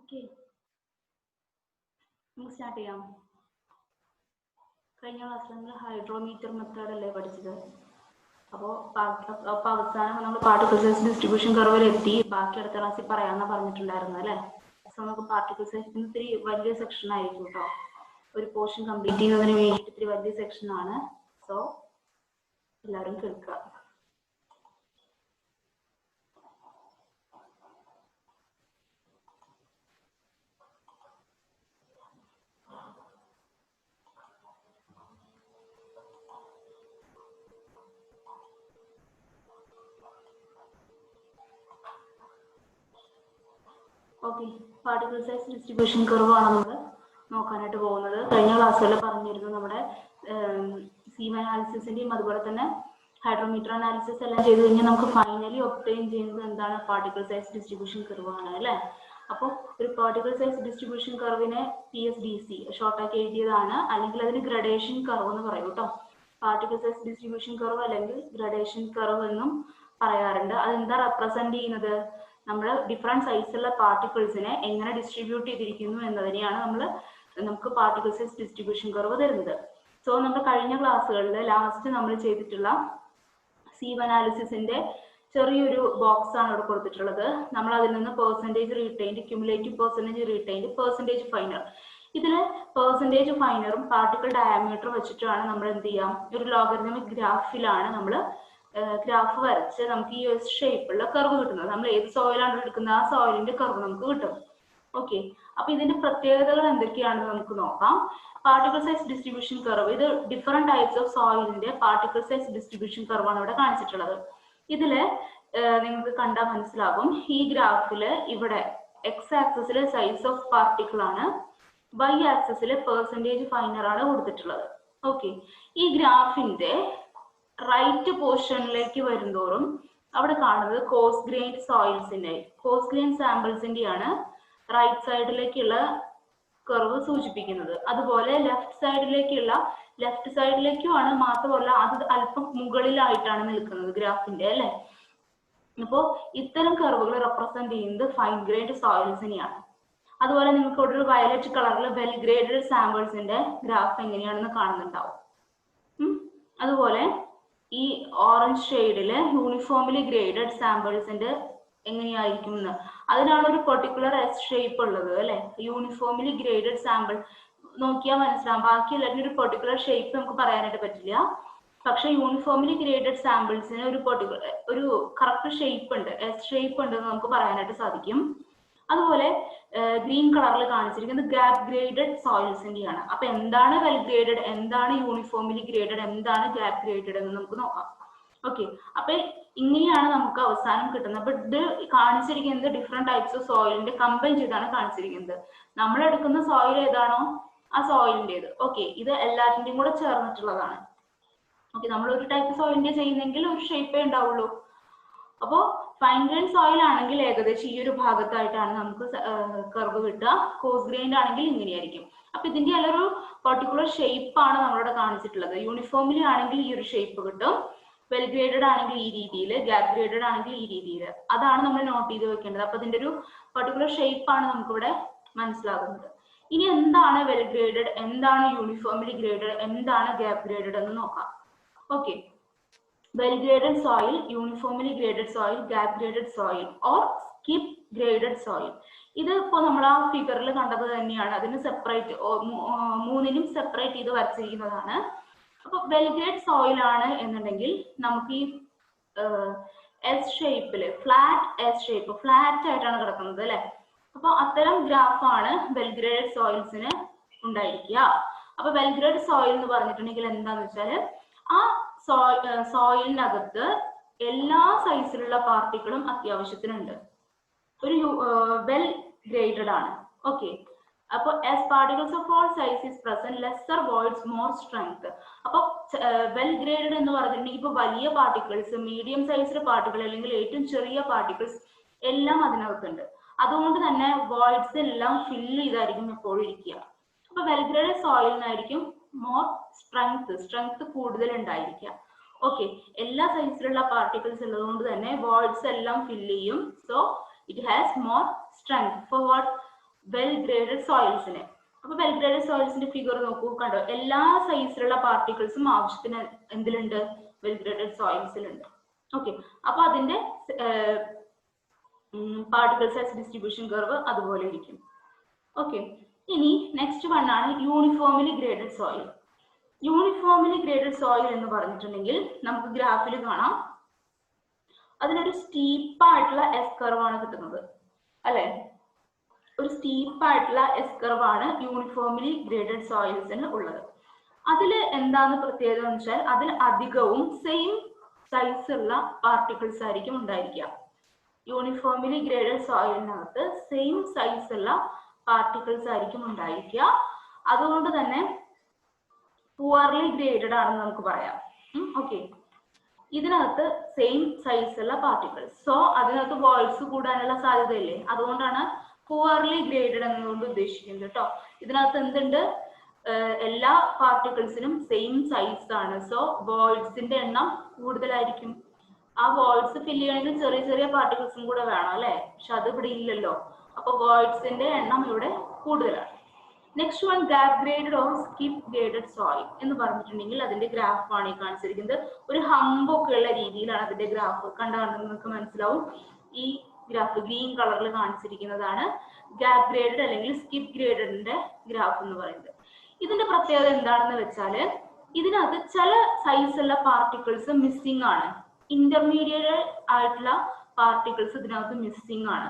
Okay, നമുക്ക് start ചെയ്യാം. കഴിഞ്ഞ ക്ലാസ്സിൽ നമ്മൾ ഹൈഡ്രോമീറ്റർ മെത്തേഡ് അല്ലേ പഠിച്ചത്. അപ്പോൾ അവസാനം നമ്മൾ പാർട്ടിക്കിൾ സൈസ് ഡിസ്ട്രിബ്യൂഷൻ കർവിലെത്തി. ബാക്കി അടുത്ത ക്ലാസ്സിൽ പറയാമെന്നാണ് പറഞ്ഞിട്ടുണ്ടായിരുന്നു അല്ലേ. സോ നമുക്ക് പാർട്ടിക്കിൾ സൈസ് ഇത്തിരി വലിയ സെക്ഷൻ ആയിരിക്കും കേട്ടോ. ഒരു പോർഷൻ കംപ്ലീറ്റ് ചെയ്യുന്നതിന് വേണ്ടിയിട്ട് ഇത്തിരി വലിയ സെക്ഷൻ ആണ്. സോ എല്ലാവരും കേൾക്കുക. ഓക്കെ, പാർട്ടിക്കിൾ സൈസ് ഡിസ്ട്രിബ്യൂഷൻ കർവാണ് നമ്മൾ നോക്കാനായിട്ട് പോകുന്നത്. കഴിഞ്ഞ ക്ലാസ്സുകളിൽ പറഞ്ഞിരുന്നു നമ്മുടെ സീം അനാലിസിസിന്റെയും അതുപോലെ തന്നെ ഹൈഡ്രോമീറ്റർ അനാലിസിസ് എല്ലാം ചെയ്ത് കഴിഞ്ഞാൽ നമുക്ക് ഫൈനലി ഒബ്റ്റെയിൻ ചെയ്യുന്നത് എന്താണ്? പാർട്ടിക്കിൾ സൈസ് ഡിസ്ട്രിബ്യൂഷൻ കർവാണ് അല്ലേ. അപ്പോൾ ഒരു പാർട്ടിക്കിൾ സൈസ് ഡിസ്ട്രിബ്യൂഷൻ കർവിനെ PSDC ഷോർട്ടാക്കി എഴുതിയതാണ്, അല്ലെങ്കിൽ അതിന് ഗ്രഡേഷൻ കർവ് എന്ന് പറയും കേട്ടോ. പാർട്ടിക്കിൾ സൈസ് ഡിസ്ട്രിബ്യൂഷൻ കർവ് അല്ലെങ്കിൽ ഗ്രഡേഷൻ കർവ് എന്നും പറയാറുണ്ട്. അതെന്താ റെപ്രസെന്റ് ചെയ്യുന്നത്? നമ്മൾ ഡിഫറെന്റ് സൈസുള്ള പാർട്ടിക്കിൾസിനെ എങ്ങനെ ഡിസ്ട്രിബ്യൂട്ട് ചെയ്തിരിക്കുന്നു എന്നതിനെയാണ് നമുക്ക് പാർട്ടിക്കിൾ സൈസ് ഡിസ്ട്രിബ്യൂഷൻ കർവ് തരുന്നത്. സോ നമ്മൾ കഴിഞ്ഞ ക്ലാസ്സുകളിൽ ലാസ്റ്റ് നമ്മൾ ചെയ്തിട്ടുള്ള സീം അനാലിസിസിന്റെ ചെറിയൊരു ബോക്സ് ആണ് ഇവിടെ കൊടുത്തിട്ടുള്ളത്. നമ്മൾ അതിൽ നിന്ന് percentage retained, cumulative percentage retained, percentage finer, ഇതില് പെർസെൻറ്റേജ് ഫൈനറും പാർട്ടിക്കിൾ ഡയമീറ്ററും വെച്ചിട്ടാണ് നമ്മൾ എന്ത് ചെയ്യാം, ഒരു ലോഗരിതമിക് ഗ്രാഫിലാണ് നമ്മൾ ഗ്രാഫ് വരച്ച് നമുക്ക് ഈ ഷേപ്പുള്ള കർവ് കിട്ടുന്നത്. നമ്മൾ ഏത് സോയിലാണ് എടുക്കുന്നത് ആ സോയിലിന്റെ കർവ് നമുക്ക് കിട്ടും. ഓക്കെ, അപ്പൊ ഇതിന്റെ പ്രത്യേകതകൾ എന്തൊക്കെയാണെന്ന് നമുക്ക് നോക്കാം. പാർട്ടിക്കിൾ സൈസ് ഡിസ്ട്രിബ്യൂഷൻ കർവ്, ഇത് ഡിഫറെന്റ് ടൈപ്സ് ഓഫ് സോയിലിന്റെ പാർട്ടിക്കിൾ സൈസ് ഡിസ്ട്രിബ്യൂഷൻ കർവാണ് ഇവിടെ കാണിച്ചിട്ടുള്ളത്. ഇതില് നിങ്ങൾക്ക് കണ്ടാൽ മനസ്സിലാകും, ഈ ഗ്രാഫില് ഇവിടെ എക്സ് ആക്സിസിലെ സൈസ് ഓഫ് പാർട്ടിക്കിൾ ആണ്, വൈ ആക്സിസിലെ പെർസെൻറ്റേജ് ഫൈനർ ആണ് കൊടുത്തിട്ടുള്ളത്. ഓക്കെ, ഈ ഗ്രാഫിന്റെ റൈറ്റ് പോർഷനിലേക്ക് വരുന്തോറും അവിടെ കാണുന്നത് കോസ് ഗ്രെയിൻഡ് സോയിൽസിന്റെ, കോസ് ഗ്രെയിൻ സാമ്പിൾസിന്റെയാണ് റൈറ്റ് സൈഡിലേക്കുള്ള കർവ് സൂചിപ്പിക്കുന്നത്. അതുപോലെ ലെഫ്റ്റ് സൈഡിലേക്കുമാണ്, മാത്രമല്ല അത് അല്പം മുകളിലായിട്ടാണ് നിൽക്കുന്നത് ഗ്രാഫിന്റെ അല്ലെ. അപ്പോൾ ഇത്തരം കർവുകൾ റെപ്രസെന്റ് ചെയ്യുന്നത് ഫൈൻ ഗ്രേഡ് സോയിൽസിനെയാണ്. അതുപോലെ നിങ്ങൾക്ക് ഇവിടെ ഒരു വയലറ്റ് കളറിൽ വെൽ ഗ്രേഡഡ് സാമ്പിൾസിന്റെ ഗ്രാഫ് എങ്ങനെയാണെന്ന് കാണുന്നുണ്ടാവും. അതുപോലെ ഈ ഓറഞ്ച് ഷെയ്ഡില് യൂണിഫോംലി ഗ്രേഡഡ് സാമ്പിൾസിന്റെ എങ്ങനെയായിരിക്കും എന്ന്, അതിനാണ് ഒരു പെർട്ടിക്കുലർ എസ് ഷേപ്പ് ഉള്ളത് അല്ലെ. യൂണിഫോംലി ഗ്രേഡഡ് സാമ്പിൾ നോക്കിയാൽ മനസ്സിലാവും, ബാക്കി എല്ലാത്തിനും ഒരു പെർട്ടിക്കുലർ ഷേപ്പ് നമുക്ക് പറയാനായിട്ട് പറ്റില്ല. പക്ഷെ യൂണിഫോംലി ഗ്രേഡഡ് സാമ്പിൾസിന് ഒരു കറക്റ്റ് ഷേപ്പ് ഉണ്ട്, എസ് ഷേപ്പ് ഉണ്ട് എന്ന് നമുക്ക് പറയാനായിട്ട് സാധിക്കും. അതുപോലെ ഗ്രീൻ കളറിൽ കാണിച്ചിരിക്കുന്നത് ഗ്യാപ് ഗ്രേഡഡ് സോയിൽസിന്റെയാണ്. അപ്പൊ എന്താണ് വെൽ ഗ്രേഡഡ്, എന്താണ് യൂണിഫോംലി ഗ്രേഡഡ്, എന്താണ് ഗ്യാപ് ഗ്രേഡഡ് എന്ന് നമുക്ക് നോക്കാം. ഓക്കെ, അപ്പൊ ഇങ്ങനെയാണ് നമുക്ക് അവസാനം കിട്ടുന്നത്. അപ്പൊ ഇത് കാണിച്ചിരിക്കുന്നത് ഡിഫറെന്റ് ടൈപ്സ് ഓഫ് സോയിലിന്റെ കമ്പൈൻ ചെയ്താണ് കാണിച്ചിരിക്കുന്നത്. നമ്മൾ എടുക്കുന്ന സോയിൽ ഏതാണോ ആ സോയിലിന്റേത്. ഓക്കെ, ഇത് എല്ലാറ്റിന്റെയും കൂടെ ചേർന്നിട്ടുള്ളതാണ്. ഓക്കെ, നമ്മൾ ഒരു ടൈപ്പ് സോയിലിന്റെ ചെയ്യുന്നെങ്കിൽ ഒരു ഷേപ്പേ ഉണ്ടാവുള്ളൂ. അപ്പോൾ ഫൈൻ ഗ്രെയിൻ സോയിൽ ആണെങ്കിൽ ഏകദേശം ഈ ഒരു ഭാഗത്തായിട്ടാണ് നമുക്ക് കർവ് കിട്ടുക. കോസ് ഗ്രെയിൻഡ് ആണെങ്കിൽ ഇങ്ങനെയായിരിക്കും. അപ്പൊ ഇതിന്റെ ഒരു പെർട്ടിക്കുലർ ഷേപ്പ് ആണ് നമ്മളിവിടെ കാണിച്ചിട്ടുള്ളത്. യൂണിഫോംലി ആണെങ്കിൽ ഈ ഒരു ഷേപ്പ് കിട്ടും, വെൽ ഗ്രേഡഡ് ആണെങ്കിൽ ഈ രീതിയിൽ, ഗ്യാപ് ഗ്രേഡഡ് ആണെങ്കിൽ ഈ രീതിയിൽ. അതാണ് നമ്മൾ നോട്ട് ചെയ്ത് വെക്കേണ്ടത്. അപ്പൊ ഇതിന്റെ ഒരു പെർട്ടിക്കുലർ ഷേപ്പ് ആണ് നമുക്കിവിടെ മനസ്സിലാകുന്നത്. ഇനി എന്താണ് വെൽ ഗ്രേഡഡ്, എന്താണ് യൂണിഫോംലി ഗ്രേഡഡ്, എന്താണ് ഗ്യാപ് ഗ്രേഡഡ് എന്ന് നോക്കാം. Okay, well graded soil, uniformly graded soil, gap graded soil or skip graded soil. ഇത് ഇപ്പോൾ നമ്മൾ ആ ഫിഗറിൽ കണ്ടത് തന്നെയാണ്. അതിന് സെപ്പറേറ്റ് മൂന്നിനും സെപ്പറേറ്റ് ചെയ്ത് വരച്ചിരിക്കുന്നതാണ്. അപ്പൊ വെൽ ഗ്രേഡ് സോയിൽ ആണ് എന്നുണ്ടെങ്കിൽ നമുക്ക് ഈ എസ് ഷേപ്പില്, ഫ്ലാറ്റ് എസ് ഷേപ്പ്, ഫ്ലാറ്റ് ആയിട്ടാണ് കിടക്കുന്നത് അല്ലെ. അപ്പൊ അത്തരം ഗ്രാഫാണ് വെൽ ഗ്രേഡഡ് സോയിൽസിന് ഉണ്ടായിരിക്കുക. അപ്പൊ വെൽ ഗ്രേഡ് സോയിൽ എന്ന് പറഞ്ഞിട്ടുണ്ടെങ്കിൽ എന്താന്ന് വെച്ചാല് ആ സോയിലിനകത്ത് എല്ലാ സൈസിലുള്ള പാർട്ടിക്കിളും അത്യാവശ്യത്തിനുണ്ട്, ഒരു വെൽ ഗ്രേഡഡ് ആണ്. ഓക്കെ, അപ്പോൾ as particles of all size is present, lesser voids, more strength. അപ്പോൾ വെൽ ഗ്രേഡഡ് എന്ന് പറഞ്ഞിട്ടുണ്ടെങ്കിൽ ഇപ്പൊ വലിയ പാർട്ടിക്കിൾസ്, മീഡിയം സൈസിലെ പാർട്ടിക്കിൾ അല്ലെങ്കിൽ ഏറ്റവും ചെറിയ പാർട്ടിക്കിൾസ് എല്ലാം അതിനകത്തുണ്ട്. അതുകൊണ്ട് തന്നെ വോയിഡ്സ് എല്ലാം ഫില്ല് ചെയ്തായിരിക്കും എപ്പോഴും ഇരിക്കുക. അപ്പൊ വെൽ ഗ്രേഡഡ് സോയിലിനായിരിക്കും മോർ സ്ട്രെങ്ത് കൂടുതൽ ഉണ്ടായിരിക്കുക. ഓക്കെ, എല്ലാ സൈസിലുള്ള പാർട്ടിക്കിൾസ് ഉള്ളതുകൊണ്ട് തന്നെ വോയിഡ്സ് എല്ലാം ഫില്ല് ചെയ്യും. So it has more strength. For what? Well graded സോയിൽസിന്. അപ്പൊ വെൽ ഗ്രേഡഡ് സോയിൽസിന്റെ ഫിഗർ നോക്കൂ, കണ്ടോ, എല്ലാ സൈസിലുള്ള പാർട്ടിക്കിൾസും ആവശ്യത്തിന് എന്തിലുണ്ട്, വെൽ ഗ്രേഡഡ് സോയിൽസിലുണ്ട്. ഓക്കെ, അപ്പൊ അതിന്റെ പാർട്ടിക്കിൾ സൈസ് ഡിസ്ട്രിബ്യൂഷൻ കർവ് അതുപോലെ ഇരിക്കും. ഓക്കെ, ഇനി നെക്സ്റ്റ് വൺ ആണ് uniformly graded soil. Uniformly graded soil എന്ന് പറഞ്ഞിട്ടുണ്ടെങ്കിൽ നമുക്ക് ഗ്രാഫിൽ കാണാം, അതിനൊരു സ്റ്റീപ്പായിട്ടുള്ള എസ് കർവാണ് കിട്ടുന്നത് അല്ലെ. ഒരു സ്റ്റീപ്പായിട്ടുള്ള എസ് കർവാണ് യൂണിഫോംലി ഗ്രേഡഡ് സോയിൽസിന് ഉള്ളത്. അതിൽ എന്താണ് പ്രത്യേകത എന്ന് വെച്ചാൽ അതിൽ അധികവും സെയിം സൈസ് ഉള്ള പാർട്ടിക്കിൾസ് ആയിരിക്കും ഉണ്ടായിരിക്കുക. യൂണിഫോംലി ഗ്രേഡഡ് സോയിലിനകത്ത് സെയിം സൈസ് ഉള്ള പാർട്ടിക്കിൾസ് ആയിരിക്കും ഉണ്ടായിരിക്കുക. അതുകൊണ്ട് തന്നെ പുവർലി ഗ്രേഡഡ് ആണെന്ന് നമുക്ക് പറയാം. ഓക്കെ, ഇതിനകത്ത് സെയിം സൈസ് ഉള്ള പാർട്ടിക്കിൾസ്, സോ അതിനകത്ത് വോയിഡ്സ് കൂടാനുള്ള സാധ്യതയില്ലേ, അതുകൊണ്ടാണ് പുവർലി ഗ്രേഡഡ് എന്നതുകൊണ്ട് ഉദ്ദേശിക്കുന്നത് കേട്ടോ. ഇതിനകത്ത് എന്തുണ്ട്, എല്ലാ പാർട്ടിക്കിൾസിനും സെയിം സൈസ് ആണ്, സോ വോയിഡ്സിന്റെ എണ്ണം കൂടുതലായിരിക്കും. ആ വോയിഡ്സ് ഫില്ല് ചെയ്യണമെങ്കിൽ ചെറിയ ചെറിയ പാർട്ടിക്കിൾസും കൂടെ വേണം അല്ലെ, പക്ഷെ അത് ഇവിടെ ഇല്ലല്ലോ. അപ്പൊ വോയിഡ്സിന്റെ എണ്ണം ഇവിടെ കൂടുതലാണ്. Next one gap graded or skip graded soil എന്ന് പറഞ്ഞിട്ടുണ്ടെങ്കിൽ അതിന്റെ ഗ്രാഫ് ആണ് ഈ കാണിച്ചിരിക്കുന്നത്. ഒരു ഹമ്പൊക്കെ ഉള്ള രീതിയിലാണ് അതിന്റെ ഗ്രാഫ്, കണ്ടാൽ നിങ്ങൾക്ക് മനസ്സിലാവും. ഈ ഗ്രാഫ് ഗ്രീൻ കളറിൽ കാണിച്ചിരിക്കുന്നതാണ് ഗാപ്പ് ഗ്രേഡഡ് അല്ലെങ്കിൽ സ്കിപ്പ് ഗ്രേഡഡിന്റെ ഗ്രാഫ് എന്ന് പറയുന്നത്. ഇതിന്റെ പ്രത്യേകത എന്താണെന്ന് വെച്ചാല് ഇതിനകത്ത് ചില സൈസുള്ള പാർട്ടിക്കിൾസ് മിസ്സിംഗ് ആണ്, ഇന്റർമീഡിയറ്റ് ആയിട്ടുള്ള പാർട്ടിക്കിൾസ് ഇതിനകത്ത് മിസ്സിംഗ് ആണ്.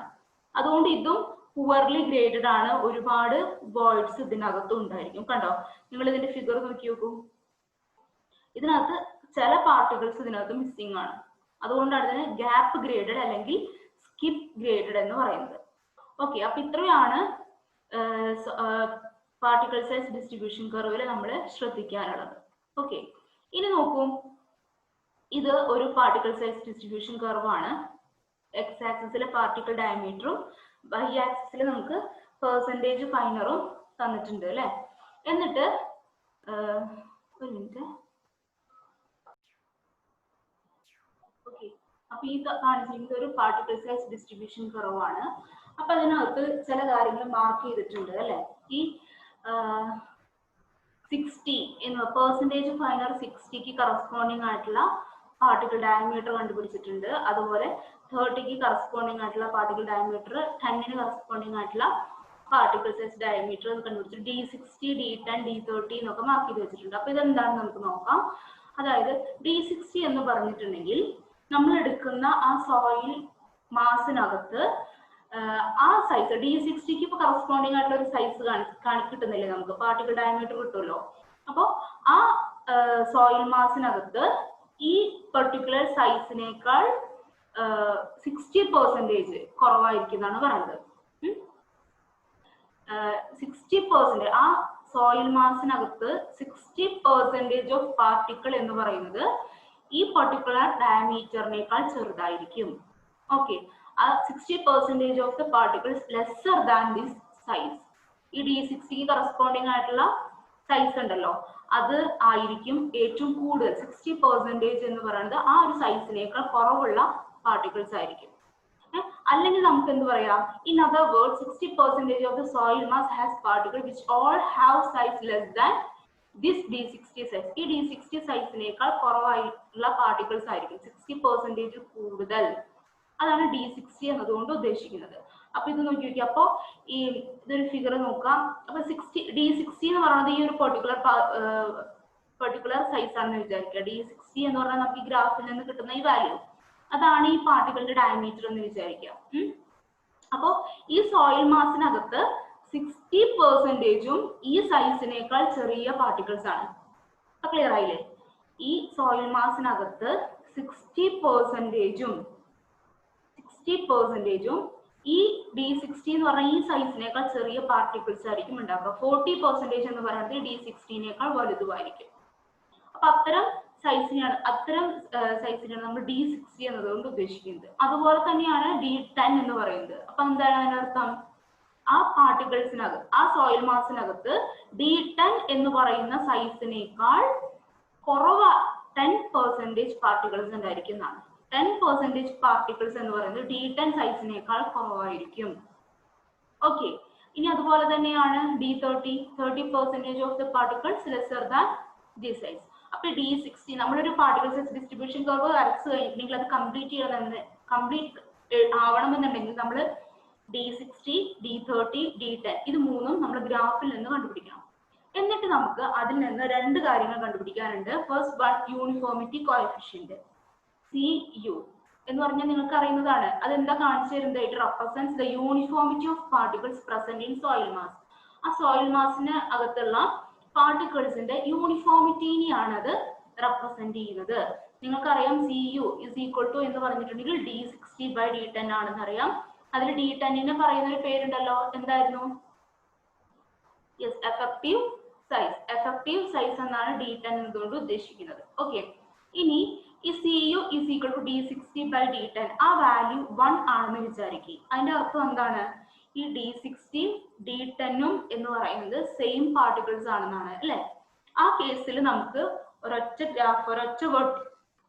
അതുകൊണ്ട് ഇതും പുവർലി ഗ്രേഡഡ് ആണ്. ഒരുപാട് വോയിഡ്സ് ഇതിനകത്തും ഉണ്ടായിരിക്കും. കണ്ടോ, നിങ്ങൾ ഇതിന്റെ ഫിഗർ നോക്കി നോക്കൂ, ഇതിനകത്ത് ചില പാർട്ടിക്കിൾസ് ഇതിനകത്ത് മിസ്സിംഗ് ആണ്. അതുകൊണ്ടാണ് ഇതിന് ഗ്യാപ്പ് ഗ്രേഡഡ് അല്ലെങ്കിൽ സ്കിപ്പ് ഗ്രേഡഡ് എന്ന് പറയുന്നത്. ഓക്കെ, അപ്പൊ ഇത്രയാണ് പാർട്ടിക്കിൾ സൈസ് ഡിസ്ട്രിബ്യൂഷൻ കർവിൽ നമ്മൾ ശ്രദ്ധിക്കാനുള്ളത്. ഓക്കെ, ഇനി നോക്കൂ, ഇത് ഒരു പാർട്ടിക്കിൾ സൈസ് ഡിസ്ട്രിബ്യൂഷൻ കർവാണ്. എക്സ് ആക്സിസിലെ പാർട്ടിക്കിൾ ഡയമീറ്ററും വൈ ആക്സിസിൽ നമുക്ക് പെർസെൻറ്റേജ് ഫൈനറും തന്നിട്ടുണ്ട് അല്ലെ. എന്നിട്ട് ഒരു മിനിറ്റ്, ഓക്കെ, അപ്പൊ ഈ കാണിച്ചിരിക്കുന്നത് ഒരു പാർട്ടിക്കിൾ സൈസ് ഡിസ്ട്രിബ്യൂഷൻ കർവാണ്. അപ്പൊ അതിനകത്ത് ചില കാര്യങ്ങൾ മാർക്ക് ചെയ്തിട്ടുണ്ട് അല്ലെ. ഈ 60 എന്ന പെർസെൻറ്റേജ് ഫൈനർ 60ക്ക് കറസ്പോണ്ടിങ് ആയിട്ടുള്ള പാർട്ടിക്കിൾ ഡയമീറ്റർ കണ്ടുപിടിച്ചിട്ടുണ്ട്. അതുപോലെ 30ക്ക് കറസ്പോണ്ടിങ് ആയിട്ടുള്ള പാർട്ടിക്കിൾ ഡയമീറ്റർ, 10ന് കറസ്പോണ്ടിങ് ആയിട്ടുള്ള പാർട്ടിക്കിൾ സൈസ് ഡയമീറ്റർ കണ്ടുപിടിച്ചു. D60, D10, D30 എന്നൊക്കെ മാർക്ക് ചെയ്ത് വെച്ചിട്ടുണ്ട്. അപ്പൊ ഇതെന്താണെന്ന് നമുക്ക് നോക്കാം. അതായത് D60 എന്ന് പറഞ്ഞിട്ടുണ്ടെങ്കിൽ നമ്മൾ എടുക്കുന്ന ആ സോയിൽ മാസിനകത്ത് ആ സൈസ് D60ക്ക് ഇപ്പൊ കറസ്പോണ്ടിങ് ആയിട്ടുള്ള ഒരു സൈസ് കിട്ടുന്നില്ലേ നമുക്ക്, പാർട്ടിക്കിൾ ഡയമീറ്റർ കിട്ടുമല്ലോ. അപ്പൊ ആ സോയിൽ മാസിനകത്ത് ഈ പെർട്ടിക്കുലർ സൈസിനേക്കാൾ 60% കുറവായിരിക്കും എന്നാണ് പറയുന്നത്. 60% ആ സോയിൽ മാസിനകത്ത് 60% ഓഫ് പാർട്ടിക്കിൾ എന്ന് പറയുന്നത് ഈ പെർട്ടിക്കുലർ ഡയമീറ്ററിനേക്കാൾ ചെറുതായിരിക്കും. ഓക്കെ, ആ 60% of the particles lesser than this size. ഈ D60 കറസ്പോണ്ടിങ് ആയിട്ടുള്ള സൈസ് ഉണ്ടല്ലോ, അത് ആയിരിക്കും ഏറ്റവും കൂടുതൽ. 60% എന്ന് പറയുന്നത് ആ ഒരു സൈസിനേക്കാൾ കുറവുള്ള പാർട്ടിക്കിൾസ് ആയിരിക്കും. അല്ലെങ്കിൽ നമുക്ക് എന്ത് പറയാം, in other words 60% of the soil mass has particle which all have size less than this D60 size. ഈ D60 സൈസിനേക്കാൾ കുറവായിട്ടുള്ള പാർട്ടിക്കിൾസ് ആയിരിക്കും 60% കൂടുതൽ. അതാണ് D60 എന്നതുകൊണ്ട് ഉദ്ദേശിക്കുന്നത്. അപ്പൊ ഇത് നോക്കി നോക്കി, അപ്പൊ ഈ ഇതൊരു ഫിഗർ നോക്കാം. അപ്പൊ D60 എന്ന് പറയുന്നത് ഈ ഒരു പെർട്ടിക്കുലർ സൈസ് ആണെന്ന് വിചാരിക്കുക. D60 എന്ന് പറഞ്ഞാൽ നമുക്ക് ഈ ഗ്രാഫിൽ നിന്ന് കിട്ടുന്ന ഈ വാല്യൂ, അതാണ് ഈ പാർട്ടിക്കിളിന്റെ ഡയമീറ്റർ എന്ന് വിചാരിക്കുക. അപ്പോ ഈ സോയിൽ മാസിനകത്ത് 60%ഉം ഈ സൈസിനേക്കാൾ ചെറിയ പാർട്ടിക്കിൾസ് ആണ്. ക്ലിയർ ആയില്ലേ? ഈ സോയിൽ മാസിനകത്ത് 60%ഉം ഈ D60 എന്ന് പറഞ്ഞാൽ ഈ സൈസിനേക്കാൾ ചെറിയ പാർട്ടിക്കിൾസ് ആയിരിക്കും ഉണ്ടാക്കുക. 40% എന്ന് പറയുന്നത് D60നേക്കാൾ വലുതുമായിരിക്കും. അപ്പൊ അത്തരം സൈസിനെയാണ് നമ്മൾ D60 എന്നതുകൊണ്ട് ഉദ്ദേശിക്കുന്നത്. അതുപോലെ തന്നെയാണ് D10 എന്ന് പറയുന്നത്. അപ്പൊ എന്താണ് അതിനർത്ഥം? ആ പാർട്ടിക്കിൾസിനകത്ത്, ആ സോയിൽ മാസിനകത്ത് D10 എന്ന് പറയുന്ന സൈസിനേക്കാൾ കുറവ് 10% പാർട്ടിക്കിൾസ് ഉണ്ടായിരിക്കും എന്നാണ്. 10% പാർട്ടിക്കിൾസ് എന്ന് പറയുന്നത് D10 സൈസിനേക്കാൾ കുറവായിരിക്കും. ഓക്കെ, ഇനി അതുപോലെ തന്നെയാണ് D30% of the particles lesser than the size. അപ്പൊ D60 നമ്മളൊരു പാർട്ടിക്കിൾ സൈസ് ഡിസ്ട്രിബ്യൂഷൻ കർവ് വരച്ചു കഴിഞ്ഞിട്ടുണ്ടെങ്കിൽ അത് കംപ്ലീറ്റ് ആവണമെന്നുണ്ടെങ്കിൽ നമ്മൾ D60, D30, D10 ഇത് മൂന്നും നമ്മൾ ഗ്രാഫിൽ നിന്ന് കണ്ടുപിടിക്കണം. എന്നിട്ട് നമുക്ക് അതിൽ നിന്ന് രണ്ട് കാര്യങ്ങൾ കണ്ടുപിടിക്കാനുണ്ട്. First one, uniformity coefficient CU എന്ന് പറഞ്ഞാൽ നിങ്ങൾക്ക് അറിയുന്നതാണ്. അതെന്താ കാണിച്ചു തരുന്നത്? It represents the uniformity of particles present in soil mass. ആ സോയിൽ മാസിന് അകത്തുള്ള പാർട്ടിക്കിൾസിന്റെ യൂണിഫോമിറ്റിനെയാണ് അത് റെപ്രസെന്റ് ചെയ്യുന്നത്. നിങ്ങൾക്കറിയാം CU ഇസ് ഈക്വൽ ടു എന്ന് പറഞ്ഞിട്ടുണ്ടെങ്കിൽ D60/D10 ആണെന്ന് അറിയാം. അതിൽ D10 പറയുന്ന ഒരു പേരുണ്ടല്ലോ, എന്തായിരുന്നു? യെസ്, എഫക്റ്റീവ് സൈസ് എന്നാണ് D10 എന്നതുകൊണ്ട് ഉദ്ദേശിക്കുന്നത്. ഓക്കെ, ഇനി ഈ CU is equal to D60/D10 ആ വാല്യൂ 1 ആണെന്ന് വിചാരിക്കുക. അതിന്റെ അർത്ഥം എന്താണ്? ഈ D60 D10 എന്ന് പറയുന്നത് സെയിം പാർട്ടിക്കിൾസ് ആണെന്നാണ് അല്ലെ. ആ കേസിൽ നമുക്ക് ഒരൊറ്റ ഗ്രാഫ്, ഒരൊറ്റ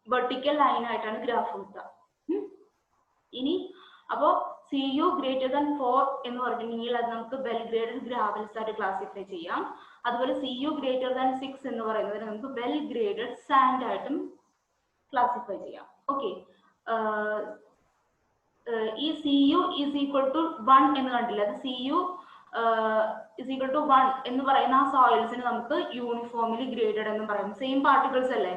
വെർട്ടിക്കൽ ലൈൻ ആയിട്ടാണ് ഗ്രാഫ് കിട്ടുക. ഇനി അപ്പോ CU ഗ്രേറ്റർ ദാൻ 4 എന്ന് പറഞ്ഞിട്ടുണ്ടെങ്കിൽ അത് നമുക്ക് വെൽ ഗ്രേഡഡ് ഗ്രാവൽസ് ആയിട്ട് ക്ലാസിഫൈ ചെയ്യാം. അതുപോലെ CU ഗ്രേറ്റർ ദാൻ 6 എന്ന് പറയുന്നത് നമുക്ക് വെൽ ഗ്രേഡഡ് സാൻഡ് ആയിട്ടും ക്ലാസിഫൈ ചെയ്യാം. ഓക്കെ, ഈ CU is equal to 1 എന്ന് കണ്ടില്ല, അത് CU is equal to 1 എന്ന് പറയുന്ന ആ സോയിൽസിന് നമുക്ക് യൂണിഫോംലി ഗ്രേഡഡ് എന്ന് പറയും. സെയിം പാർട്ടിക്കിൾസ് അല്ലേ.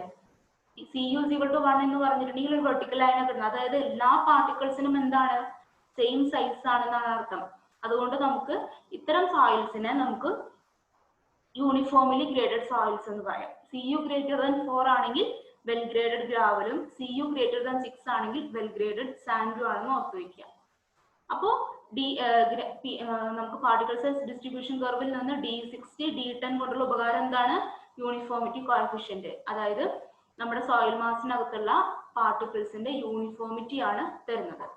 CU is equal to 1 എന്ന് പറഞ്ഞിട്ടുണ്ടെങ്കിൽ ഒരു വെർട്ടിക്കൽ ലൈൻ ഒക്കെ ഉണ്ട്. അതായത് എല്ലാ പാർട്ടിക്കിൾസിനും എന്താണ്? സെയിം സൈസ് ആണെന്നാണ് അർത്ഥം. അതുകൊണ്ട് നമുക്ക് ഇത്തരം സോയിൽസിനെ നമുക്ക് യൂണിഫോംലി ഗ്രേഡഡ് സോയിൽസ് എന്ന് പറയാം. CU ഗ്രേറ്റർ ദാൻ 4 ആണെങ്കിൽ വെൽ ഗ്രേഡഡ് ഗ്രാവലും CU ഗ്രേറ്റർ ദാൻ 6 ആണെങ്കിൽ വെൽ ഗ്രേഡഡ് സാൻഡും ആണെന്ന് ഓർത്ത് വയ്ക്കുക. അപ്പോൾ നമുക്ക് പാർട്ടിക്കിൾ സൈസ് ഡിസ്ട്രിബ്യൂഷൻ കർവിൽ നിന്ന് D60 D10 കൊണ്ടുള്ള ഉപകാരം എന്താണ്? യൂണിഫോമിറ്റി കോഎഫിഷ്യന്റ്, അതായത് നമ്മുടെ സോയിൽ മാസിനകത്തുള്ള പാർട്ടിക്കിൾസിന്റെ യൂണിഫോമിറ്റി ആണ് തരുന്നത്.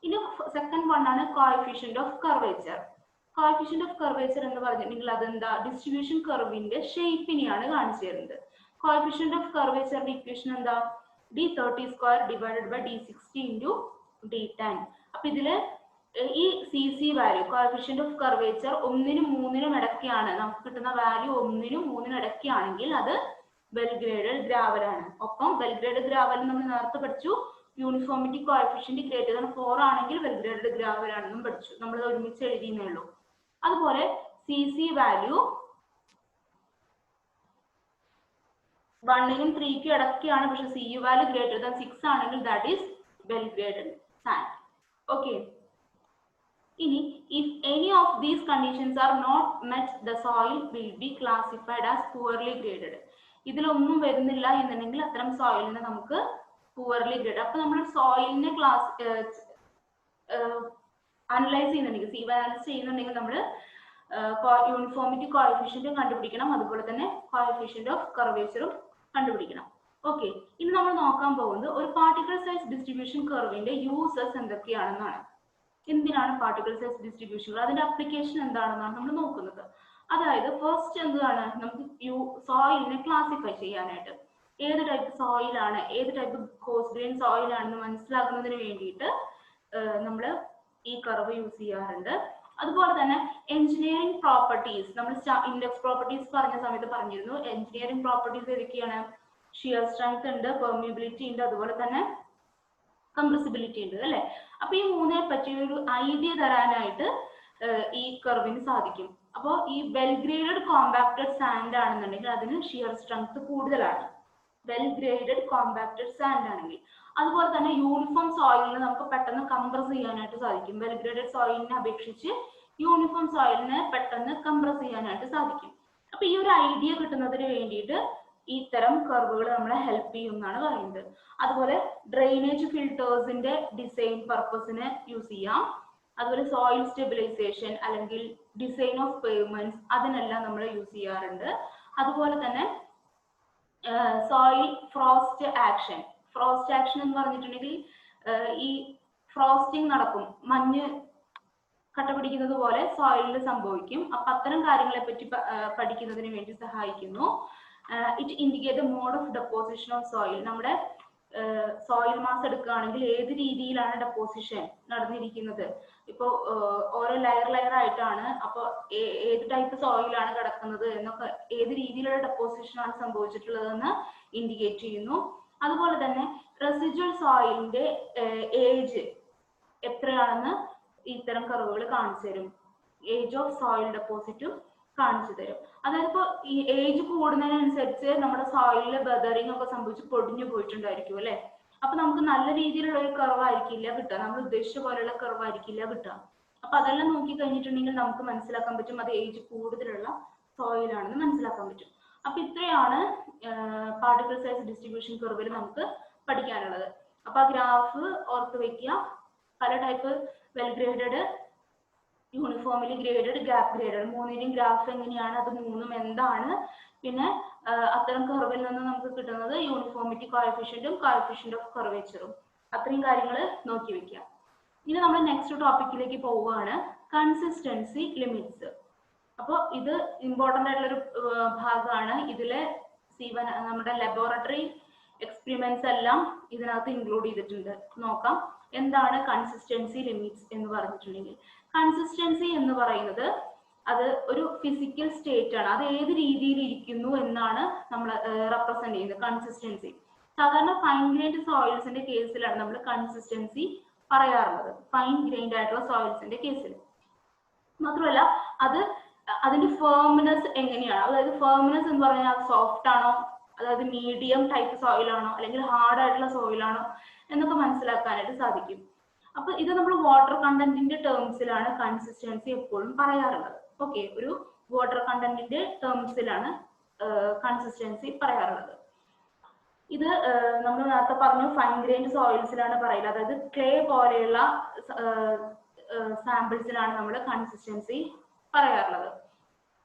ഇനി സെക്കൻഡ് വൺ ആണ് coefficient of curvature. Coefficient of curvature എന്ന് പറഞ്ഞിട്ടുണ്ടെങ്കിൽ അതെന്താ? ഡിസ്ട്രിബ്യൂഷൻ കർവിന്റെ ഷേപ്പിനെയാണ് കാണിച്ചു തരുന്നത്. കോഎഫിഷ്യന്റ് ഓഫ് കർവേച്ചറിന്റെ ഇക്വേഷൻ എന്താ? D30² / D60 × D10. അപ്പൊ ഇതില് ഈ CC value, coefficient of curvature 1 നും 3 നും ഇടയ്ക്കാണ്, നമുക്ക് കിട്ടുന്ന വാല്യൂ 1 നും 3 നും ഇടയ്ക്കാണെങ്കിൽ അത് വെൽ ഗ്രേഡഡ് ഗ്രാവൽ ആണ്. ഒപ്പം വെൽ ഗ്രേഡഡ് ഗ്രാവൽ നമ്മൾ നേരത്തെ പഠിച്ചു, യൂണിഫോമിറ്റി കോഎഫിഷ്യന്റ് ഗ്രേറ്റർ ദാൻ 4 ആണെങ്കിൽ വെൽ ഗ്രേഡഡ് ഗ്രാവൽ ആണെന്നും പഠിച്ചു. നമ്മൾ ഒരുമിച്ച് എഴുതിയെന്നേ ഉള്ളൂ. അതുപോലെ CC വാല്യൂ 1 നും 3 നും ഇടയ്ക്കാണ്, പക്ഷെ CU വാല്യൂ ഗ്രേറ്റർ ദാൻ 6 ആണെങ്കിൽ that is well graded sand. Okay, ഇനി if any of these conditions are not met, the soil will be classified as poorly graded. ഇതിലൊന്നും വരുന്നില്ല എന്നുണ്ടെങ്കിൽ അത്തരം സോയിലിനെ നമുക്ക് poorly graded. അപ്പൊ നമ്മൾ സോയിലിനെ അനലൈസ് ചെയ്യുന്നുണ്ടെങ്കിൽ, അനലൈസ് ചെയ്യുന്നുണ്ടെങ്കിൽ നമ്മൾ യൂണിഫോമിറ്റി കോഎഫിഷ്യന്റ് കണ്ടുപിടിക്കണം. അതുപോലെ തന്നെ കോഎഫിഷ്യന്റ് ഓഫ് കർവേച്ചറും കണ്ടുപിടിക്കണം. ഓക്കെ, ഇനി നമ്മൾ നോക്കാൻ പോകുന്നത് ഒരു പാർട്ടിക്കിൾ സൈസ് ഡിസ്ട്രിബ്യൂഷൻ കർവിന്റെ യൂസസ് എന്തൊക്കെയാണെന്നാണ്. എന്തിനാണ് പാർട്ടിക്കിൾ സൈസ് ഡിസ്ട്രിബ്യൂഷൻ, അതിന്റെ അപ്ലിക്കേഷൻ എന്താണെന്നാണ് നമ്മൾ നോക്കുന്നത്. അതായത് ഫസ്റ്റ് എന്താണ്? നമുക്ക് സോയിലിനെ ക്ലാസിഫൈ ചെയ്യാനായിട്ട് ഏത് ടൈപ്പ് സോയിലാണ്, ഏത് ടൈപ്പ് കോഴ്സ് ഗ്രെയിൻ സോയിലാണെന്ന് മനസ്സിലാക്കുന്നതിന് വേണ്ടിയിട്ട് നമ്മൾ ഈ കർവ് യൂസ് ചെയ്യാറുണ്ട്. അതുപോലെ തന്നെ എഞ്ചിനീയറിംഗ് പ്രോപ്പർട്ടീസ്, നമ്മൾ ഇൻഡെക്സ് പ്രോപ്പർട്ടീസ് പറഞ്ഞ സമയത്ത് പറഞ്ഞിരുന്നു. എഞ്ചിനീയറിംഗ് പ്രോപ്പർട്ടീസ് ഏതൊക്കെയാണ്? ഷിയർ സ്ട്രെങ്ത് ഉണ്ട്, പെർമിയബിലിറ്റി ഉണ്ട്, അതുപോലെ തന്നെ കംപ്രസിബിലിറ്റി ഉണ്ട് അല്ലെ. അപ്പൊ ഈ മൂന്നിനെ പറ്റി ഒരു ഐഡിയ തരാനായിട്ട് ഈ കർവിന് സാധിക്കും. അപ്പോൾ ഈ വെൽ ഗ്രേഡഡ് കോമ്പാക്റ്റഡ് സാൻഡ് ആണെന്നുണ്ടെങ്കിൽ അതിന് ഷിയർ സ്ട്രെങ്ത് കൂടുതലാണ്, വെൽ ഗ്രേഡഡ് കോമ്പാക്റ്റഡ് സാൻഡ് ആണെങ്കിൽ. അതുപോലെ തന്നെ യൂണിഫോം സോയിലിനെ നമുക്ക് പെട്ടെന്ന് കംപ്രസ് ചെയ്യാനായിട്ട് സാധിക്കും. വെൽ ഗ്രേഡഡ് സോയിലിനെ അപേക്ഷിച്ച് യൂണിഫോം സോയിലിനെ പെട്ടെന്ന് കംപ്രസ് ചെയ്യാനായിട്ട് സാധിക്കും. അപ്പൊ ഈ ഒരു ഐഡിയ കിട്ടുന്നതിന് വേണ്ടിയിട്ട് ഇത്തരം കർവുകൾ നമ്മളെ ഹെൽപ്പ് ചെയ്യും എന്നാണ് പറയുന്നത്. അതുപോലെ ഡ്രെയിനേജ് ഫിൽട്ടേഴ്സിന്റെ ഡിസൈൻ പർപ്പസിന് യൂസ് ചെയ്യാം. അതുപോലെ സോയിൽ സ്റ്റെബിലൈസേഷൻ അല്ലെങ്കിൽ ഡിസൈൻ ഓഫ് പേയ്മെന്റ്സ് അതിനെല്ലാം നമ്മൾ യൂസ് ചെയ്യാറുണ്ട്. അതുപോലെ തന്നെ സോയിൽ ഫ്രോസ്റ്റ് ആക്ഷൻ എന്ന് പറഞ്ഞിട്ടുണ്ടെങ്കിൽ ഈ ഫ്രോസ്റ്റിംഗ് നടക്കും, മഞ്ഞ് കട്ട പിടിക്കുന്നത് പോലെ സോയിലിൽ സംഭവിക്കും. അപ്പൊ അത്തരം കാര്യങ്ങളെ പറ്റി പഠിക്കുന്നതിന് വേണ്ടി സഹായിക്കുന്നു. It indicate the mode of deposition of soil, നമ്മുടെ സോയിൽ മാസ് എടുക്കുകയാണെങ്കിൽ ഏത് രീതിയിലാണ് ഡെപ്പോസിഷൻ നടന്നിരിക്കുന്നത്. ഇപ്പോൾ ഓരോ ലെയർ ആയിട്ടാണ്. അപ്പോൾ ഏത് ടൈപ്പ് സോയിലാണ് കിടക്കുന്നത് എന്നൊക്കെ, ഏത് രീതിയിലുള്ള ഡെപ്പോസിഷൻ ആണ് സംഭവിച്ചിട്ടുള്ളതെന്ന് ഇൻഡിക്കേറ്റ് ചെയ്യുന്നു. അതുപോലെ തന്നെ റെസിജ്വൽ സോയിലിന്റെ ഏജ് എത്രയാണെന്ന് ഇത്തരം കർവുകൾ കാണിച്ചു തരും. ഏജ് ഓഫ് സോയിൽ ഡെപ്പോസിറ്റും കാണിച്ചു തരും. അതായത് ഇപ്പോൾ ഈ ഏജ് കൂടുന്നതിനനുസരിച്ച് നമ്മുടെ സോയിലിലെ ബെതറിങ് ഒക്കെ സംഭവിച്ച് പൊടിഞ്ഞു പോയിട്ടുണ്ടായിരിക്കും അല്ലെ. അപ്പൊ നമുക്ക് നല്ല രീതിയിലുള്ള ഒരു കർവായിരിക്കില്ല കിട്ടുക, നമ്മൾ ഉദ്ദേശിച്ച പോലെയുള്ള കർവായിരിക്കില്ല കിട്ടുക. അപ്പൊ അതെല്ലാം നോക്കി കഴിഞ്ഞിട്ടുണ്ടെങ്കിൽ നമുക്ക് മനസ്സിലാക്കാൻ പറ്റും അത് ഏജ് കൂടുതലുള്ള സോയിലാണെന്ന് മനസ്സിലാക്കാൻ പറ്റും. അപ്പൊ ഇത്രയാണ് പാർട്ടിക്കിൾ സൈസ് ഡിസ്ട്രിബ്യൂഷൻ കർവിൽ നമുക്ക് പഠിക്കാനുള്ളത്. അപ്പൊ ആ ഗ്രാഫ് ഓർത്ത് വെക്കുക. പല type well graded, uniformly graded, gap graded, മൂന്നിന്റെയും ഗ്രാഫ് എങ്ങനെയാണ്, അത് മൂന്നും എന്താണ്, പിന്നെ അത്തരം കർവിൽ നിന്ന് നമുക്ക് കിട്ടുന്നത് യൂണിഫോമിറ്റി കോഎഫിഷ്യന്റും കോഎഫിഷ്യന്റ് ഓഫ് കർവേച്ചറും, അത്രയും കാര്യങ്ങൾ നോക്കി വെക്കുക. ഇനി നമ്മൾ നെക്സ്റ്റ് ടോപ്പിക്കിലേക്ക് പോവുകയാണ്, കൺസിസ്റ്റൻസി ലിമിറ്റ്സ്. അപ്പോൾ ഇത് ഇമ്പോർട്ടൻ്റ് ആയിട്ടുള്ളൊരു ഭാഗമാണ്. ഇതിലെ നമ്മുടെ ലബോറട്ടറി എക്സ്പെരിമെന്റ്സ് എല്ലാം ഇതിനകത്ത് ഇൻക്ലൂഡ് ചെയ്തിട്ടുണ്ട്. നോക്കാം എന്താണ് കൺസിസ്റ്റൻസി ലിമിറ്റ്സ് എന്ന് പറഞ്ഞിട്ടുണ്ടെങ്കിൽ. കൺസിസ്റ്റൻസി എന്ന് പറയുന്നത് അത് ഒരു ഫിസിക്കൽ സ്റ്റേറ്റ് ആണ്. അത് ഏത് രീതിയിൽ ഇരിക്കുന്നു എന്നാണ് നമ്മൾ റെപ്രസെന്റ് ചെയ്യുന്നത് കൺസിസ്റ്റൻസി. സാധാരണ ഫൈൻ ഗ്രെയിൻഡ് സോയിൽസിന്റെ കേസിലാണ് നമ്മൾ കൺസിസ്റ്റൻസി പറയാറുള്ളത്, ഫൈൻ ഗ്രെയിൻഡ് ആയിട്ടുള്ള സോയിൽസിന്റെ കേസിൽ. മാത്രമല്ല അത് അതിന്റെ ഫേംനെസ് എങ്ങനെയാണ്, അതായത് ഫേംനെസ് എന്ന് പറഞ്ഞാൽ അത് സോഫ്റ്റ് ആണോ, അതായത് മീഡിയം ടൈപ്പ് സോയിലാണോ, അല്ലെങ്കിൽ ഹാർഡ് ആയിട്ടുള്ള സോയിലാണോ എന്നൊക്കെ മനസ്സിലാക്കാനായിട്ട് സാധിക്കും. അപ്പൊ ഇത് നമ്മൾ വാട്ടർ കണ്ടന്റിന്റെ ടേംസിലാണ് കൺസിസ്റ്റൻസി എപ്പോഴും പറയാറുള്ളത്. ഓക്കെ, ഒരു വാട്ടർ കണ്ടന്റിന്റെ ടേംസിലാണ് കൺസിസ്റ്റൻസി പറയാറുള്ളത്. ഇത് നമ്മൾ നേരത്തെ പറഞ്ഞു ഫൈൻ ഗ്രെയിൻഡ് സോയിൽസിലാണ് പറയുന്നത്, അതായത് ക്ലേ പോലെയുള്ള സാമ്പിൾസിലാണ് നമ്മൾ കൺസിസ്റ്റൻസി പറയാറുള്ളത്.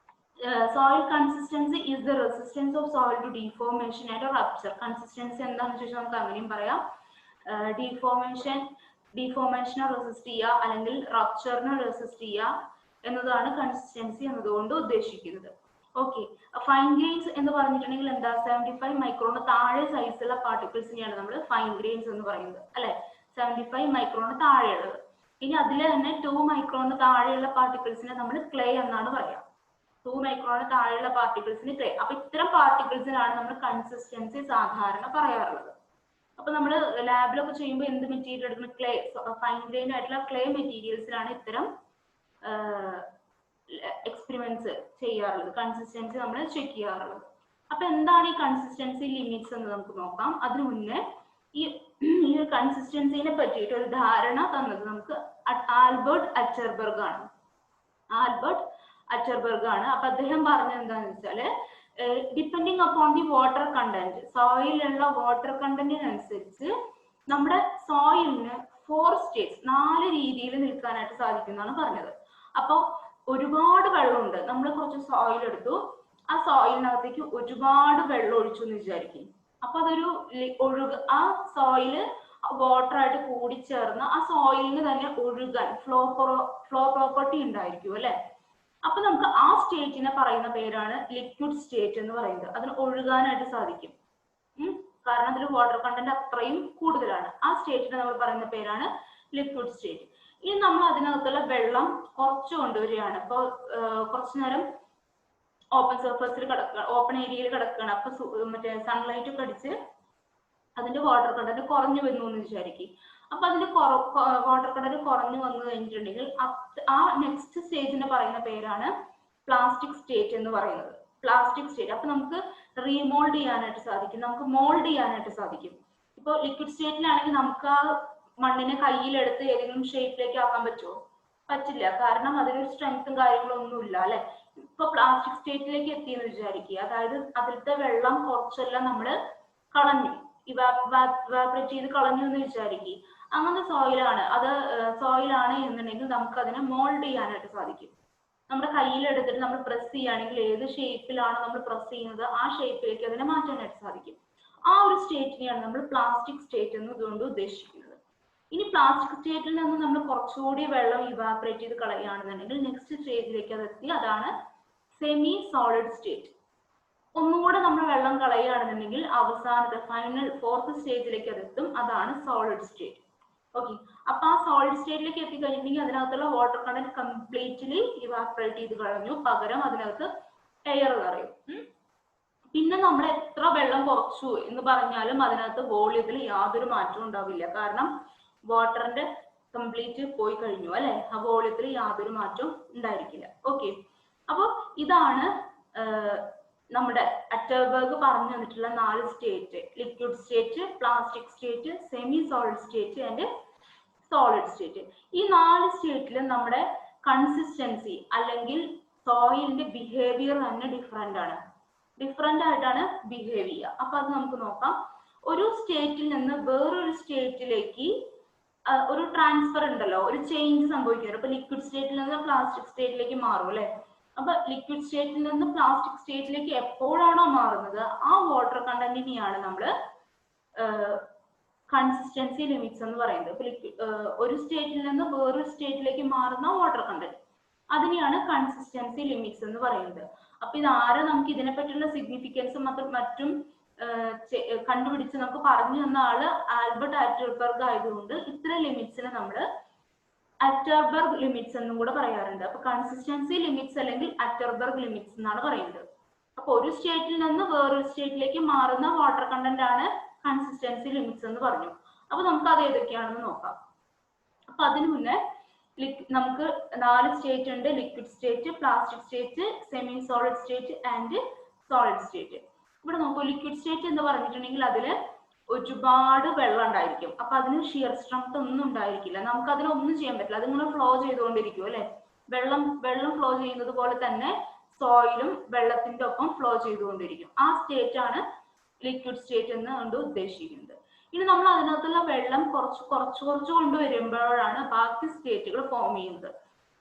Soil consistency is the resistance of soil to deformation and rupture. Consistency എന്താണെന്ന് ചോദിച്ചാൽ നമുക്ക് അങ്ങനെയും പറയാം. ഡീഫോർമേഷനെ റെസിസ്റ്റ് ചെയ്യുക അല്ലെങ്കിൽ റപ്ചറിനെ റെസിസ്റ്റ് ചെയ്യുക എന്നതാണ് കൺസിസ്റ്റൻസി എന്നതുകൊണ്ട് ഉദ്ദേശിക്കുന്നത്. ഓക്കെ, ഫൈൻ ഗ്രെയിൻസ് എന്ന് പറഞ്ഞിട്ടുണ്ടെങ്കിൽ എന്താ, 75 മൈക്രോണ് താഴെ സൈസുള്ള പാർട്ടിക്കിൾസിനെയാണ് നമ്മൾ ഫൈൻ ഗ്രെയിൻസ് എന്ന് പറയുന്നത് അല്ലെ. 75 മൈക്രോണ് താഴെയുള്ളത്. ഇനി അതിൽ തന്നെ 2 മൈക്രോണ് താഴെയുള്ള പാർട്ടിക്കിൾസിനെ നമ്മൾ ക്ലേ എന്നാണ് പറയാം. 2 മൈക്രോണ് താഴെയുള്ള പാർട്ടിക്കിൾസിന് ക്ലേ. അപ്പൊ ഇത്തരം പാർട്ടിക്കിൾസിനാണ് നമ്മൾ കൺസിസ്റ്റൻസി സാധാരണ പറയാറുള്ളത്. അപ്പൊ നമ്മൾ ലാബിലൊക്കെ ചെയ്യുമ്പോൾ എന്ത് മെറ്റീരിയൽ എടുക്കുന്ന ക്ലേ, ഫൈൻ ഗ്രെയിൻ ആയിട്ടുള്ള ക്ലേ മെറ്റീരിയൽസിലാണ് ഇത്തരം എക്സ്പെരിമെന്റ്സ് ചെയ്യാറുള്ളത്, കൺസിസ്റ്റൻസി നമ്മൾ ചെക്ക് ചെയ്യാറുള്ളത്. അപ്പൊ എന്താണ് ഈ കൺസിസ്റ്റൻസി ലിമിറ്റ്സ് എന്ന് നമുക്ക് നോക്കാം. അതിനു മുന്നേ ഈ കൺസിസ്റ്റൻസിനെ പറ്റിയിട്ട് ഒരു ധാരണ തന്നത് നമുക്ക് ആൽബർട്ട് അച്ചർബർഗ് ആണ്. അപ്പൊ അദ്ദേഹം പറഞ്ഞത് എന്താണെന്ന് വെച്ചാല്, depending upon the water content, സോയിലുള്ള വാട്ടർ കണ്ടന്റിനനുസരിച്ച് നമ്മുടെ സോയിലിന് 4 സ്റ്റേറ്റ്സ്, 4 രീതിയിൽ നിൽക്കാനായിട്ട് സാധിക്കുന്നതാണ് പറഞ്ഞത്. അപ്പോൾ ഒരുപാട് വെള്ളമുണ്ട്, നമ്മൾ കുറച്ച് സോയിൽ എടുത്തു, ആ സോയിലിനകത്തേക്ക് ഒരുപാട് വെള്ളം ഒഴിച്ചു എന്ന് വിചാരിക്കും. അപ്പൊ അതൊരു ആ സോയില് വാട്ടർ ആയിട്ട് കൂടിച്ചേർന്ന് ആ സോയിലിന് തന്നെ ഒഴുകാൻ ഫ്ലോ പ്രോപ്പർട്ടി ഉണ്ടായിരിക്കും അല്ലെ. അപ്പൊ നമുക്ക് ആ സ്റ്റേറ്റിനെ പറയുന്ന പേരാണ് ലിക്വിഡ് സ്റ്റേറ്റ് എന്ന് പറയുന്നത്. അതിന് ഒഴുകാനായിട്ട് സാധിക്കും, കാരണം അതിൽ വാട്ടർ കണ്ടന്റ് അത്രയും കൂടുതലാണ്. ആ സ്റ്റേറ്റിനെ നമ്മൾ പറയുന്ന പേരാണ് ലിക്വിഡ് സ്റ്റേറ്റ്. ഇനി നമ്മൾ അതിനകത്തുള്ള വെള്ളം കുറച്ച് കൊണ്ടുവരികയാണ്. അപ്പോൾ കുറച്ചു നേരം ഓപ്പൺ സർഫസിൽ കിടക്കുക, ഓപ്പൺ ഏരിയയിൽ കിടക്കുകയാണ്. അപ്പൊ മറ്റേ സൺലൈറ്റ് ഒക്കെ അടിച്ച് അതിന്റെ വാട്ടർ കണ്ടന്റ് കുറഞ്ഞു വന്നു എന്ന് വിചാരിക്കും. അപ്പൊ അതിന്റെ വാട്ടർ കണ്ടന്റ് കുറഞ്ഞു വന്നു കഴിഞ്ഞിട്ടുണ്ടെങ്കിൽ ആ നെക്സ്റ്റ് സ്റ്റേജിനെ പറയുന്ന പേരാണ് പ്ലാസ്റ്റിക് സ്റ്റേറ്റ് എന്ന് പറയുന്നത്. Plastic state. അപ്പൊ നമുക്ക് റീമോൾഡ് ചെയ്യാനായിട്ട് സാധിക്കും, നമുക്ക് മോൾഡ് ചെയ്യാനായിട്ട് സാധിക്കും. ഇപ്പൊ ലിക്വിഡ് സ്റ്റേറ്റിലാണെങ്കിൽ നമുക്ക് ആ മണ്ണിനെ കയ്യിലെടുത്ത് ഏതെങ്കിലും ഷേപ്പിലേക്ക് ആക്കാൻ പറ്റുമോ? പറ്റില്ല, കാരണം അതിനൊരു സ്ട്രെങ്ത്തും കാര്യങ്ങളും ഒന്നുമില്ല അല്ലെ. ഇപ്പൊ പ്ലാസ്റ്റിക് സ്റ്റേറ്റിലേക്ക് എത്തിയെന്ന് വിചാരിക്കുക, അതായത് അതിലത്തെ വെള്ളം കുറച്ചെല്ലാം നമ്മൾ കളഞ്ഞു, ഇവാപറേറ്റ് ചെയ്ത് കളഞ്ഞു എന്ന് വിചാരിക്കുക. അങ്ങനത്തെ സോയിലാണ് എന്നുണ്ടെങ്കിൽ നമുക്ക് അതിനെ മോൾഡ് ചെയ്യാനായിട്ട് സാധിക്കും. നമ്മുടെ കയ്യിലെടുത്തിട്ട് നമ്മൾ പ്രസ് ചെയ്യുകയാണെങ്കിൽ ഏത് ഷേപ്പിലാണോ നമ്മൾ പ്രസ് ചെയ്യുന്നത് ആ ഷേപ്പിലേക്ക് അതിനെ മാറ്റാനായിട്ട് സാധിക്കും. ആ ഒരു സ്റ്റേറ്റിനെയാണ് നമ്മൾ പ്ലാസ്റ്റിക് സ്റ്റേറ്റ് എന്ന് ഇതുകൊണ്ട് ഉദ്ദേശിക്കുന്നത്. ഇനി പ്ലാസ്റ്റിക് സ്റ്റേറ്റിൽ നിന്ന് നമ്മൾ കുറച്ചുകൂടി വെള്ളം ഇവാപറേറ്റ് ചെയ്ത് കളയുകയാണെന്നുണ്ടെങ്കിൽ നെക്സ്റ്റ് സ്റ്റേജിലേക്ക് അത് എത്തി, അതാണ് സെമി സോളിഡ് സ്റ്റേറ്റ്. ഒന്നുകൂടെ നമ്മൾ വെള്ളം കളയുകയാണെന്നുണ്ടെങ്കിൽ അവസാനത്തെ ഫൈനൽ ഫോർത്ത് സ്റ്റേജിലേക്ക് അത് എത്തും. അതാണ് സോളിഡ് സ്റ്റേറ്റ്. ഓക്കെ, അപ്പൊ ആ സോളിഡ് സ്റ്റേറ്റിലേക്ക് എത്തിക്കഴിഞ്ഞിട്ടുണ്ടെങ്കിൽ അതിനകത്തുള്ള വാട്ടർ കണ്ടന്റ് കംപ്ലീറ്റ്ലി ഇവാപറേറ്റ് ചെയ്ത് കളഞ്ഞു. പകരം അതിനകത്ത് എയർ നിറയും. പിന്നെ നമ്മൾ എത്ര വെള്ളം കുറച്ചു എന്ന് പറഞ്ഞാലും അതിനകത്ത് വോള്യത്തിൽ യാതൊരു മാറ്റവും ഉണ്ടാവില്ല. കാരണം വാട്ടറിന്റെ കംപ്ലീറ്റ് പോയി കഴിഞ്ഞു അല്ലെ, ആ വോള്യത്തിൽ യാതൊരു മാറ്റവും ഉണ്ടായിരിക്കില്ല. ഓക്കെ, അപ്പൊ ഇതാണ് നമ്മുടെ അറ്റർബർഗ് പറഞ്ഞു തന്നിട്ടുള്ള 4 state: liquid state, plastic state, semi solid state and solid state. ഈ 4 സ്റ്റേറ്റിലും നമ്മുടെ കൺസിസ്റ്റൻസി അല്ലെങ്കിൽ സോയിലിന്റെ ബിഹേവിയർ തന്നെ ഡിഫറെന്റ് ആയിട്ടാണ് ബിഹേവ് ചെയ്യുക. അപ്പൊ അത് നമുക്ക് നോക്കാം. ഒരു സ്റ്റേറ്റിൽ നിന്ന് വേറൊരു സ്റ്റേറ്റിലേക്ക് ഒരു ട്രാൻസ്ഫർ ഉണ്ടല്ലോ, ഒരു ചേഞ്ച് സംഭവിക്കുന്നത്. ഇപ്പൊ ലിക്വിഡ് സ്റ്റേറ്റിൽ നിന്ന് പ്ലാസ്റ്റിക് സ്റ്റേറ്റിലേക്ക് മാറും അല്ലെ. അപ്പൊ ലിക്വിഡ് സ്റ്റേറ്റിൽ നിന്ന് പ്ലാസ്റ്റിക് സ്റ്റേറ്റിലേക്ക് എപ്പോഴാണോ മാറുന്നത് ആ വാട്ടർ കണ്ടന്റിനെയാണ് നമ്മൾ കൺസിസ്റ്റൻസി ലിമിറ്റ്സ് എന്ന് പറയുന്നത്. ഇപ്പൊ ഒരു സ്റ്റേറ്റിൽ നിന്ന് വേറൊരു സ്റ്റേറ്റിലേക്ക് മാറുന്ന വാട്ടർ കണ്ടന്റ്, അതിനെയാണ് കൺസിസ്റ്റൻസി ലിമിറ്റ്സ് എന്ന് പറയുന്നത്. അപ്പൊ ഇതാരെ നമുക്ക് ഇതിനെ പറ്റിയുള്ള സിഗ്നിഫിക്കൻസും മറ്റും കണ്ടുപിടിച്ച് നമുക്ക് പറഞ്ഞു തന്ന ആള് ആൽബർട്ട് അറ്റർബർഗ് ആയതുകൊണ്ട് ഇത്തരം ലിമിറ്റ്സിനെ നമ്മൾ അറ്റർബർഗ് ലിമിറ്റ്സ് എന്നും കൂടെ പറയാറുണ്ട്. അപ്പൊ കൺസിസ്റ്റൻസി ലിമിറ്റ്സ് അല്ലെങ്കിൽ അറ്റർബർഗ് ലിമിറ്റ്സ് എന്നാണ് പറയുന്നത്. അപ്പൊ ഒരു സ്റ്റേറ്റിൽ നിന്ന് വേറൊരു സ്റ്റേറ്റിലേക്ക് മാറുന്ന വാട്ടർ കണ്ടന്റ് ആണ് കൺസിസ്റ്റൻസി ലിമിറ്റ്സ് എന്ന് പറഞ്ഞു. അപ്പൊ നമുക്ക് അത് ഏതൊക്കെയാണെന്ന് നോക്കാം. അപ്പൊ അതിനു മുന്നേ നമുക്ക് 4 സ്റ്റേറ്റ് ഉണ്ട്: liquid state, plastic state, semi solid state and solid state. ഇവിടെ നോക്കൂ, ലിക്വിഡ് സ്റ്റേറ്റ് എന്ന് പറഞ്ഞിട്ടുണ്ടെങ്കിൽ അതിൽ ഒരുപാട് വെള്ളം ഉണ്ടായിരിക്കും. അപ്പൊ അതിന് ഷിയർ സ്ട്രെങ്ത് ഒന്നും ഉണ്ടായിരിക്കില്ല. നമുക്ക് അതിനൊന്നും ചെയ്യാൻ പറ്റില്ല. അതിങ്ങനെ ഫ്ലോ ചെയ്തുകൊണ്ടിരിക്കും അല്ലെ. വെള്ളം ഫ്ലോ ചെയ്യുന്നത് പോലെ തന്നെ സോയിലും വെള്ളത്തിന്റെ ഒപ്പം ഫ്ലോ ചെയ്തുകൊണ്ടിരിക്കും. ആ സ്റ്റേറ്റ് ആണ് ലിക്വിഡ് സ്റ്റേറ്റ് എന്ന് കൊണ്ട് ഉദ്ദേശിക്കുന്നത്. ഇനി നമ്മൾ അതിനകത്തുള്ള വെള്ളം കുറച്ച് കൊണ്ടുവരുമ്പോഴാണ് ബാക്കി സ്റ്റേറ്റുകൾ ഫോം ചെയ്യുന്നത്.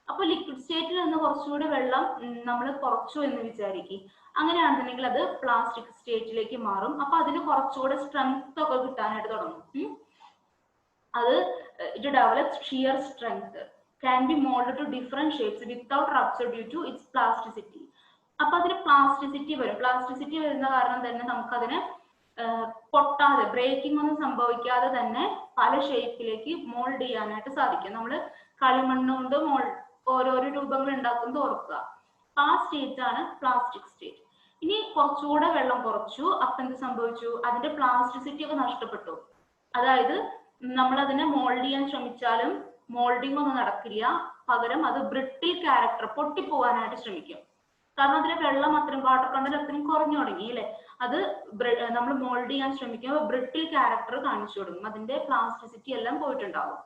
അപ്പൊ ലിക്വിഡ് സ്റ്റേറ്റിൽ നിന്ന് കുറച്ചുകൂടി വെള്ളം നമ്മൾ കുറച്ചു എന്ന് വിചാരിക്കും. അങ്ങനെയാണെന്നുണ്ടെങ്കിൽ അത് പ്ലാസ്റ്റിക് സ്റ്റേറ്റിലേക്ക് മാറും. അപ്പൊ അതിന് കുറച്ചുകൂടെ സ്ട്രെങ്ത് ഒക്കെ കിട്ടാനായിട്ട് തുടങ്ങും. അത് it develops shear strength, can be mould to different shapes without rupture due to its plasticity. അപ്പൊ അതിന് പ്ലാസ്റ്റിസിറ്റി വരും. പ്ലാസ്റ്റിസിറ്റി വരുന്ന കാരണം തന്നെ നമുക്കതിനെ പൊട്ടാതെ, ബ്രേക്കിംഗ് ഒന്നും സംഭവിക്കാതെ തന്നെ പല ഷേപ്പിലേക്ക് മോൾഡ് ചെയ്യാനായിട്ട് സാധിക്കും. നമ്മൾ കളിമണ്ണ് കൊണ്ട് ഓരോരോ രൂപങ്ങൾ ഉണ്ടാക്കുന്നത് ഓർക്കുക. ആ സ്റ്റേറ്റ് ആണ് പ്ലാസ്റ്റിക് സ്റ്റേറ്റ്. ഇനി കുറച്ചുകൂടെ വെള്ളം കുറച്ചു, അപ്പൊ എന്ത് സംഭവിച്ചു? അതിന്റെ പ്ലാസ്റ്റിസിറ്റി ഒക്കെ നഷ്ടപ്പെട്ടു. അതായത് നമ്മൾ അതിനെ മോൾഡ് ചെയ്യാൻ ശ്രമിച്ചാലും മോൾഡിംഗ് ഒന്നും നടക്കില്ല. പകരം അത് ബ്രിട്ടിൽ ക്യാരക്ടർ, പൊട്ടിപ്പോവാനായിട്ട് ശ്രമിക്കും. കാരണം അതിലെ വെള്ളം അത്രയും വാട്ടർ കണ്ടന്റ് അത്രയും കുറഞ്ഞു തുടങ്ങി അല്ലെ. അത് നമ്മൾ മോൾഡ് ചെയ്യാൻ ശ്രമിക്കുമ്പോൾ ബ്രിട്ടിൽ ക്യാരക്ടർ കാണിച്ചു തുടങ്ങും. അതിന്റെ പ്ലാസ്റ്റിസിറ്റി എല്ലാം പോയിട്ടുണ്ടാവും.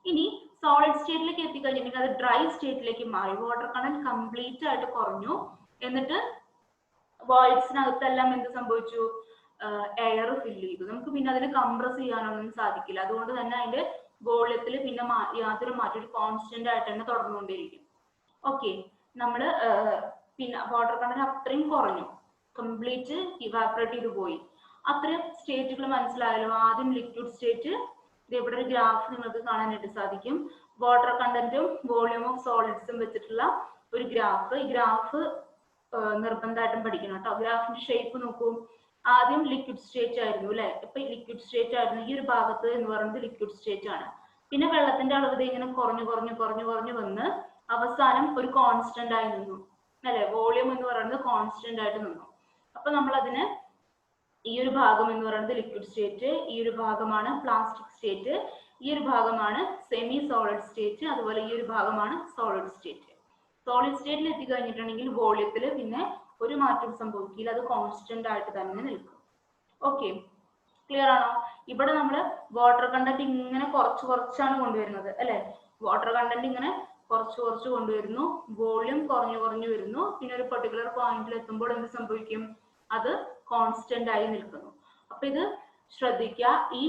ഇനി സോളിഡ് സ്റ്റേറ്റിലേക്ക് എത്തിക്കഴിഞ്ഞിട്ടുണ്ടെങ്കിൽ അത് ഡ്രൈ സ്റ്റേറ്റിലേക്ക് മാറി. വാട്ടർ കണ്ടന്റ് കംപ്ലീറ്റ് ആയിട്ട് കുറഞ്ഞു. എന്നിട്ട് വോയിഡ്സിനകത്തെല്ലാം എന്ത് സംഭവിച്ചു? എയർ ഫില്ല് ചെയ്തു. നമുക്ക് പിന്നെ അതിനെ കംപ്രസ് ചെയ്യാനൊന്നും സാധിക്കില്ല. അതുകൊണ്ട് തന്നെ അതിന്റെ വോള്യത്തിൽ പിന്നെ യാതൊരു മാറ്റം, ഒരു കോൺസ്റ്റന്റ് ആയിട്ട് തന്നെ തുടർന്നുകൊണ്ടിരിക്കും. ഓക്കെ, നമ്മള് പിന്നെ വാട്ടർ കണ്ടന്റ് അത്രയും കുറഞ്ഞു, കംപ്ലീറ്റ് ഇവാപറേറ്റ് ചെയ്ത് പോയി. അത്രയും സ്റ്റേറ്റുകൾ മനസ്സിലായല്ലോ. ആദ്യം ലിക്വിഡ് സ്റ്റേറ്റ്, ഇവിടെ ഒരു ഗ്രാഫ് നിങ്ങൾക്ക് കാണാനായിട്ട് സാധിക്കും. വാട്ടർ കണ്ടന്റും വോളിയം ഓഫ് സോളിഡ്സും വെച്ചിട്ടുള്ള ഒരു ഗ്രാഫ്. ഈ ഗ്രാഫ് നിർബന്ധമായിട്ടും പഠിക്കണം കേട്ടോ. ഗ്രാഫിന്റെ ഷേപ്പ് നോക്കൂ. ആദ്യം ലിക്വിഡ് സ്റ്റേറ്റ് ആയിരുന്നു അല്ലെ. ഇപ്പൊ ലിക്വിഡ് സ്റ്റേറ്റ് ആയിരുന്നു. ഈ ഒരു ഭാഗത്ത് എന്ന് പറയുന്നത് ലിക്വിഡ് സ്റ്റേറ്റ് ആണ്. പിന്നെ വെള്ളത്തിന്റെ അളവ് ഇങ്ങനെ കുറഞ്ഞു വന്ന് അവസാനം ഒരു കോൺസ്റ്റന്റ് ആയി നിന്നു അല്ലെ. വോളിയം എന്ന് പറയുന്നത് കോൺസ്റ്റന്റ് ആയിട്ട് നിന്നു. അപ്പൊ നമ്മൾ അതിന് ഈ ഒരു ഭാഗം എന്ന് പറയുന്നത് ലിക്വിഡ് സ്റ്റേറ്റ്, ഈ ഒരു ഭാഗമാണ് പ്ലാസ്റ്റിക് സ്റ്റേറ്റ്, ഈ ഒരു ഭാഗമാണ് സെമി സോളിഡ് സ്റ്റേറ്റ്, അതുപോലെ ഈ ഒരു ഭാഗമാണ് സോളിഡ് സ്റ്റേറ്റ്. സോളിഡ് സ്റ്റേറ്റിൽ എത്തിക്കഴിഞ്ഞിട്ടുണ്ടെങ്കിൽ വോള്യത്തിൽ പിന്നെ ഒരു മാറ്റം സംഭവിക്കില്ല. അത് കോൺസ്റ്റന്റ് ആയിട്ട് തന്നെ നിൽക്കും. ഓക്കെ, ക്ലിയർ ആണോ? ഇവിടെ നമ്മൾ വാട്ടർ കണ്ടന്റ് ഇങ്ങനെ കുറച്ചാണ് കൊണ്ടുവരുന്നത് അല്ലെ. വാട്ടർ കണ്ടന്റ് ഇങ്ങനെ കുറച്ച് കൊണ്ടുവരുന്നു. വോള്യം കുറഞ്ഞു വരുന്നു. പിന്നെ ഒരു പെർട്ടിക്കുലർ പോയിന്റിൽ എത്തുമ്പോൾ എന്ത് സംഭവിക്കും? അത് കോൺസ്റ്റന്റ് ആയി നിൽക്കുന്നു. അപ്പൊ ഇത് ശ്രദ്ധിക്കുക. ഈ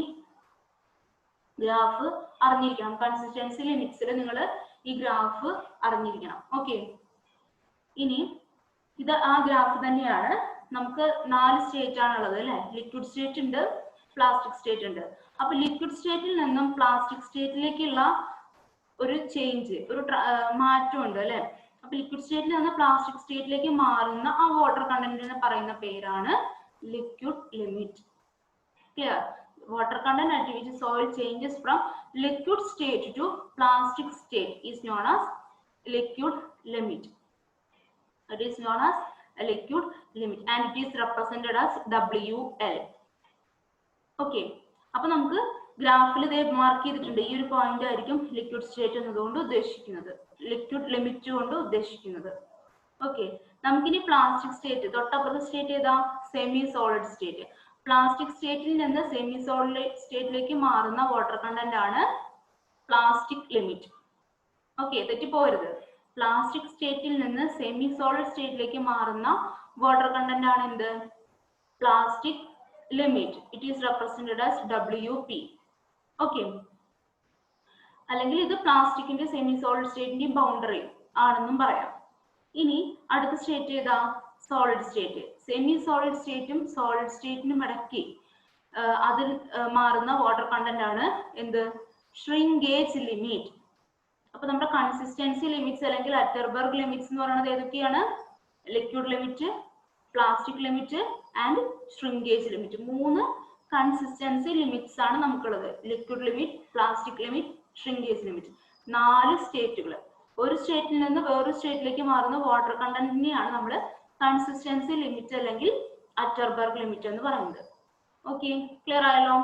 ഗ്രാഫ് അറിഞ്ഞിരിക്കണം. കൺസിസ്റ്റൻസി ലിമിറ്റ്സിൽ നിങ്ങൾ ഈ ഗ്രാഫ് അറിഞ്ഞിരിക്കണം. ഓക്കെ, ഇനി ഇത് ആ ഗ്രാഫ് തന്നെയാണ്. നമുക്ക് 4 സ്റ്റേറ്റ് ആണുള്ളത് അല്ലെ. ലിക്വിഡ് സ്റ്റേറ്റ് ഉണ്ട്, പ്ലാസ്റ്റിക് സ്റ്റേറ്റ് ഉണ്ട്. അപ്പൊ ലിക്വിഡ് സ്റ്റേറ്റിൽ നിന്നും പ്ലാസ്റ്റിക് സ്റ്റേറ്റിലേക്കുള്ള ഒരു ചേഞ്ച്, ഒരു മാറ്റം ഉണ്ട് അല്ലെ. അപ്പൊ ലിക്വിഡ് സ്റ്റേറ്റിൽ നിന്ന് പ്ലാസ്റ്റിക് സ്റ്റേറ്റിലേക്ക് മാറുന്ന ആ വാട്ടർ കണ്ടന്റിനെ പറയുന്ന പേരാണ് liquid limit. Clear? Water content at which soil changes from liquid state to plastic state is known as liquid limit. It is known as a liquid limit and it is represented as WL. Okay. അപ്പോൾ നമുക്ക് ഗ്രാഫിൽ ഇതേ mark ചെയ്തിട്ടുണ്ട്. ഈ ഒരു point ആയിരിക്കും liquid state എന്നതുകൊണ്ട് ഉദ്ദേശിക്കുന്നത്, ലിക്വിഡ് ലിമിറ്റ് കൊണ്ട് ഉദ്ദേശിക്കുന്നത്. ഓക്കെ, നമുക്കിനി പ്ലാസ്റ്റിക് സ്റ്റേറ്റ്, തൊട്ടപ്പുറത്തെ സ്റ്റേറ്റ് ഏതാ? Semi solid state. പ്ലാസ്റ്റിക് സ്റ്റേറ്റിൽ നിന്ന് സെമി സോളിഡ് സ്റ്റേറ്റിലേക്ക് മാറുന്ന വാട്ടർ കണ്ടന്റ് ആണ് പ്ലാസ്റ്റിക് ലിമിറ്റ്. ഓക്കെ, തെറ്റിപ്പോകരുത്. പ്ലാസ്റ്റിക് സ്റ്റേറ്റിൽ നിന്ന് സെമി സോളിഡ് സ്റ്റേറ്റിലേക്ക് മാറുന്ന വാട്ടർ കണ്ടന്റ് ആണ് എന്ത്? Plastic limit. It is represented as WP. Okay, അല്ലെങ്കിൽ ഇത് പ്ലാസ്റ്റിക്കിന്റെ സെമി സോളിഡ് സ്റ്റേറ്റിന്റെ ബൗണ്ടറി ആണെന്നും പറയാം. ഇനി അടുത്ത സ്റ്റേറ്റ് ഏതാ? Solid state. സെമി സോളിഡ് സ്റ്റേറ്റും സോളിഡ് സ്റ്റേറ്റിനും ഇടയ്ക്ക് അതിൽ മാറുന്ന വാട്ടർ കണ്ടന്റ് ആണ് എന്ത്? Shrinkage limit. അപ്പൊ നമ്മുടെ കൺസിസ്റ്റൻസി ലിമിറ്റ്സ് അല്ലെങ്കിൽ അറ്റർബർഗ് ലിമിറ്റ്സ് എന്ന് പറയുന്നത് ഏതൊക്കെയാണ്? Liquid limit, plastic limit and shrinkage limit. 3 consistency limits ആണ് നമുക്കുള്ളത്. Liquid limit, plastic limit, shrinkage limit. 4 സ്റ്റേറ്റുകൾ. ഒരു സ്റ്റേറ്റിൽ നിന്ന് വേറൊരു സ്റ്റേറ്റിലേക്ക് മാറുന്ന വാട്ടർ കണ്ടന്റിനെയാണ് നമ്മൾ കൺസിസ്റ്റൻസി ലിമിറ്റ് അല്ലെങ്കിൽ അറ്റർബർഗ് ലിമിറ്റ് എന്ന് പറയുന്നത്. ഓക്കെ, ക്ലിയർ ആയല്ലോ?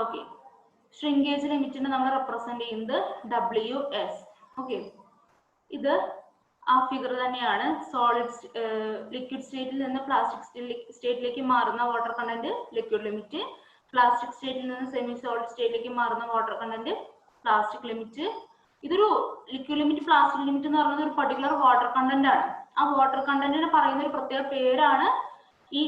ഓക്കെ, ഷ്രിങ്കേജ് ലിമിറ്റിനെ നമ്മൾ റെപ്രസെന്റ് ചെയ്യുന്നത് WS. ഓക്കെ, ഇത് ആ ഫിഗർ തന്നെയാണ്. സോളിഡ് ലിക്വിഡ് സ്റ്റേറ്റിൽ നിന്ന് പ്ലാസ്റ്റിക് സ്റ്റേറ്റിലേക്ക് മാറുന്ന water content liquid limit, plastic സ്റ്റേറ്റിൽ നിന്ന് സെമി സോളിഡ് സ്റ്റേറ്റിലേക്ക് മാറുന്ന വാട്ടർ കണ്ടന്റ് പ്ലാസ്റ്റിക് ലിമിറ്റ്. ഇതൊരു ലിക്വിഡ് ലിമിറ്റ്, പ്ലാസ്റ്റിക് ലിമിറ്റ് എന്ന് പറയുന്നത് ഒരു പർട്ടിക്കുലർ വാട്ടർ കണ്ടന്റ് ആണ്. ആ വാട്ടർ കണ്ടന്റിന് പറയുന്ന ഒരു പ്രത്യേക പേരാണ് ഈ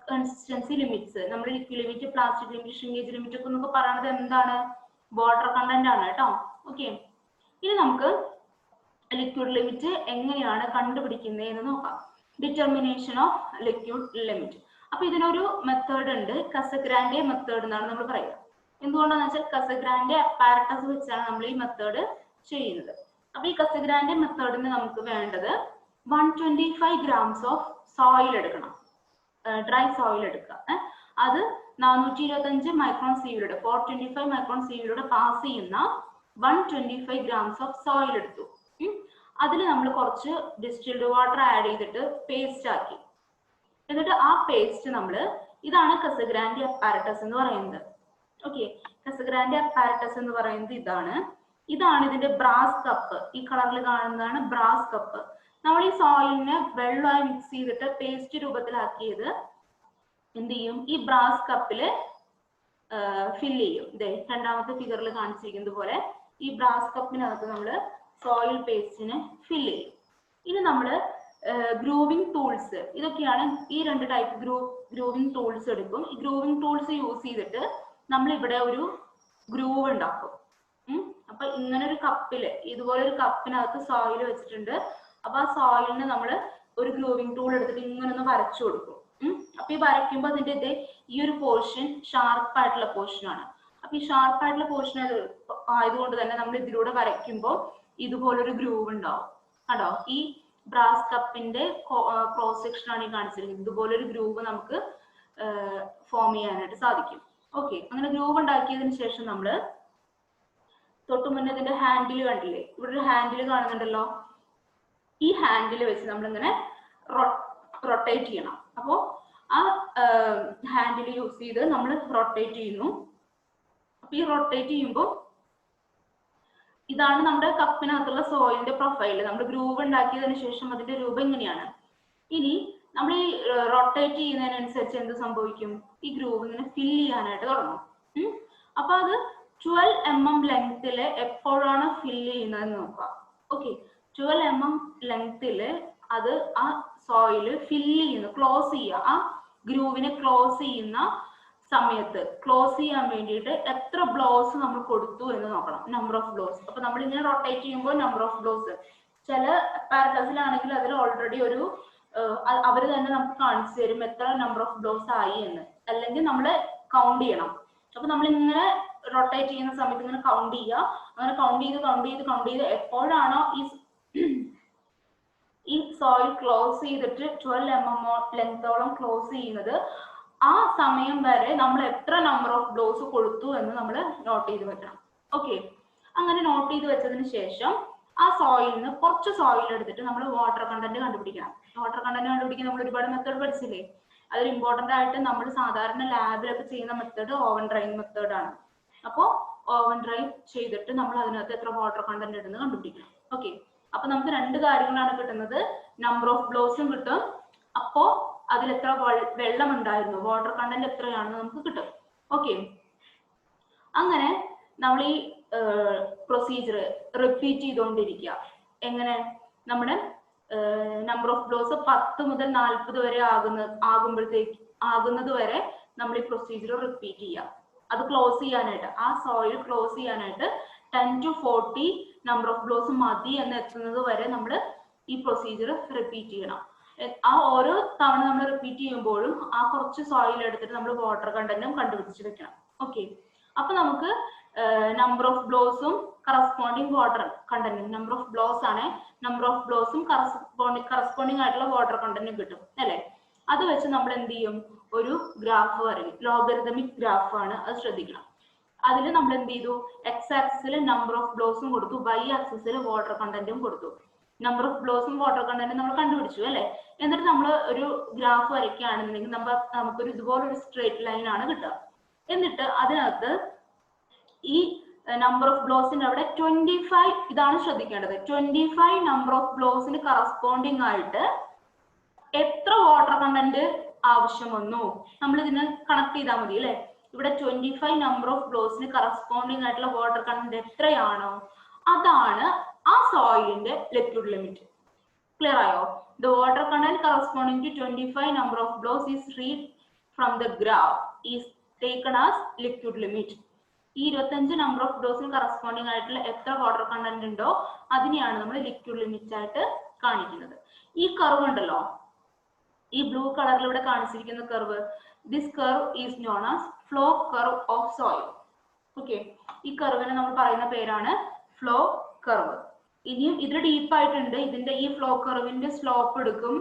കൺസിസ്റ്റൻസി ലിമിറ്റ്സ്. നമ്മൾ liquid limit, plastic limit, shrinkage limit ഒക്കെ എന്നൊക്കെ പറയുന്നത് എന്താണ്? വാട്ടർ കണ്ടന്റ് ആണ് കേട്ടോ. ഓക്കെ, ഇനി നമുക്ക് ലിക്വിഡ് ലിമിറ്റ് എങ്ങനെയാണ് കണ്ടുപിടിക്കുന്നത് എന്ന് നോക്കാം. Determination of liquid limit. അപ്പൊ ഇതിനൊരു മെത്തേഡ് ഉണ്ട്, കസഗ്രാൻഡെ മെത്തേഡ് എന്നാണ് നമ്മൾ പറയുക. എന്തുകൊണ്ടാന്ന് വെച്ചാൽ കസഗ്രാൻഡെ അപ്പാരറ്റസ് വെച്ചാണ് നമ്മൾ ഈ മെത്തേഡ് ചെയ്യുന്നത്. അപ്പൊ ഈ കസഗ്രാൻഡെ മെത്തേഡിന് നമുക്ക് വേണ്ടത് 125 grams ഓഫ് സോയിൽ എടുക്കണം, ഡ്രൈ സോയിൽ എടുക്കുക. അത് 425 മൈക്രോൺ സീവിലൂടെ 425 മൈക്രോൺ സീവിലൂടെ പാസ് ചെയ്യുന്ന 125 grams ഓഫ് സോയിൽ എടുത്തു. അതിൽ നമ്മൾ കുറച്ച് ഡിസ്റ്റിൽഡ് വാട്ടർ ആഡ് ചെയ്തിട്ട് പേസ്റ്റ് ആക്കി. എന്നിട്ട് ആ പേസ്റ്റ് നമ്മൾ, ഇതാണ് കസഗ്രാൻഡെ അപ്പാരറ്റസ് എന്ന് പറയുന്നത്. ഓക്കെ, കസഗ്രാൻഡെ അപ്പാരറ്റസ് എന്ന് പറയുന്നത് ഇതാണ് ഇതിന്റെ ബ്രാസ് കപ്പ്. ഈ കളറിൽ കാണുന്നതാണ് ബ്രാസ് കപ്പ്. നമ്മൾ ഈ സോയിലിനെ വെള്ളമായി മിക്സ് ചെയ്തിട്ട് പേസ്റ്റ് രൂപത്തിലാക്കിയത് എന്ത് ചെയ്യും? ഈ ബ്രാസ് കപ്പില് ഫില്ല് ചെയ്യും. രണ്ടാമത്തെ ഫിഗറിൽ കാണിച്ചിരിക്കുന്നത് പോലെ ഈ ബ്രാസ് കപ്പിനകത്ത് നമ്മൾ സോയിൽ പേസ്റ്റിനെ ഫില്ല് ചെയ്യും. ഇനി നമ്മൾ ഗ്രൂവിംഗ് ടൂൾസ്, ഇതൊക്കെയാണ് ഈ 2 ടൈപ്പ് ഗ്രൂവിംഗ് ടൂൾസ് എടുക്കും. ഈ ഗ്രൂവിംഗ് ടൂൾസ് യൂസ് ചെയ്തിട്ട് നമ്മൾ ഇവിടെ ഒരു ഗ്രൂവ് ഉണ്ടാക്കും. അപ്പൊ ഇങ്ങനെ ഒരു കപ്പില്, ഇതുപോലെ ഒരു കപ്പിനകത്ത് സോയിൽ വെച്ചിട്ടുണ്ട്. അപ്പൊ ആ സോയിലിന് നമ്മൾ ഒരു ഗ്രൂവിംഗ് ടൂൾ എടുത്തിട്ട് ഇങ്ങനെ ഒന്ന് വരച്ചു കൊടുക്കും. അപ്പൊ ഈ വരയ്ക്കുമ്പോൾ അതിന്റെ ഈ ഒരു പോർഷൻ ഷാർപ്പ് ആയിട്ടുള്ള പോർഷൻ ആണ്. അപ്പൊ ഈ ഷാർപ്പ് ആയിട്ടുള്ള പോർഷൻ ആയതുകൊണ്ട് തന്നെ നമ്മൾ ഇതിലൂടെ വരയ്ക്കുമ്പോൾ ഇതുപോലൊരു ഗ്രൂവ് ഉണ്ടാവും. കണ്ടോ? ഈ ബ്രാസ് കപ്പിന്റെ ക്രോസ് സെക്ഷൻ ആണ് ഈ കാണിച്ചിരിക്കുന്നത്. ഇതുപോലൊരു ഗ്രൂവ് നമുക്ക് ഫോം ചെയ്യാനായിട്ട് സാധിക്കും. ഓക്കെ, അങ്ങനെ ഗ്രൂവ് ഉണ്ടാക്കിയതിന് ശേഷം നമ്മൾ തൊട്ടു മുന്നേ ഇതിന്റെ ഹാൻഡിൽ കണ്ടില്ലേ? ഇവിടെ ഒരു ഹാൻഡിൽ കാണുന്നുണ്ടല്ലോ. ഈ ഹാൻഡിൽ വെച്ച് നമ്മളിങ്ങനെ റൊട്ടേറ്റ് ചെയ്യണം. അപ്പോൾ ആ ഹാൻഡിൽ യൂസ് ചെയ്ത് നമ്മൾ റൊട്ടേറ്റ് ചെയ്യുന്നു. അപ്പൊ ഈ റൊട്ടേറ്റ് ചെയ്യുമ്പോൾ ഇതാണ് നമ്മുടെ കപ്പിനകത്തുള്ള സോയിലിന്റെ പ്രൊഫൈൽ. നമ്മൾ ഗ്രൂവ് ഉണ്ടാക്കിയതിനു ശേഷം അതിന്റെ രൂപം ഇങ്ങനെയാണ്. ഇനി നമ്മൾ ഈ റൊട്ടേറ്റ് ചെയ്യുന്നതിനനുസരിച്ച് എന്ത് സംഭവിക്കും? ഈ ഗ്രൂവ് ഇങ്ങനെ ഫില്ല് ചെയ്യാനായിട്ട് തുടങ്ങും. അപ്പൊ അത് 12 mm ലെങ്തില് എപ്പോഴാണ് ഫില്ല് ചെയ്യുന്നതെന്ന് നോക്കാം. ഓക്കെ, 12 mm ലെങ്തില് അത് ആ സോയില് ഫില്ല് ചെയ്യുന്നു, ക്ലോസ് ചെയ്യുക. ആ ഗ്രൂവിനെ ക്ലോസ് ചെയ്യുന്ന സമയത്ത് ക്ലോസ് ചെയ്യാൻ വേണ്ടിയിട്ട് എത്ര ബ്ലോസ് നമ്മൾ കൊടുത്തു എന്ന് നോക്കണം. Number of blows. അപ്പൊ നമ്മൾ ഇങ്ങനെ റൊട്ടേറ്റ് ചെയ്യുമ്പോൾ നമ്പർ ഓഫ് ബ്ലോസ്, ചില പാരറ്റസിലാണെങ്കിൽ അതിൽ ഓൾറെഡി ഒരു അവർ തന്നെ നമുക്ക് കാണിച്ചു തരും എത്ര നമ്പർ ഓഫ് ബ്ലോസ് ആയി എന്ന്. അല്ലെങ്കിൽ നമ്മൾ കൗണ്ട് ചെയ്യണം. അപ്പൊ നമ്മൾ ഇങ്ങനെ റൊട്ടേറ്റ് ചെയ്യുന്ന സമയത്ത് ഇങ്ങനെ കൗണ്ട് ചെയ്യുക. അങ്ങനെ കൗണ്ട് ചെയ്ത് എപ്പോഴാണോ ഈ സോയിൽ ക്ലോസ് ചെയ്തിട്ട് 12 mm ലെങ്തോളം ക്ലോസ് ചെയ്യുന്നത്, ആ സമയം വരെ നമ്മൾ എത്ര നമ്പർ ഓഫ് ബ്ലോസ് കൊടുത്തു എന്ന് നമ്മൾ നോട്ട് ചെയ്ത് വെക്കണം. ഓക്കെ, അങ്ങനെ നോട്ട് ചെയ്ത് വെച്ചതിന് ശേഷം ആ സോയിലിന് കുറച്ച് സോയിൽ എടുത്തിട്ട് നമ്മൾ വാട്ടർ കണ്ടന്റ് കണ്ടുപിടിക്കണം. വാട്ടർ കണ്ടന്റ് കണ്ടുപിടിക്കാൻ നമ്മൾ ഒരുപാട് മെത്തേഡ് പഠിച്ചില്ലേ? അതിൽ ഇമ്പോർട്ടന്റ് ആയിട്ട് നമ്മൾ സാധാരണ ലാബിലൊക്കെ ചെയ്യുന്ന മെത്തേഡ് ഓവൻ ഡ്രൈ മെത്തേഡ് ആണ്. അപ്പോൾ ഓവൻ ഡ്രൈ ചെയ്തിട്ട് നമ്മൾ അതിനകത്ത് എത്ര വാട്ടർ കണ്ടന്റ് ഇടുന്നത് കണ്ടുപിടിക്കണം. ഓക്കെ, അപ്പൊ നമുക്ക് രണ്ട് കാര്യങ്ങളാണ് കിട്ടുന്നത്. നമ്പർ ഓഫ് ബ്ലോസും കിട്ടും, അപ്പോ അതിൽ എത്ര വെള്ളം ഉണ്ടായിരുന്നു, വാട്ടർ കണ്ടന്റ് എത്രയാണെന്ന് നമുക്ക് കിട്ടും. ഓക്കെ, അങ്ങനെ നമ്മൾ ഈ പ്രൊസീജിയർ റിപ്പീറ്റ് ചെയ്തുകൊണ്ടിരിക്കുക. എങ്ങനെ? നമ്മുടെ നമ്പർ ഓഫ് ബ്ലോസ് 10 മുതൽ 40 വരെ ആകുന്നത് വരെ നമ്മൾ ഈ പ്രൊസീജിയർ റിപ്പീറ്റ് ചെയ്യുക. അത് ക്ലോസ് ചെയ്യാനായിട്ട്, ആ സോയിൽ ക്ലോസ് ചെയ്യാനായിട്ട് 10 to 40 നമ്പർ ഓഫ് ബ്ലോസ് മതി എന്ന് എത്തുന്നത് വരെ നമ്മൾ ഈ പ്രൊസീജിയർ റിപ്പീറ്റ് ചെയ്യണം. ആ ഓരോ തവണ നമ്മൾ റിപ്പീറ്റ് ചെയ്യുമ്പോഴും ആ കുറച്ച് സോയിൽ എടുത്തിട്ട് നമ്മൾ വാട്ടർ കണ്ടന്റും കണ്ടുപിടിച്ച് വെക്കണം. ഓക്കെ, അപ്പൊ നമുക്ക് നമ്പർ ഓഫ് ബ്ലോസും കറസ്പോണ്ടിങ് വാട്ടർ കണ്ടന്റും, നമ്പർ ഓഫ് ബ്ലോസ് ആണ്, നമ്പർ ഓഫ് ബ്ലോസും കറസ്പോണ്ടിങ് ആയിട്ടുള്ള വാട്ടർ കണ്ടന്റും കിട്ടും അല്ലെ? അത് വെച്ച് നമ്മൾ എന്ത് ചെയ്യും? ഒരു ഗ്രാഫ് വരയ്ക്കും. ലോഗരിതമിക് ഗ്രാഫ് ആണ്, അത് ശ്രദ്ധിക്കണം. അതിൽ നമ്മൾ എന്ത് ചെയ്തു? എക്സ് ആക്സിസിൽ നമ്പർ ഓഫ് ബ്ലോസും കൊടുത്തു, വൈ ആക്സിസിൽ വാട്ടർ കണ്ടന്റും കൊടുത്തു. നമ്പർ ഓഫ് ബ്ലോസും വാട്ടർ കണ്ടന്റും നമ്മൾ കണ്ടുപിടിച്ചു അല്ലെ? എന്നിട്ട് നമ്മൾ ഒരു ഗ്രാഫ് വരയ്ക്കുകയാണെന്നുണ്ടെങ്കിൽ നമുക്കൊരു ഇതുപോലൊരു സ്ട്രേറ്റ് ലൈൻ ആണ് കിട്ടുക. എന്നിട്ട് അതിനകത്ത് ഈ നമ്പർ ഓഫ് ബ്ലോസിന്റെ അവിടെ 25, ഇതാണ് ശ്രദ്ധിക്കേണ്ടത്, 25 നമ്പർ ഓഫ് ബ്ലോസിന് കറസ്പോണ്ടിങ് ആയിട്ട് എത്ര വാട്ടർ കണ്ടന്റ് ആവശ്യം വന്നു നമ്മൾ ഇതിനെ കണക്ട് ചെയ്താൽ മതി അല്ലെ? ഇവിടെ 25 നമ്പർ ഓഫ് ബ്ലോസിന് കറസ്പോണ്ടിങ് ആയിട്ടുള്ള വാട്ടർ കണ്ടന്റ് എത്രയാണോ അതാണ് ആ സോയിലിന്റെ ലിക്വിഡ് ലിമിറ്റ്. ക്ലിയർ ആയോ? The water content corresponding to 25 number of blows is read from the graph is taken as liquid limit. ഈ 25 നമ്പർ ഓഫ് ബ്ലോസിന് കറസ്പോണ്ടിങ് ആയിട്ടുള്ള എത്ര വാട്ടർ കണ്ടന്റ് ഉണ്ടോ അതിനെയാണ് നമ്മൾ ലിക്വിഡ് ലിമിറ്റ് ആയിട്ട് കാണിക്കുന്നത്. ഈ കർവ് ഉണ്ടല്ലോ, ഈ ബ്ലൂ കളറിലൂടെ കാണിച്ചിരിക്കുന്ന curve, this curve is known as flow curve of soil. Okay, ഈ കർവിനെ നമ്മൾ പറയുന്ന പേരാണ് ഫ്ലോ കർവ്. ഇനിയും ഇത് ഡീപ്പ് ആയിട്ടുണ്ട്, ഇതിന്റെ ഈ ഫ്ലോ കർവിന്റെ സ്ലോപ്പ് എടുക്കും,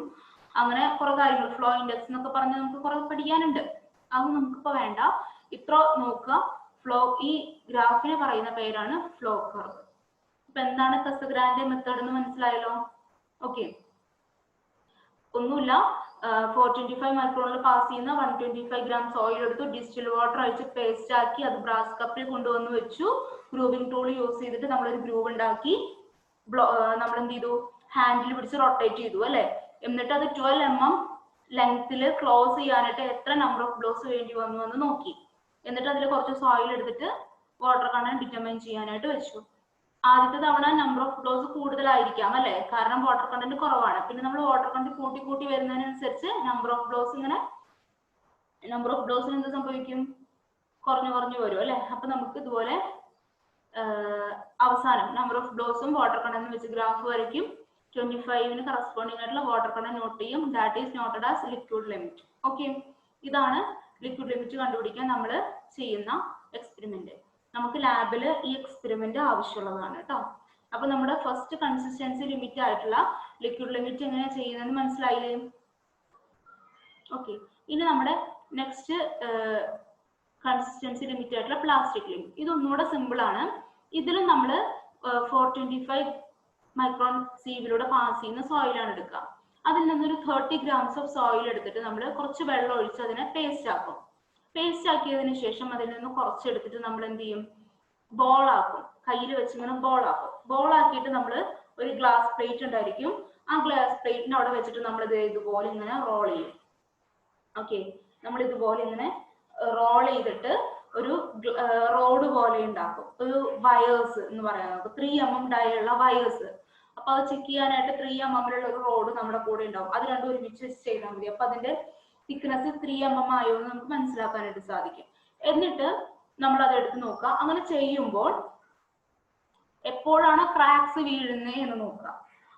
അങ്ങനെ കുറെ കാര്യങ്ങൾ, ഫ്ലോ ഇൻഡെക്സ് എന്നൊക്കെ പറഞ്ഞ് നമുക്ക് കുറെ പഠിക്കാനുണ്ട്. അത് നമുക്കിപ്പോ വേണ്ട, ഇത്ര നോക്കുക. ഫ്ലോ, ഈ ഗ്രാഫിനെ പറയുന്ന പേരാണ് ഫ്ലോ കർവ്. ഇപ്പൊ എന്താണ് കസഗ്രാൻഡെ മെത്തേഡ് എന്ന് മനസ്സിലായല്ലോ? ഓക്കെ, ഒന്നുമില്ല, 425 മൈക്രോണിൽ പാസ് ചെയ്യുന്ന 125 ഗ്രാം സോയിൽ എടുത്തു, ഡിസ്റ്റിൽ വാട്ടർ അഴിച്ച് പേസ്റ്റ് ആക്കി, അത് ബ്രാസ് കപ്പിൽ കൊണ്ടുവന്ന് വെച്ചു, ഗ്രൂവിംഗ് ടൂൾ യൂസ് ചെയ്തിട്ട് നമ്മളൊരു ഗ്രൂവ് ഉണ്ടാക്കി, നമ്മൾ എന്ത് ചെയ്തു? ഹാൻഡിൽ പിടിച്ച് റൊട്ടേറ്റ് ചെയ്തു അല്ലെ? എന്നിട്ട് അത് 12 mm ലെങ്ത്തിൽ ക്ലോസ് ചെയ്യാനായിട്ട് എത്ര നമ്പർ ഓഫ് ബ്ലോസ് വേണ്ടി വന്നു എന്ന് നോക്കി. എന്നിട്ട് അതിൽ കുറച്ച് സോയിൽ എടുത്തിട്ട് വാട്ടർ കണ്ടന്റ് ഡിറ്റർമൈൻ ചെയ്യാനായിട്ട് വെച്ചു. ആദ്യത്തെ തവണ നമ്പർ ഓഫ് ബ്ലോസ് കൂടുതലായിരിക്കാം അല്ലെ? കാരണം വാട്ടർ കണ്ടന്റ് കുറവാണ്. പിന്നെ നമ്മൾ വാട്ടർ കണ്ടന്റ് കൂട്ടി വരുന്നതിനനുസരിച്ച് നമ്പർ ഓഫ് ബ്ലോസിന് എന്ത് സംഭവിക്കും? കുറഞ്ഞു വരും അല്ലെ? അപ്പൊ നമുക്ക് ഇതുപോലെ അവസാനം നമ്പർ ഓഫ് ബ്ലോസും വാട്ടർ കണ്ടന്റ് വെച്ച് ഗ്രാഫ് വരയ്ക്കും. 25ന് കറസ്പോണ്ടിങ് ആയിട്ടുള്ള വാട്ടർ കണ്ടന്റ് നോട്ട് ചെയ്യും. That is noted as liquid limit. Okay, ഇതാണ് ലിക്വിഡ് ലിമിറ്റ് കണ്ടുപിടിക്കാൻ നമ്മൾ ചെയ്യുന്ന എക്സ്പെരിമെന്റ്. നമുക്ക് ലാബിൽ ഈ എക്സ്പെരിമെന്റ് ആവശ്യമുള്ളതാണ് കേട്ടോ. അപ്പൊ നമ്മുടെ ഫസ്റ്റ് കൺസിസ്റ്റൻസി ലിമിറ്റ് ആയിട്ടുള്ള ലിക്വിഡ് ലിമിറ്റ് എങ്ങനെയാ ചെയ്യുന്നതെന്ന് മനസ്സിലായില്ലേ? ഓക്കെ, ഇനി നമ്മുടെ നെക്സ്റ്റ് കൺസിസ്റ്റൻസി ലിമിറ്റ് ആയിട്ടുള്ള പ്ലാസ്റ്റിക് ലിമിറ്റ്. ഇത് ഒന്നുകൂടെ സിമ്പിൾ ആണ്. ഇതിലും നമ്മൾ 425 മൈക്രോൺ സീവിലൂടെ പാസ് ചെയ്യുന്ന സോയിലാണ് എടുക്കുക. അതിൽ നിന്നൊരു 30 ഗ്രാംസ് ഓഫ് സോയിൽ എടുത്തിട്ട് നമ്മൾ കുറച്ച് വെള്ളം ഒഴിച്ച് അതിനെ പേസ്റ്റ് ആക്കും. പേസ്റ്റ് ആക്കിയതിനു ശേഷം അതിൽ നിന്ന് കുറച്ച് എടുത്തിട്ട് നമ്മൾ എന്ത് ചെയ്യും? ബോൾ ആക്കും. കയ്യിൽ വെച്ച് ഇങ്ങനെ ബോൾ ആക്കും. ബോൾ ആക്കിയിട്ട് നമ്മൾ ഒരു ഗ്ലാസ് പ്ലേറ്റ് ഉണ്ടായിരിക്കും, ആ ഗ്ലാസ് പ്ലേറ്റിന്റെ അവിടെ വെച്ചിട്ട് നമ്മൾ ഇതുപോലെ ഇങ്ങനെ റോൾ ചെയ്യും. ഓക്കെ, നമ്മൾ ഇതുപോലെ ഇങ്ങനെ റോൾ ചെയ്തിട്ട് ഒരു റോഡ് പോലെ ഉണ്ടാക്കും. ഒരു വയേഴ്സ് എന്ന് പറയാം, 3 mm ഡയുള്ള വയേഴ്സ്. അപ്പൊ അത് ചെക്ക് ചെയ്യാനായിട്ട് 3 mm ഒരു റോഡ് നമ്മുടെ കൂടെ ഉണ്ടാവും. അത് രണ്ടും ഒരുമിച്ച് വെച്ച് ചെയ്താൽ മതി. അപ്പൊ അതിന്റെ തിക്നെസ് 3 mm ആയോ എന്ന് നമുക്ക് മനസ്സിലാക്കാനായിട്ട് സാധിക്കും. എന്നിട്ട് നമ്മൾ അത് എടുത്ത് നോക്കുക. അങ്ങനെ ചെയ്യുമ്പോൾ എപ്പോഴാണ് ക്രാക്സ് വീഴുന്നത് എന്ന് നോക്കുക.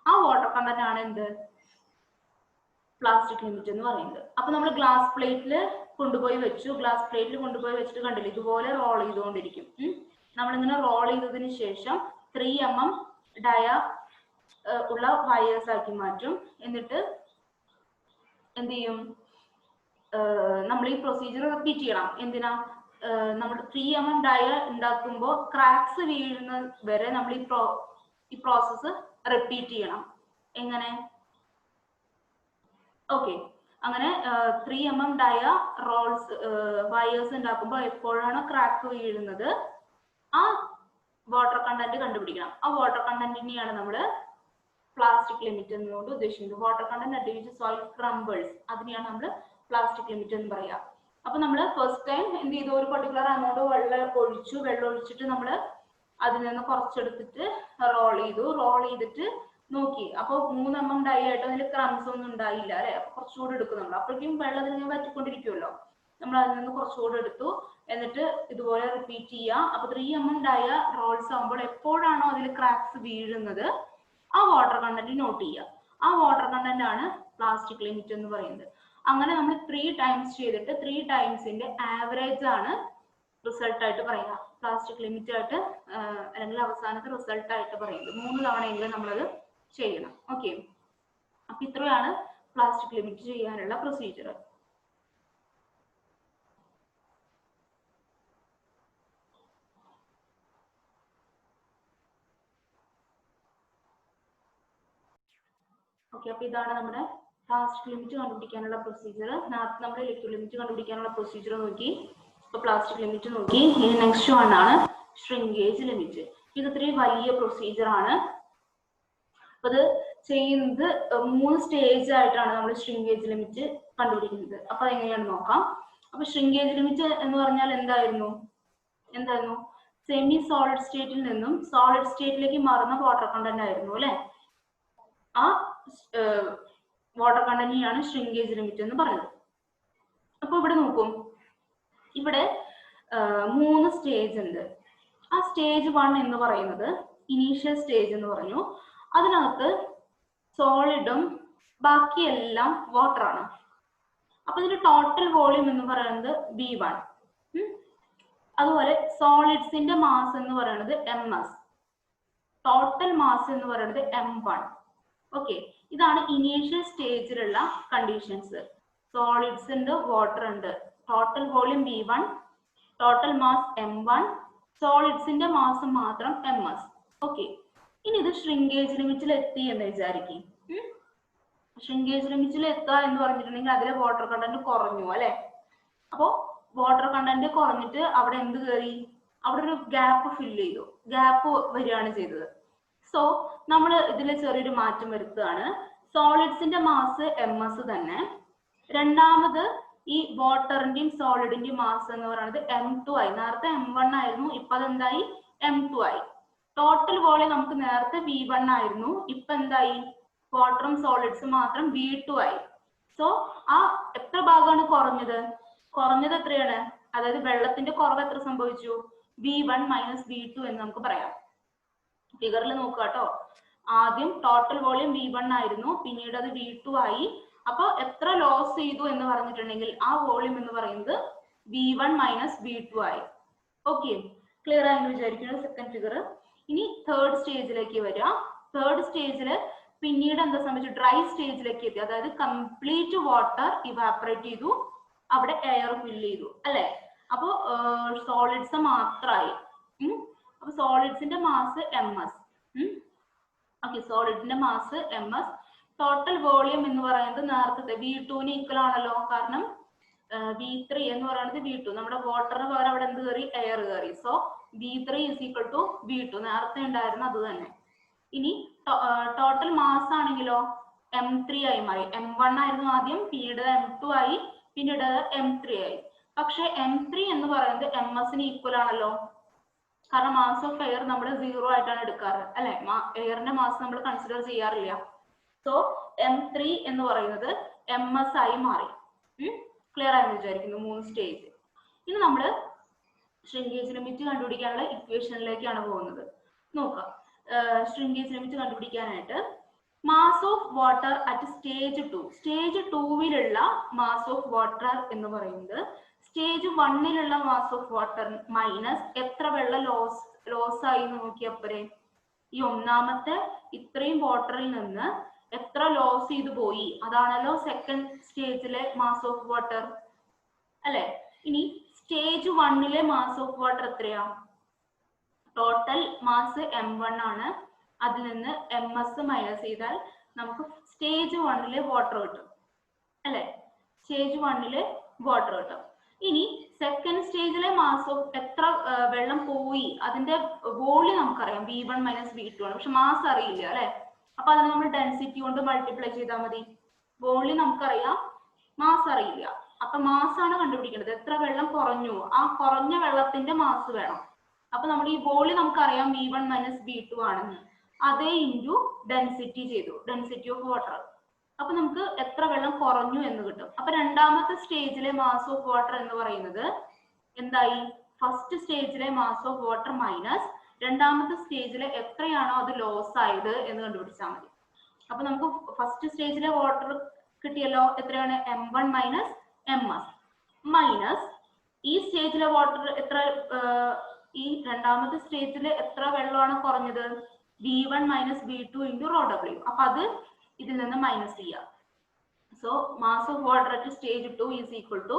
ആ വാട്ടർ കണ്ടന്റ് ആണ് എന്ത്? പ്ലാസ്റ്റിക് ലിമിറ്റ് എന്ന് പറയുന്നത്. അപ്പൊ നമ്മൾ ഗ്ലാസ് പ്ലേറ്റിൽ കൊണ്ടുപോയി വെച്ചു. ഗ്ലാസ് പ്ലേറ്റിൽ കൊണ്ടുപോയി വെച്ചിട്ട് കണ്ടില്ല, ഇതുപോലെ റോൾ ചെയ്തുകൊണ്ടിരിക്കും. നമ്മളിങ്ങനെ റോൾ ചെയ്തതിന് ശേഷം 3 mm ഡയ ഉള്ള വയേഴ്സ് ആക്കി മാറ്റും. എന്നിട്ട് എന്ത് ചെയ്യും, നമ്മൾ ഈ പ്രൊസീജിയർ റിപ്പീറ്റ് ചെയ്യണം. എന്തിനാ, നമ്മൾ 3 mm ഡയ ഉണ്ടാക്കുമ്പോൾ ക്രാക്സ് വീഴുന്ന വരെ നമ്മൾ ഈ പ്രോസസ്സ് റിപ്പീറ്റ് ചെയ്യണം. എങ്ങനെ? ഓക്കെ, അങ്ങനെ 3 mm ഡയ റോൾസ് വയേഴ്സ് ഉണ്ടാക്കുമ്പോൾ എപ്പോഴാണ് ക്രാക്ക് വീഴുന്നത് ആ വാട്ടർ കണ്ടന്റ് കണ്ടുപിടിക്കണം. ആ വാട്ടർ കണ്ടന്റിനെയാണ് നമ്മൾ പ്ലാസ്റ്റിക് ലിമിറ്റ് എന്നുകൊണ്ട് ഉദ്ദേശിക്കുന്നത്. Water content at which soil crumbles, അതിനെയാണ് നമ്മൾ പ്ലാസ്റ്റിക് ലിമിറ്റ് എന്ന് പറയാം. അപ്പൊ നമ്മൾ ഫസ്റ്റ് ടൈം എന്ത് ചെയ്തു, ഒരു പർട്ടിക്കുലർ എമൗണ്ട് വെള്ളം ഒഴിച്ചിട്ട് നമ്മൾ അതിൽ നിന്ന് കുറച്ചെടുത്തിട്ട് റോൾ ചെയ്തു. റോൾ ചെയ്തിട്ട് നോക്കി, അപ്പൊ 3 mm ഡൈ ആയിട്ട് അതിൽ ക്രംസ് ഒന്നും ഉണ്ടായില്ല അല്ലെ. അപ്പൊ കുറച്ചുകൂടി എടുക്കും നമ്മൾ. അപ്പോഴേക്കും വെള്ളം അതിൽ വറ്റിക്കൊണ്ടിരിക്കുമല്ലോ. നമ്മൾ അതിൽ നിന്ന് കുറച്ചുകൂടി എടുത്തു. എന്നിട്ട് ഇതുപോലെ റിപ്പീറ്റ് ചെയ്യാം. അപ്പൊ 3 mm ഡയ റോൾസ് ആകുമ്പോൾ എപ്പോഴാണോ അതിൽ ക്രാക്സ് വീഴുന്നത് ആ വാട്ടർ കണ്ടന്റ് നോട്ട് ചെയ്യുക. ആ വാട്ടർ കണ്ടന്റ് ആണ് പ്ലാസ്റ്റിക് ലിമിറ്റ് എന്ന് പറയുന്നത്. അങ്ങനെ നമ്മൾ 3 ടൈംസ് ചെയ്തിട്ട് 3 ടൈംസിന്റെ ആവറേജ് ആണ് റിസൾട്ട് ആയിട്ട് പറയുക, പ്ലാസ്റ്റിക് ലിമിറ്റ് ആയിട്ട്, അല്ലെങ്കിൽ അവസാനത്തെ റിസൾട്ട് ആയിട്ട് പറയുന്നത്. 3 തവണയെങ്കിലും നമ്മളത് ചെയ്യണം. ഓക്കെ, അപ്പൊ ഇത്രയാണ് പ്ലാസ്റ്റിക് ലിമിറ്റ് ചെയ്യാനുള്ള പ്രൊസീജിയർ. ഓക്കെ, അപ്പൊ ഇതാണ് നമ്മുടെ പ്ലാസ്റ്റിക് ലിമിറ്റ് കണ്ടുപിടിക്കാനുള്ള പ്രൊസീജിയർ. നേരത്തെ നമ്മൾ ലിക്വിഡ് ലിമിറ്റ് കണ്ടുപിടിക്കാനുള്ള പ്രൊസീജിയർ നോക്കി, ഇപ്പൊ പ്ലാസ്റ്റിക് ലിമിറ്റ് നോക്കി. ഇനി നെക്സ്റ്റ് വൺ ആണ് ഷ്രിങ്കേജ് ലിമിറ്റ്. ഇത് ഇത്രയും വലിയ പ്രൊസീജിയർ ആണ്. അപ്പൊ ഇത് ചെയ്യുന്നത് 3 സ്റ്റേജ് ആയിട്ടാണ് നമ്മൾ ഷ്രിങ്കേജ് ലിമിറ്റ് കണ്ടുപിടിക്കുന്നത്. അപ്പൊ എങ്ങനെയാണ് നോക്കാം. അപ്പൊ ഷ്രിങ്കേജ് ലിമിറ്റ് എന്ന് പറഞ്ഞാൽ എന്തായിരുന്നു, സെമി സോളിഡ് സ്റ്റേറ്റിൽ നിന്നും സോളിഡ് സ്റ്റേറ്റിലേക്ക് മാറുന്ന വാട്ടർ കണ്ടന്റ് ആയിരുന്നു അല്ലെ. ആ വാട്ടർ കണ്ടന്റിനെയാണ് ഷ്രിങ്കേജ് ലിമിറ്റ് എന്ന് പറയുന്നത്. അപ്പൊ ഇവിടെ നോക്കും, ഇവിടെ 3 സ്റ്റേജ് ഉണ്ട്. ആ സ്റ്റേജ് 1 എന്ന് പറയുന്നത് ഇനീഷ്യൽ സ്റ്റേജ് എന്ന് പറഞ്ഞു. അതിനകത്ത് സോളിഡും ബാക്കിയെല്ലാം വാട്ടർ ആണ്. അപ്പൊ ഇതിന്റെ ടോട്ടൽ വോളിയം എന്ന് പറയുന്നത് V1. അതുപോലെ സോളിഡ്സിന്റെ മാസ് എന്ന് പറയുന്നത് MS, ടോട്ടൽ മാസ് എന്ന് പറയുന്നത് M1. ഓക്കെ, ഇതാണ് ഇനീഷ്യൽ സ്റ്റേജിലുള്ള കണ്ടീഷൻസ്. സോളിഡ്സ് ഉണ്ട്, വാട്ടർ ഉണ്ട്, total volume V1, total mass M1, സോളിഡ്സിന്റെ മാസ് മാത്രം MS. ഓക്കെ, ഇനി ഇത് ഷ്രിങ്കേജ് ലിമിറ്റിൽ എത്തി എന്ന് വിചാരിക്കും. ഷ്രിങ്കേജ് ലിമിറ്റിൽ എത്തുക എന്ന് പറഞ്ഞിട്ടുണ്ടെങ്കിൽ അതിലെ വാട്ടർ കണ്ടന്റ് കുറഞ്ഞു അല്ലെ. അപ്പോ വാട്ടർ കണ്ടന്റ് കുറഞ്ഞിട്ട് അവിടെ എന്ത് കയറി, അവിടെ ഒരു ഗ്യാപ്പ് ഫില്ല് ചെയ്തു, ഗ്യാപ്പ് വരികയാണ് ചെയ്തത്. സോ നമ്മൾ ഇതിൽ ചെറിയൊരു മാറ്റം വരുത്തുകയാണ്. സോളിഡ്സിന്റെ മാസ് MS തന്നെ. രണ്ടാമത് ഈ വാട്ടറിന്റെയും സോളിഡിന്റെയും മാസ് എന്ന് പറയുന്നത് M2 ആയി. നേരത്തെ M1 ആയിരുന്നു, ഇപ്പൊ അതെന്തായി, M2 ആയി. ടോട്ടൽ വോളിയം നമുക്ക് നേരത്തെ V1 ആയിരുന്നു, ഇപ്പൊ എന്തായി, വാട്ടറും സോളിഡ്സും മാത്രം V2 ആയി. സോ ആ എത്ര ഭാഗമാണ് കുറഞ്ഞത് എത്രയാണ്, അതായത് വെള്ളത്തിന്റെ കുറവ് എത്ര സംഭവിച്ചു, V1 മൈനസ് V2 എന്ന് നമുക്ക് പറയാം. ഫിഗറിൽ നോക്കുക കേട്ടോ. ആദ്യം ടോട്ടൽ വോളിയം V1 ആയിരുന്നു, പിന്നീട് അത് V2 ആയി. അപ്പൊ എത്ര ലോസ് ചെയ്തു എന്ന് പറഞ്ഞിട്ടുണ്ടെങ്കിൽ ആ വോളിയം എന്ന് പറയുന്നത് V1 മൈനസ് V2 ആയി. ഓക്കെ, ക്ലിയർ ആയെന്ന് വിചാരിക്കുന്നത് സെക്കൻഡ് ഫിഗർ. ഇനി തേർഡ് സ്റ്റേജിലേക്ക് വരിക. തേർഡ് സ്റ്റേജിൽ പിന്നീട് എന്താ സംഭവിച്ചു, ഡ്രൈ സ്റ്റേജിലേക്ക് എത്തി. അതായത് കംപ്ലീറ്റ് വാട്ടർ ഇവാപ്പറേറ്റ് ചെയ്തു, അവിടെ എയർ ഫില്ല് ചെയ്തു അല്ലെ. അപ്പൊ സോളിഡ്സ് മാത്രമായി. അപ്പൊ സോളിഡ്സിന്റെ മാസ് MS. ഓക്കെ, സോളിഡിന്റെ മാസ് MS. ടോട്ടൽ വോളിയം എന്ന് പറയുന്നത് നേരത്തെ V2ന് ഈക്വൽ ആണല്ലോ, കാരണം V3 എന്ന് പറയുന്നത് V2, നമ്മുടെ വാട്ടറിന് പകരം അവിടെ എന്ത് കയറി, എയർ കയറി. So V3 is equal to V2, നേരത്തെ ഉണ്ടായിരുന്നു അത് തന്നെ. ഇനി ടോട്ടൽ മാസ് ആണെങ്കിലോ M3 ആയി മാറി. M1 ആയിരുന്നു ആദ്യം, പിന്നീട് M2 ആയി, പിന്നീട് M3 ആയി. പക്ഷെ M3 എന്ന് പറയുന്നത് MS-ന് ഈക്വൽ ആണല്ലോ, കാരണം മാസ് ഓഫ് എയർ നമ്മൾ 0 ആയിട്ടാണ് എടുക്കാറ് അല്ലെ. എയറിന്റെ മാസ് നമ്മൾ കൺസിഡർ ചെയ്യാറില്ല. സോ M3 എന്ന് പറയുന്നത് MS ആയി മാറി. ക്ലിയർ ആയെന്ന് വിചാരിക്കുന്നു 3 സ്റ്റേജ്. ഇനി നമ്മൾ ഷ്രിങ്കേജ് ലിമിറ്റ് കണ്ടുപിടിക്കാനുള്ള ഇക്വേഷനിലേക്കാണ് പോകുന്നത്. നോക്കാം, ഷ്രിങ്കേജ് ലിമിറ്റ് കണ്ടുപിടിക്കാനായിട്ട് mass of water at stage 2. Stage 2-ലുള്ള മാസ് ഓഫ് വാട്ടർ എന്ന് പറയുന്നത് സ്റ്റേജ് 1-ലുള്ള മാസ് ഓഫ് വാട്ടർ മൈനസ് എത്ര വെള്ളം ലോസ് ആയി നോക്കിയപ്പോഴേ ഈ ഒന്നാമത്തെ ഇത്രയും വാട്ടറിൽ നിന്ന് എത്ര ലോസ് ചെയ്തു പോയി, അതാണല്ലോ സെക്കൻഡ് സ്റ്റേജിലെ മാസ് ഓഫ് വാട്ടർ അല്ലെ. ഇനി സ്റ്റേജ് 1-ലെ മാസ് ഓഫ് വാട്ടർ എത്രയാ? ടോട്ടൽ മാസ് m1 ആണ്. അതിൽ നിന്ന് ms മൈനസ് ചെയ്താൽ നമുക്ക് സ്റ്റേജ് 1-ലെ വാട്ടർ കിട്ടും അല്ലെ. സ്റ്റേജ് 1-ലെ വാട്ടർ കിട്ടും. ഇനി സെക്കൻഡ് സ്റ്റേജിലെ മാസ് ഓഫ് എത്ര വെള്ളം പോയി അതിന്റെ വോളിയം നമുക്കറിയാം, v1 മൈനസ് v2 ആണ്. പക്ഷെ മാസ് അറിയില്ല അല്ലെ. അപ്പൊ അതിന് നമ്മൾ ഡെൻസിറ്റി കൊണ്ട് മൾട്ടിപ്ലൈ ചെയ്താൽ മതി. വോളിയം നമുക്കറിയാം, മാസ് അറിയില്ല. അപ്പൊ മാസ് ആണ് കണ്ടുപിടിക്കേണ്ടത്. എത്ര വെള്ളം കുറഞ്ഞു, ആ കുറഞ്ഞ വെള്ളത്തിന്റെ മാസ് വേണം. അപ്പൊ നമ്മൾ ഈ വോളിയം നമുക്കറിയാം v1 മൈനസ് v2 ആണെന്ന്, അതേ ഇൻറ്റു ഡെൻസിറ്റി ചെയ്തു, ഡെൻസിറ്റി ഓഫ് വാട്ടർ. അപ്പൊ നമുക്ക് എത്ര വെള്ളം കുറഞ്ഞു എന്ന് കിട്ടും. അപ്പൊ രണ്ടാമത്തെ സ്റ്റേജിലെ മാസ് ഓഫ് വാട്ടർ എന്ന് പറയുന്നത് എന്തായി? ഫസ്റ്റ് സ്റ്റേജിലെ മാസ് ഓഫ് വാട്ടർ മൈനസ് രണ്ടാമത്തെ സ്റ്റേജിലെ എത്രയാണോ അത് ലോസ് ആയത് എന്ന് കണ്ടുപിടിച്ചാൽ മതി. അപ്പൊ നമുക്ക് ഫസ്റ്റ് സ്റ്റേജിലെ വാട്ടർ കിട്ടിയല്ലോ. എത്രയാണ്? m1 മൈനസ് ms മൈനസ് ഈ സ്റ്റേജിലെ വാട്ടർ എത്ര, ഈ രണ്ടാമത്തെ സ്റ്റേജിൽ എത്ര വെള്ളമാണ് കുറഞ്ഞത്? v1 minus v2 into rho W. അപ്പൊ അത് ഇതിൽ നിന്ന് മൈനസ് ചെയ്യാം. So mass of water at stage 2 is equal to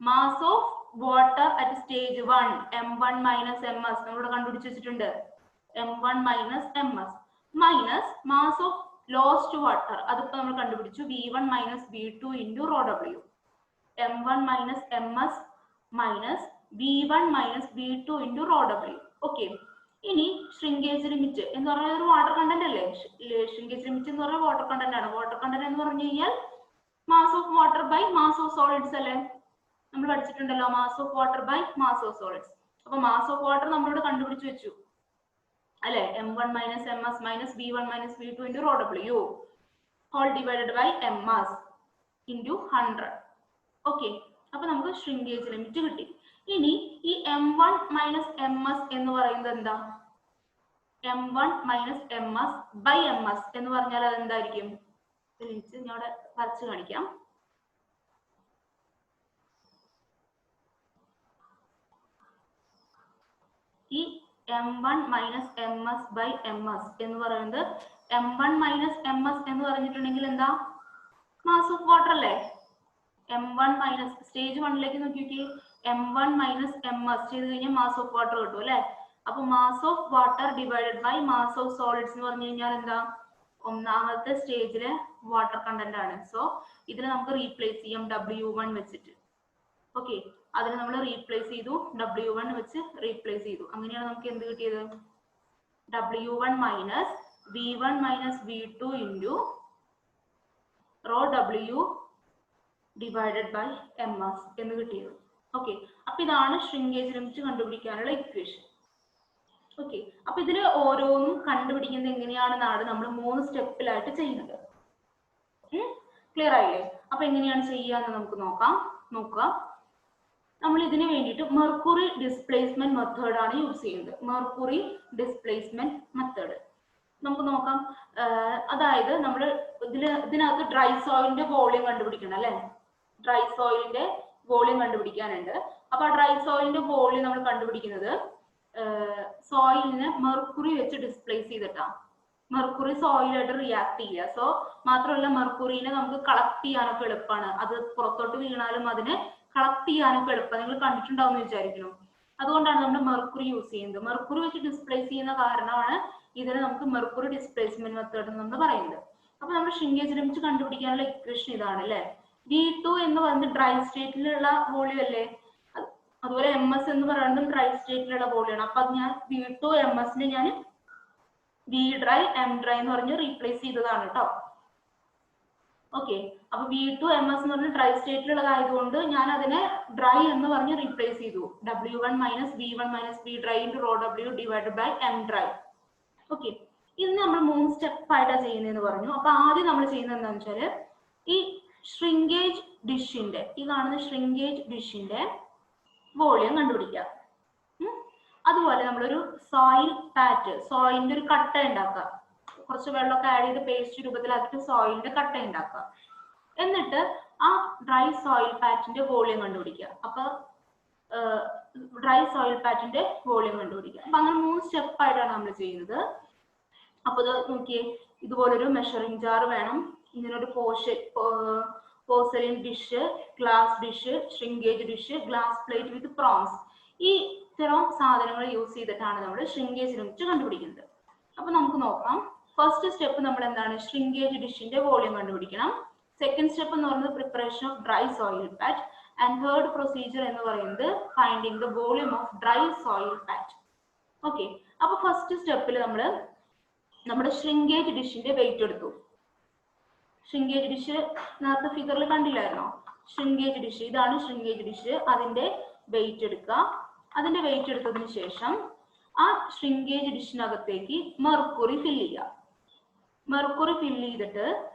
mass of water at stage 1 m1 minus ms നമ്മളിവിടെ കണ്ടുപിടിച്ച് വെച്ചിട്ടുണ്ട്. m1 minus ms minus mass of lost water, അതിപ്പോ നമ്മൾ കണ്ടുപിടിച്ചു, v1 minus v2 into rho ഡബ്ല്യു. m1 minus ms minus v1 minus v2 into rho ഡബ്ല്യു. Okay. ഇനി shrinkage limit എന്ന് പറഞ്ഞാൽ ഒരു വാട്ടർ കണ്ടന്റ് അല്ലേ. ഷ്രിങ്കേജ് ലിമിറ്റ് എന്ന് പറഞ്ഞാൽ വാട്ടർ കണ്ടന്റ് ആണ്. വാട്ടർ കണ്ടന്റ് എന്ന് പറഞ്ഞു കഴിഞ്ഞാൽ mass of water by mass of solids അല്ലേ. നമ്മൾ പഠിച്ചിട്ടുണ്ടല്ലോ, mass of water by mass of solids. അപ്പൊ മാസ് ഓഫ് വാട്ടർ നമ്മളോട് കണ്ടുപിടിച്ച് വെച്ചു അല്ലെ. m1 minus ms minus v1 minus v2 into rho W whole divided by ms into 100. Okay. അപ്പൊ നമുക്ക് ഷ്രിങ്കേജ് ലിമിറ്റ് കിട്ടി. ഇനി ഈ m1 മൈനസ് ms എന്ന് പറയുന്നത് എന്താ? m1 minus ms by ms എന്ന് പറഞ്ഞാൽ അത് എന്തായിരിക്കും? ഞാൻ ഇവിടെ വരച്ച് കാണിക്കാം. ഈ m1 minus ms by ms എന്ന് പറയുന്നത് m1 മൈനസ് ms എന്ന് പറഞ്ഞിട്ടുണ്ടെങ്കിൽ എന്താ? മാസ് ഓഫ് വാട്ടർ അല്ലേ. m1 മൈനസ് സ്റ്റേജ് 1-ലേക്ക് നോക്കിയിട്ട് m1 മൈനസ് ms ചെയ്ത് കഴിഞ്ഞാൽ മാസ് ഓഫ് വാട്ടർ കിട്ടും അല്ലെ. അപ്പൊ mass of water divided by mass of solids എന്ന് പറഞ്ഞു കഴിഞ്ഞാൽ എന്താ? ഒന്നാമത്തെ സ്റ്റേജിലെ വാട്ടർ കണ്ടന്റ് ആണ്. സോ ഇതിൽ നമുക്ക് റീപ്ലേസ് ചെയ്യാം w1 വെച്ചിട്ട്. ഓക്കെ. അതിന് നമ്മൾ റീപ്ലേസ് ചെയ്തു, w1 വെച്ച് റീപ്ലേസ് ചെയ്തു. അങ്ങനെയാണ് നമുക്ക് എന്ത് കിട്ടിയത്? w1 minus v1 minus v2 into rho w divided by ms എന്ന് കിട്ടിയത്. ഓക്കെ. അപ്പൊ ഇതാണ് ഷ്രിങ്കേജ് ലിമിറ്റ് കണ്ടുപിടിക്കാനുള്ള ഇക്വേഷൻ. ഓക്കെ. അപ്പൊ ഇതിൽ ഓരോന്നും കണ്ടുപിടിക്കുന്നത് എങ്ങനെയാണെന്നാണ് നമ്മൾ 3 സ്റ്റെപ്പിലായിട്ട് ചെയ്യുന്നത്. ക്ലിയർ ആയില്ലേ? അപ്പൊ എങ്ങനെയാണ് ചെയ്യാന്ന് നമുക്ക് നോക്കുക. നമ്മൾ ഇതിന് വേണ്ടിയിട്ട് മെർക്കുറി ഡിസ്പ്ലേസ്മെന്റ് മെത്തേഡ് ആണ് യൂസ് ചെയ്യുന്നത്. മെർക്കുറി ഡിസ്പ്ലേസ്മെന്റ് മെത്തേഡ് നമുക്ക് നോക്കാം. അതായത് നമ്മൾ ഇതിനകത്ത് ഡ്രൈ സോയിലിന്റെ വോളിയം കണ്ടുപിടിക്കണം അല്ലെ. ഡ്രൈ സോയിലിന്റെ വോളിയം കണ്ടുപിടിക്കാനുണ്ട്. അപ്പൊ ഡ്രൈ സോയിലിന്റെ വോളിയം നമ്മൾ കണ്ടുപിടിക്കുന്നത് സോയിലിനെ മെർക്കുറി വെച്ച് ഡിസ്പ്ലേസ് ചെയ്തിട്ടാണ്. മെർക്കുറി സോയിലായിട്ട് റിയാക്ട് ചെയ്യുക. സോ മാത്രമല്ല മെർക്കുറിനെ നമുക്ക് കളക്ട് ചെയ്യാനൊക്കെ എളുപ്പമാണ്. അത് പുറത്തോട്ട് വീണാലും അതിനെ കളക്ട് ചെയ്യാനൊക്കെ എളുപ്പം. നിങ്ങൾ കണ്ടിട്ടുണ്ടാവും എന്ന് വിചാരിക്കുന്നു. അതുകൊണ്ടാണ് നമ്മൾ മെർക്കുറി യൂസ് ചെയ്യുന്നത്. മെർക്കുറി വെച്ച് ഡിസ്പ്ലേസ് ചെയ്യുന്ന കാരണമാണ് ഇതിനെ നമുക്ക് മെർക്കുറി ഡിസ്പ്ലേസ്മെന്റ് മെത്തേഡ് എന്ന് പറയുന്നത്. അപ്പൊ നമ്മൾ ഷ്രിങ്കേജ് ലിമിറ്റ് കണ്ടുപിടിക്കാനുള്ള ഇക്വേഷൻ ഇതാണ് അല്ലെ. v2 എന്ന് പറയുന്നത് ഡ്രൈ സ്റ്റേറ്റിലുള്ള വോളിയം അല്ലേ. അതുപോലെ ms എന്ന് പറയുന്നത് ഡ്രൈ സ്റ്റേറ്റിലുള്ള വോളിയമാണ്. അപ്പൊ അത് ഞാൻ v2 ms-നെ ഞാൻ v ഡ്രൈ m ഡ്രൈ എന്ന് പറഞ്ഞ് റീപ്ലേസ് ചെയ്തതാണ് കേട്ടോ. ഓക്കെ. അപ്പൊ v2 ms എന്ന് പറഞ്ഞ ഡ്രൈ സ്റ്റേറ്റിലുള്ളതായതുകൊണ്ട് ഞാൻ അതിനെ ഡ്രൈ എന്ന് പറഞ്ഞ് റീപ്ലേസ് ചെയ്തു. w1 minus v1 minus v dry into rho w divided by m dry. Okay. ഇത് നമ്മൾ 3 സ്റ്റെപ്പായിട്ടാണ് ചെയ്യുന്നതെന്ന് പറഞ്ഞു. അപ്പൊ ആദ്യം നമ്മൾ ചെയ്യുന്നത് എന്താണെന്ന് വെച്ചാൽ ഈ ഷ്രിങ്കേജ് ഡിഷിന്റെ, ഈ കാണുന്ന ഷ്രിങ്കേജ് ഡിഷിന്റെ വോളിയം കണ്ടുപിടിക്കുക. അതുപോലെ നമ്മളൊരു സോയിൽ പാറ്റ്, സോയിലിന്റെ ഒരു കട്ട ഉണ്ടാക്കുക. കുറച്ച് വെള്ളമൊക്കെ ആഡ് ചെയ്ത് പേസ്റ്റ് രൂപത്തിലാക്കിയിട്ട് സോയിലിന്റെ കട്ട ഉണ്ടാക്കുക. എന്നിട്ട് ആ ഡ്രൈ സോയിൽ പാറ്റിന്റെ വോളിയം കണ്ടുപിടിക്കുക. അപ്പൊ ഡ്രൈ സോയിൽ പാറ്റിന്റെ വോളിയം കണ്ടുപിടിക്കുക. അപ്പൊ അങ്ങനെ 3 സ്റ്റെപ്പായിട്ടാണ് നമ്മൾ ചെയ്യുന്നത്. അപ്പൊ ഇത് നോക്കിയേ, ഇതുപോലൊരു മെഷറിംഗ് ജാർ വേണം, ഇങ്ങനൊരു porcelain dish, glass dish, shrinkage dish, glass plate with prongs. ഈ ഇത്തരം സാധനങ്ങൾ യൂസ് ചെയ്തിട്ടാണ് നമ്മൾ ഷ്രിങ്കേജ് ലിമിറ്റ് കണ്ടുപിടിക്കുന്നത്. അപ്പൊ നമുക്ക് നോക്കാം. ഫസ്റ്റ് സ്റ്റെപ്പ് നമ്മൾ എന്താണ്, ഷ്രിങ്കേജ് ഡിഷിന്റെ വോളിയം കണ്ടുപിടിക്കണം. സെക്കൻഡ് സ്റ്റെപ്പ് എന്ന് പറയുന്നത് preparation of dry soil PAT. And third procedure എന്ന് പറയുന്നത് finding the volume of dry soil PAT. Okay, അപ്പൊ ഫസ്റ്റ് സ്റ്റെപ്പിൽ നമ്മൾ നമ്മുടെ ഷ്രിങ്കേജ് ഡിഷിന്റെ വെയിറ്റ് എടുത്തു. ഷ്രിങ്കേജ് ഡിഷ് നേരത്തെ ഫിഗറിൽ കണ്ടില്ലായിരുന്നോ? ഷ്രിങ്കേജ് ഡിഷ്, ഇതാണ് ഷ്രിങ്കേജ് ഡിഷ്. അതിന്റെ വെയിറ്റ് എടുക്കുക. അതിന്റെ വെയിറ്റ് എടുത്തതിന് ശേഷം ആ ഷ്രിങ്കേജ് ഡിഷിനകത്തേക്ക് മെർക്കുറി ഫില്ല് ചെയ്യുക. മെർക്കുറി ഫില്ല് ചെയ്തിട്ട്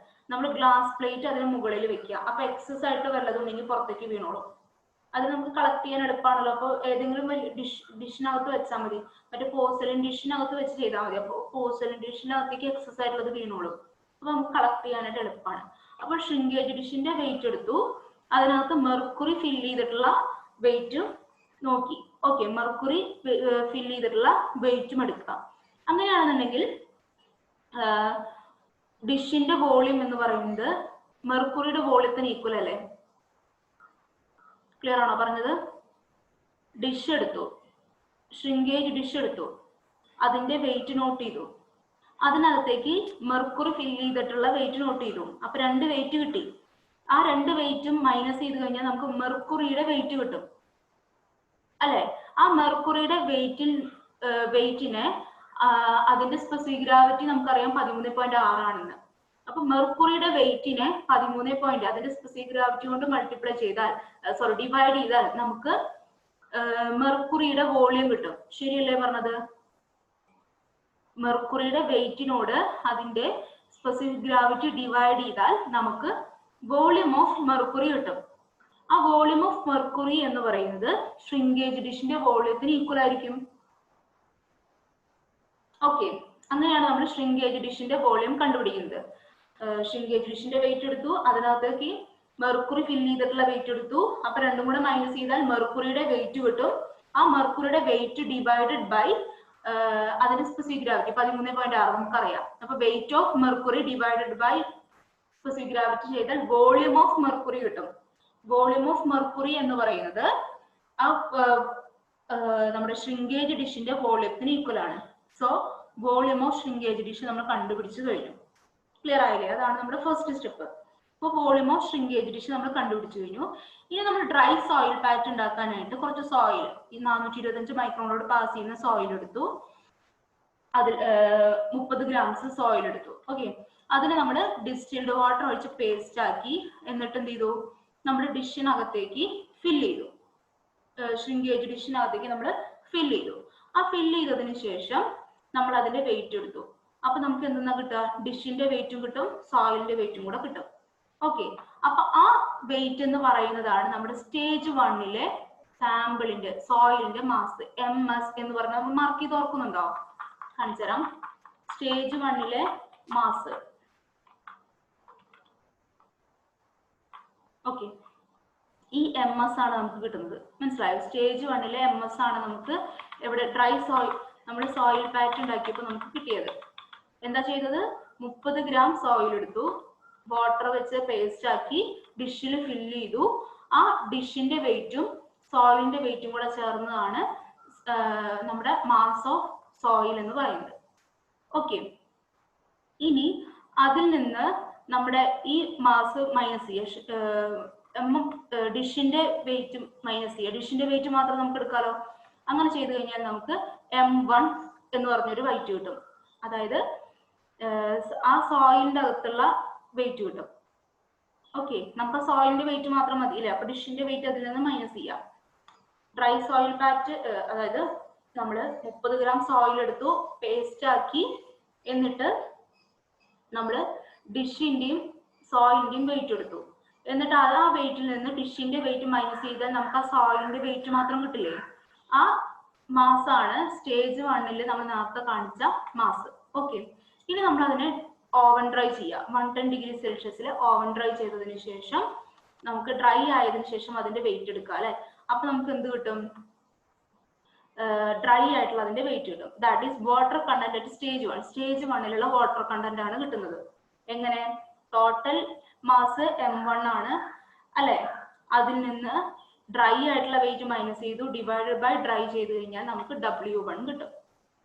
നമ്മൾ ഗ്ലാസ് പ്ലേറ്റ് അതിന് മുകളിൽ വെക്കുക. അപ്പൊ എക്സസ് ആയിട്ട് വല്ലതുണ്ടെങ്കിൽ പുറത്തേക്ക് വീണോളും. അത് നമുക്ക് കളക്ട് ചെയ്യാൻ എളുപ്പമാണല്ലോ. അപ്പോൾ ഏതെങ്കിലും ഡിഷിനകത്ത് വെച്ചാൽ മതി. മറ്റേ പോർസലിൻ ഡിഷിനകത്ത് വെച്ച് ചെയ്താൽ മതി. അപ്പോൾ പോർസലിൻ ഡിഷിനകത്തേക്ക് എക്സസ് ആയിട്ടുള്ളത് വീണോളും. അപ്പൊ നമുക്ക് കളക്ട് ചെയ്യാനായിട്ട് എളുപ്പമാണ്. അപ്പോൾ ഷ്രിങ്കേജ് ഡിഷിന്റെ വെയിറ്റ് എടുത്തു. അതിനകത്ത് മെർക്കുറി ഫില്ല് ചെയ്തിട്ടുള്ള വെയിറ്റും നോക്കി. ഓക്കെ, മെർക്കുറി ഫില്ല് ചെയ്തിട്ടുള്ള വെയിറ്റും എടുക്കുക. അങ്ങനെയാണെന്നുണ്ടെങ്കിൽ ഡിഷിന്റെ വോളിയം എന്ന് പറയുന്നത് മെർക്കുറിയുടെ വോളിയത്തിന് ഈക്വൽ അല്ലേ? ക്ലിയർ ആണോ പറഞ്ഞത്? ഡിഷ് എടുത്തു, ഷ്രിങ്കേജ് ഡിഷ് എടുത്തു, അതിന്റെ വെയിറ്റ് നോട്ട് ചെയ്തു. അതിനകത്തേക്ക് മെർക്കുറി ഫില്ല് ചെയ്തിട്ടുള്ള വെയിറ്റ് നോട്ട് ചെയ്തു. അപ്പൊ 2 വെയിറ്റ് കിട്ടി. ആ 2 വെയിറ്റും മൈനസ് ചെയ്ത് കഴിഞ്ഞാൽ നമുക്ക് മെർക്കുറിയുടെ വെയിറ്റ് കിട്ടും അല്ലെ? ആ മെർക്കുറിയുടെ വെയിറ്റിനെ അതിന്റെ സ്പെസിഫിക് ഗ്രാവിറ്റി നമുക്കറിയാം 13.6 ആണെന്ന്. അപ്പൊ മെർക്കുറിയുടെ വെയിറ്റിനെ 13 അതിന്റെ സ്പെസിഫിക് ഗ്രാവിറ്റി കൊണ്ട് മൾട്ടിപ്ലൈ ചെയ്താൽ, ഡിവൈഡ് ചെയ്താൽ നമുക്ക് മെർക്കുറിയുടെ വോളിയം കിട്ടും. ശരിയല്ലേ പറഞ്ഞത്? മെർക്കുറിയുടെ വെയിറ്റിനോട് അതിന്റെ സ്പെസിഫിക് ഗ്രാവിറ്റി ഡിവൈഡ് ചെയ്താൽ നമുക്ക് വോളിയം ഓഫ് മെർക്കുറി കിട്ടും. ആ വോളിയം ഓഫ് മെർക്കുറി എന്ന് പറയുന്നത് ഷ്രിങ്കേജ് ഡിഷിന്റെ വോളിയത്തിന് ഈക്വൽ ആയിരിക്കും. ഓക്കെ, അങ്ങനെയാണ് നമ്മൾ ഷ്രിങ്കേജ് ഡിഷിന്റെ വോളിയം കണ്ടുപിടിക്കുന്നത്. ഷ്രിങ്കേജ് ഡിഷിന്റെ വെയിറ്റ് എടുത്തു, അതിനകത്തേക്ക് മെർക്കുറി ഫില്ല് ചെയ്തിട്ടുള്ള വെയിറ്റ് എടുത്തു. അപ്പൊ രണ്ടും കൂടെ മൈനസ് ചെയ്താൽ മെർക്കുറിയുടെ വെയിറ്റ് കിട്ടും. ആ മെർക്കുറിയുടെ വെയിറ്റ് ഡിവൈഡഡ് ബൈ അതിന്റെ സ്പെസിഫിക് ഗ്രാവിറ്റി 13.6 നമുക്കറിയാം. അപ്പൊ weight of mercury divided by specific gravity ചെയ്താൽ വോളിയം ഓഫ് മെർക്കുറി കിട്ടും. വോളിയം ഓഫ് മെർക്കുറി എന്ന് പറയുന്നത് ആ നമ്മുടെ ഷ്രിങ്കേജ് ഡിഷിന്റെ വോളിയത്തിന് ഈക്വൽ ആണ്. So volume of shrinkage dish നമ്മൾ കണ്ടുപിടിച്ചു കഴിഞ്ഞു. ക്ലിയർ ആയില്ലേ? അതാണ് നമ്മുടെ ഫസ്റ്റ് സ്റ്റെപ്പ്. അപ്പോൾ വോളിയം ഓഫ് ഷ്രിങ്കേജ് ഡിഷ് നമ്മൾ കണ്ടുപിടിച്ചു കഴിഞ്ഞു. ഇനി നമ്മൾ ഡ്രൈ സോയിൽ പാറ്റ് ഉണ്ടാക്കാനായിട്ട് കുറച്ച് സോയിൽ, ഈ 425 മൈക്രോണോട് പാസ് ചെയ്യുന്ന സോയിൽ എടുത്തു. അതിൽ 30 ഗ്രാംസ് സോയിൽ എടുത്തു. ഓക്കെ, അതിന് നമ്മൾ ഡിസ്റ്റിൽഡ് വാട്ടർ ഒഴിച്ച് പേസ്റ്റ് ആക്കി. എന്നിട്ട് എന്ത് ചെയ്തു? നമ്മൾ ഡിഷിനകത്തേക്ക് ഫില്ല് ചെയ്തു. ഷ്രിങ്കേജ് ഡിഷിനകത്തേക്ക് നമ്മൾ ഫില്ല് ചെയ്തു. ആ ഫില്ല് ചെയ്തതിന് ശേഷം നമ്മൾ അതിന്റെ വെയിറ്റ് എടുത്തു. അപ്പൊ നമുക്ക് എന്തെന്നാ കിട്ടുക? ഡിഷിന്റെ വെയിറ്റും കിട്ടും, സോയിലിന്റെ വെയിറ്റും കൂടെ കിട്ടും. ഓക്കെ, അപ്പൊ ആ വെയിറ്റ് എന്ന് പറയുന്നതാണ് നമ്മുടെ സ്റ്റേജ് 1 സാമ്പിളിന്റെ സോയിലിന്റെ മാസ്, MS എന്ന് പറഞ്ഞാൽ നമ്മൾ മാർക്ക് ചെയ്ത് ഓർക്കുന്നുണ്ടോ? കാണിച്ചുതരാം. Stage 1 mass. ഓക്കെ, ഈ MS ആണ് നമുക്ക് കിട്ടുന്നത്. മനസ്സിലായോ? സ്റ്റേജ് 1 MS ആണ് നമുക്ക് എവിടെ ഡ്രൈ സോയിൽ, നമ്മൾ സോയിൽ പാറ്റ് ഉണ്ടാക്കിയപ്പോൾ നമുക്ക് കിട്ടിയത്. എന്താ ചെയ്തത്? 30 ഗ്രാം സോയിൽ എടുത്തു, വാട്ടർ വെച്ച് പേസ്റ്റ് ആക്കി ഡിഷിൽ ഫില്ല് ചെയ്തു. ആ ഡിഷിന്റെ വെയിറ്റും സോയിലിന്റെ വെയിറ്റും കൂടെ ചേർന്നതാണ് നമ്മുടെ മാസ് ഓഫ് സോയിൽ എന്ന് പറയുന്നത്. ഓക്കെ, ഇനി അതിൽ നിന്ന് നമ്മുടെ ഈ മാസ് മൈനസ് ചെയ്യുക, ഡിഷിന്റെ വെയിറ്റ് മൈനസ് ചെയ്യുക. ഡിഷിന്റെ വെയിറ്റ് മാത്രം നമുക്ക് എടുക്കാമല്ലോ. അങ്ങനെ ചെയ്ത് കഴിഞ്ഞാൽ നമുക്ക് M1 എന്ന് പറഞ്ഞൊരു വെയിറ്റ് കിട്ടും. അതായത് ആ സോയിലിന്റെ അകത്തുള്ള വെയിറ്റ് കിട്ടും. ഓക്കെ, നമുക്ക് സോയിലിന്റെ വെയിറ്റ് മാത്രം മതി ഇല്ലേ? അപ്പൊ ഡിഷിന്റെ വെയിറ്റ് അതിൽ നിന്ന് മൈനസ് ചെയ്യാം. ഡ്രൈ സോയിൽ പാറ്റ്, അതായത് നമ്മൾ 30 ഗ്രാം സോയിൽ എടുത്തു, പേസ്റ്റ് ആക്കി. എന്നിട്ട് നമ്മൾ ഡിഷിന്റെയും സോയിലിന്റെയും വെയിറ്റ് എടുത്തു. എന്നിട്ട് ആ വെയിറ്റിൽ നിന്ന് ഡിഷിന്റെ വെയിറ്റ് മൈനസ് ചെയ്താൽ നമുക്ക് ആ സോയിലിന്റെ വെയിറ്റ് മാത്രം കിട്ടില്ലേ? ആ മാസാണ് സ്റ്റേജ് 1 നമ്മൾ നേരത്തെ കാണിച്ച മാസ്. ഓക്കെ, ഇനി നമ്മൾ അതിനെ ഓവൻ ഡ്രൈ ചെയ്യുക. 110 ഡിഗ്രി സെൽഷ്യസിൽ ഓവൻ ഡ്രൈ ചെയ്തതിന് ശേഷം നമുക്ക് ഡ്രൈ ആയതിനു ശേഷം അതിന്റെ വെയിറ്റ് എടുക്കുക അല്ലെ. അപ്പൊ നമുക്ക് എന്ത് കിട്ടും? ഡ്രൈ ആയിട്ടുള്ള അതിന്റെ വെയിറ്റ് കിട്ടും. That is water content at stage 1. Stage 1ലുള്ള വാട്ടർ കണ്ടന്റ് ആണ് കിട്ടുന്നത്. എങ്ങനെ? ടോട്ടൽ മാസ് m1 ആണ് അല്ലെ. അതിൽ നിന്ന് ഡ്രൈ ആയിട്ടുള്ള വെയിറ്റ് മൈനസ് ചെയ്തു, ഡിവൈഡഡ് ബൈ ഡ്രൈ ചെയ്ത് കഴിഞ്ഞാൽ നമുക്ക് W1 കിട്ടും.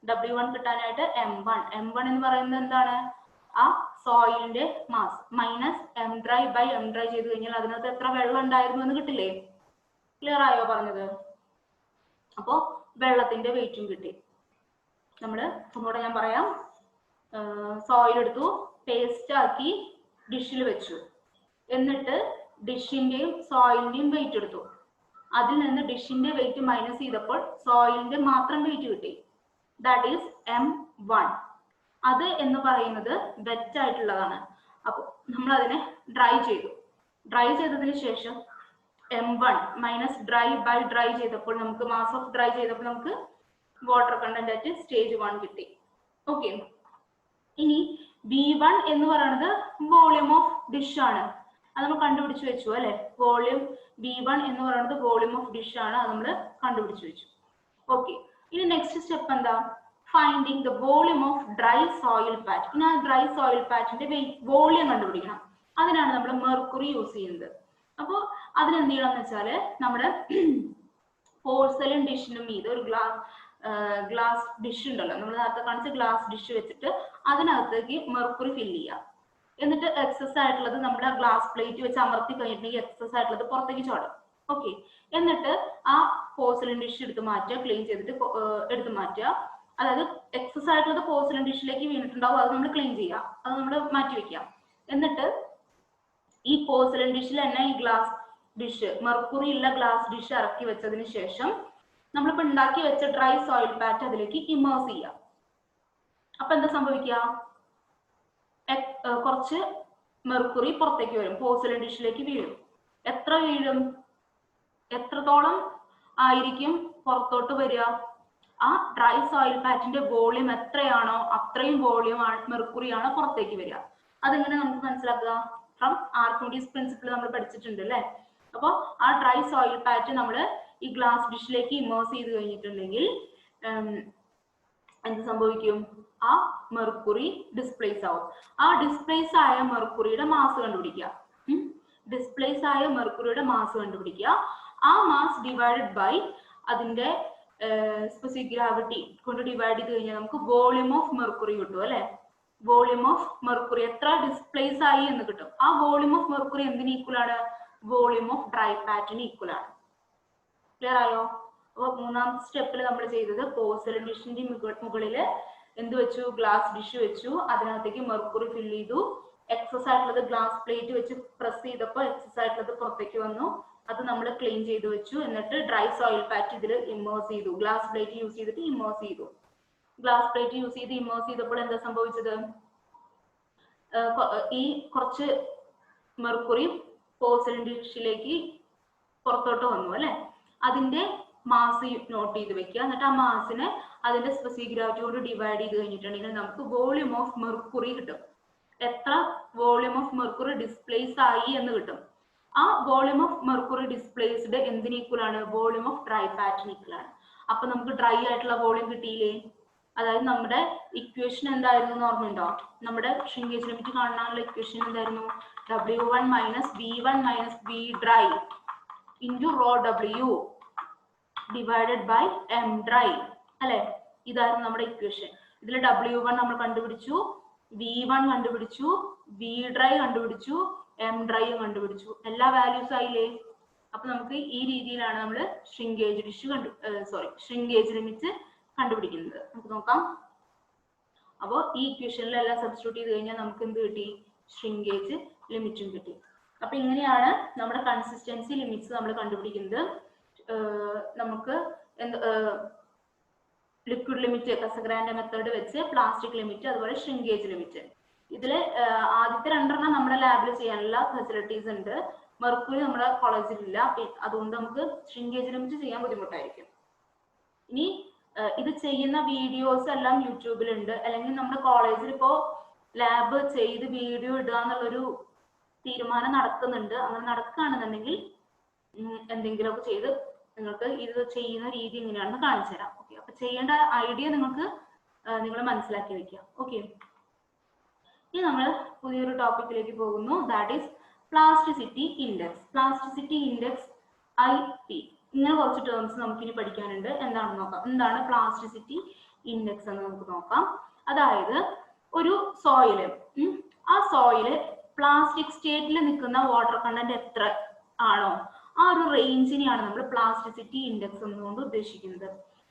W1 കിട്ടാനായിട്ട് m1 എന്ന് പറയുന്നത് എന്താണ്? ആ സോയിലിന്റെ mass minus m dry by m dry ചെയ്ത് കഴിഞ്ഞാൽ അതിനകത്ത് എത്ര വെള്ളം ഉണ്ടായിരുന്നു എന്ന് കിട്ടില്ലേ? ക്ലിയർ ആയോ പറഞ്ഞത്? അപ്പോ വെള്ളത്തിന്റെ വെയിറ്റും കിട്ടി. നമ്മള് ഒന്നുകൂടെ ഞാൻ പറയാം. സോയിൽ എടുത്തു, പേസ്റ്റ് ആക്കി ഡിഷിൽ വെച്ചു. എന്നിട്ട് ഡിഷിന്റെയും സോയിലിന്റെയും വെയിറ്റ് എടുത്തു. അതിൽ നിന്ന് ഡിഷിന്റെ വെയിറ്റ് മൈനസ് ചെയ്തപ്പോൾ സോയിലിന്റെ മാത്രം വെയിറ്റ് കിട്ടി. That is m1. അത് എന്ന് പറയുന്നത് വെറ്റ് ആയിട്ടുള്ളതാണ്. അപ്പോൾ നമ്മൾ അതിനെ ഡ്രൈ ചെയ്തു. ഡ്രൈ ചെയ്തതിന് ശേഷം m1 minus dry by dry ചെയ്തപ്പോൾ നമുക്ക് മാസ് ഓഫ് ഡ്രൈ ചെയ്തപ്പോൾ നമുക്ക് വാട്ടർ കണ്ടന്റ് അറ്റ് സ്റ്റേജ് 1 കിട്ടി. ഓക്കെ. ഇനി V1 എന്ന് പറയുന്നത് വോളിയം ഓഫ് ഡിഷ് ആണ്. അത് നമ്മൾ കണ്ടുപിടിച്ചു വെച്ചു അല്ലെ. വോളിയം V1 എന്ന് പറയുന്നത് വോളിയം ഓഫ് ഡിഷ് ആണ്. അത് നമ്മൾ കണ്ടുപിടിച്ചു വെച്ചു. ഓക്കെ. ഇനി നെക്സ്റ്റ് സ്റ്റെപ്പ് എന്താ? Finding the volume of dry soil pat. ഇനി ആ ഡ്രൈ സോയിൽ പാറ്റിന്റെ വോളിയം കണ്ടുപിടിക്കണം. അതിനാണ് നമ്മൾ മെർക്കുറി യൂസ് ചെയ്യുന്നത്. അപ്പോൾ അതിനെന്ത് ചെയ്യണം എന്ന് വെച്ചാല് നമ്മുടെ പോർസലിൻ ഡിഷിനും മീതെ ഒരു ഗ്ലാസ് ഡിഷ് ഉണ്ടല്ലോ, നമ്മൾ നേരത്തെ കാണിച്ച ഗ്ലാസ് ഡിഷ് വെച്ചിട്ട് അതിനകത്തേക്ക് മെർക്കുറി ഫില്ല് ചെയ്യുക. എന്നിട്ട് എക്സസ് ആയിട്ടുള്ളത് നമ്മുടെ ഗ്ലാസ് പ്ലേറ്റ് വെച്ച് അമർത്തി കഴിഞ്ഞിട്ടുണ്ടെങ്കിൽ എക്സസ് ആയിട്ടുള്ളത് പുറത്തേക്ക് ചോടും. ഓക്കെ. എന്നിട്ട് ആ പോർസലിൻ ഡിഷ് എടുത്ത് മാറ്റുക, ക്ലീൻ ചെയ്തിട്ട് എടുത്ത് മാറ്റുക. അതായത് എക്സസ് ആയിട്ടുള്ളത് പോർസലിൻ ഡിഷിലേക്ക് വീണിട്ടുണ്ടാവും, അത് നമ്മൾ ക്ലീൻ ചെയ്യുക, അത് നമ്മൾ മാറ്റി വെക്കാം. എന്നിട്ട് ഈ പോർസലിൻ ഡിഷിൽ തന്നെ ഈ ഗ്ലാസ് ഡിഷ്, മെർക്കുറി ഉള്ള ഗ്ലാസ് ഡിഷ് ഇറക്കി വെച്ചതിന് ശേഷം നമ്മളിപ്പോ ഉണ്ടാക്കി വെച്ച ഡ്രൈ സോയിൽ പാറ്റ് അതിലേക്ക് ഇമേഴ്സ് ചെയ്യാം. അപ്പൊ എന്താ സംഭവിക്കുക? കുറച്ച് മെർക്കുറി പുറത്തേക്ക് വരും, പോർസലിൻ ഡിഷിലേക്ക് വീഴും. എത്ര വീഴും? എത്രത്തോളം ആയിരിക്കും പുറത്തോട്ട് വരിക? ആ ഡ്രൈ സോയിൽ പാറ്റിന്റെ വോളിയം എത്രയാണോ അത്രയും വോളിയം മെർക്കുറിയാണ് പുറത്തേക്ക് വരിക. അതെങ്ങനെ നമുക്ക് മനസ്സിലാക്കുക? ഫ്രം ആർക്കിമിഡീസ് പ്രിൻസിപ്പിൾ നമ്മൾ പഠിച്ചിട്ടുണ്ട് അല്ലെ. അപ്പോൾ ആ ഡ്രൈ സോയിൽ പാറ്റ് നമ്മൾ ഈ ഗ്ലാസ് ഡിഷിലേക്ക് ഇമേഴ്സ് ചെയ്ത് കഴിഞ്ഞിട്ടുണ്ടെങ്കിൽ എന്ത് സംഭവിക്കും? ആ മെർക്കുറി ഡിസ്പ്ലേസ് ആവും. ആ ഡിസ്പ്ലേസ് ആയ മെർക്കുറിയുടെ മാസ് കണ്ടുപിടിക്കുക. ഡിസ്പ്ലേസ് ആയ മെർക്കുറിയുടെ മാസ് കണ്ടുപിടിക്കുക. ആ മാസ് ഡിവൈഡഡ് ബൈ അതിന്റെ സ്പെസിഫിക് ഗ്രാവിറ്റി കൊണ്ട് ഡിവൈഡ് ചെയ്ത് കഴിഞ്ഞാൽ നമുക്ക് വോളിയം ഓഫ് മെർക്കുറി കിട്ടും അല്ലെ. വോളിയം ഓഫ് മെർക്കുറി എത്ര ഡിസ്പ്ലേസ് ആയി എന്ന് കിട്ടും. ആ വോളിയം ഓഫ് മെർക്കുറി എന്തിന് ഈക്വൽ ആണ്? വോളിയം ഓഫ് ഡ്രൈ പാറ്റിന് ഈക്വൽ ആണ്. ക്ലിയർ ആയോ? അപ്പോൾ മൂന്നാമത്തെ സ്റ്റെപ്പിൽ നമ്മൾ ചെയ്തത് പോർസലിൻ ഡിഷിന്റെ മുകളിൽ എന്ത് വെച്ചു? ഗ്ലാസ് ഡിഷ് വെച്ചു. അതിനകത്തേക്ക് മെർക്കുറി ഫില്ല് ചെയ്തു. എക്സസ് ആയിട്ടുള്ളത് ഗ്ലാസ് പ്ലേറ്റ് വെച്ച് പ്രസ് ചെയ്തപ്പോൾ എക്സസ് ആയിട്ടുള്ളത് പുറത്തേക്ക് വന്നു. അത് നമ്മൾ ക്ലീൻ ചെയ്ത് വെച്ചു. എന്നിട്ട് ഡ്രൈ സോയിൽ പാറ്റ് ഇതിൽ ഇമേഴ്സ് ചെയ്തു. ഗ്ലാസ് പ്ലേറ്റ് യൂസ് ചെയ്തിട്ട് ഇമേഴ്സ് ചെയ്തു. ഗ്ലാസ് പ്ലേറ്റ് യൂസ് ചെയ്ത് ഇമേഴ്സ് ചെയ്തപ്പോൾ എന്താ സംഭവിച്ചത്? ഈ കുറച്ച് മെർക്കുറി പോർസലിൻ ഡിഷിലേക്ക് പുറത്തോട്ട് വന്നു അല്ലെ. അതിന്റെ മാസ് നോട്ട് ചെയ്ത് വെക്കുക. എന്നിട്ട് ആ മാസിനെ അതിന്റെ സ്പെസിഫിക് ഗ്രാവിറ്റി കൊണ്ട് ഡിവൈഡ് ചെയ്ത് കഴിഞ്ഞിട്ടുണ്ടെങ്കിൽ നമുക്ക് വോളിയം ഓഫ് മെർക്കുറി കിട്ടും. എത്ര വോളിയം ഓഫ് മെർക്കുറി ഡിസ്പ്ലേസ് ആയി എന്ന് കിട്ടും. ആ വോളിയം ഓഫ് മെർക്കുറി ഡിസ്പ്ലേസ്ഡ് എന്തിന് ഈക്വൽ ആണ്? വോളിയം ഓഫ് ഡ്രൈ പാറ്റിന് ഈക്വൽ ആണ്. അപ്പൊ നമുക്ക് ഡ്രൈ ആയിട്ടുള്ള വോളിയം കിട്ടിയില്ലേ? അതായത് നമ്മുടെ ഇക്വേഷൻ എന്തായിരുന്നു ഓർമ്മയുണ്ടോ? നമ്മുടെ ഷ്രിങ്കേജ് ലിമിറ്റ് കാണാനുള്ള ഇക്വേഷൻ എന്തായിരുന്നു? W1 minus V1 minus V dry into rho W divided by M dry അല്ലെ. ഇതായിരുന്നു നമ്മുടെ ഇക്വേഷൻ. ഇതിൽ W1 നമ്മൾ കണ്ടുപിടിച്ചു, V1 കണ്ടുപിടിച്ചു, V ഡ്രൈ കണ്ടുപിടിച്ചു, M ഡ്രൈ കണ്ടുപിടിച്ചു. എല്ലാ വാല്യൂസ് ആയില്ലേ? അപ്പൊ നമുക്ക് ഈ രീതിയിലാണ് നമ്മൾ ഷ്രിങ്കേജ് ലിമിറ്റ് കണ്ടുപിടിക്കുന്നത്. നമുക്ക് നോക്കാം. അപ്പോൾ ഈ ഇക്വേഷനിലെല്ലാം സബ്സ്റ്റിറ്റ്യൂട്ട് ചെയ്ത് കഴിഞ്ഞാൽ നമുക്ക് എന്ത് കിട്ടി? ഷ്രിങ്കേജ് ലിമിറ്റും കിട്ടി. അപ്പൊ ഇങ്ങനെയാണ് നമ്മുടെ കൺസിസ്റ്റൻസി ലിമിറ്റ്സ് നമ്മൾ കണ്ടുപിടിക്കുന്നത്. നമുക്ക് ലിക്വിഡ് ലിമിറ്റ് കസഗ്രാൻഡ് മെത്തേഡ് വെച്ച്, പ്ലാസ്റ്റിക് ലിമിറ്റ്, അതുപോലെ ഷ്രിങ്കേജ് ലിമിറ്റ്. ഇതില് ആദ്യത്തെ രണ്ടെണ്ണം നമ്മുടെ ലാബിൽ ചെയ്യാനുള്ള ഫെസിലിറ്റീസ് ഉണ്ട്. മെർക്കുറി നമ്മുടെ കോളേജിൽ ഇല്ല. അതുകൊണ്ട് നമുക്ക് ഷ്രിങ്കേജ് ലിമിറ്റ് ചെയ്യാൻ ബുദ്ധിമുട്ടായിരിക്കും. ഇനി ഇത് ചെയ്യുന്ന വീഡിയോസ് എല്ലാം യൂട്യൂബിലുണ്ട്. അല്ലെങ്കിൽ നമ്മുടെ കോളേജിൽ ഇപ്പോൾ ലാബ് ചെയ്ത് വീഡിയോ ഇടുക എന്നുള്ളൊരു തീരുമാനം നടക്കുന്നുണ്ട്. അങ്ങനെ നടക്കുകയാണെന്നുണ്ടെങ്കിൽ എന്തെങ്കിലുമൊക്കെ ചെയ്ത് നിങ്ങൾക്ക് ഇത് ചെയ്യുന്ന രീതി എങ്ങനെയാണെന്ന് കാണിച്ചു തരാം. ഓക്കെ, അപ്പൊ ചെയ്യേണ്ട ഐഡിയ നിങ്ങൾക്ക് നിങ്ങൾ മനസ്സിലാക്കി വെക്കുക. ഓക്കെ, ഇനി നമ്മൾ പുതിയൊരു ടോപ്പിക്കിലേക്ക് പോകുന്നു. That is plasticity index. Plasticity index IP, ഇങ്ങനെ കുറച്ച് ടേംസ് നമുക്കിനി പഠിക്കാനുണ്ട്. എന്താണെന്ന് നോക്കാം. എന്താണ് പ്ലാസ്റ്റിസിറ്റി ഇൻഡെക്സ് എന്ന് നമുക്ക് നോക്കാം. അതായത് ഒരു സോയില്, ആ സോയില് പ്ലാസ്റ്റിക് സ്റ്റേറ്റിൽ നിൽക്കുന്ന വാട്ടർ കണ്ടന്റ് എത്ര ആണോ ആ ഒരു റേഞ്ചിനെയാണ് നമ്മൾ പ്ലാസ്റ്റിസിറ്റി ഇൻഡെക്സ് എന്നുകൊണ്ട് ഉദ്ദേശിക്കുന്നത്.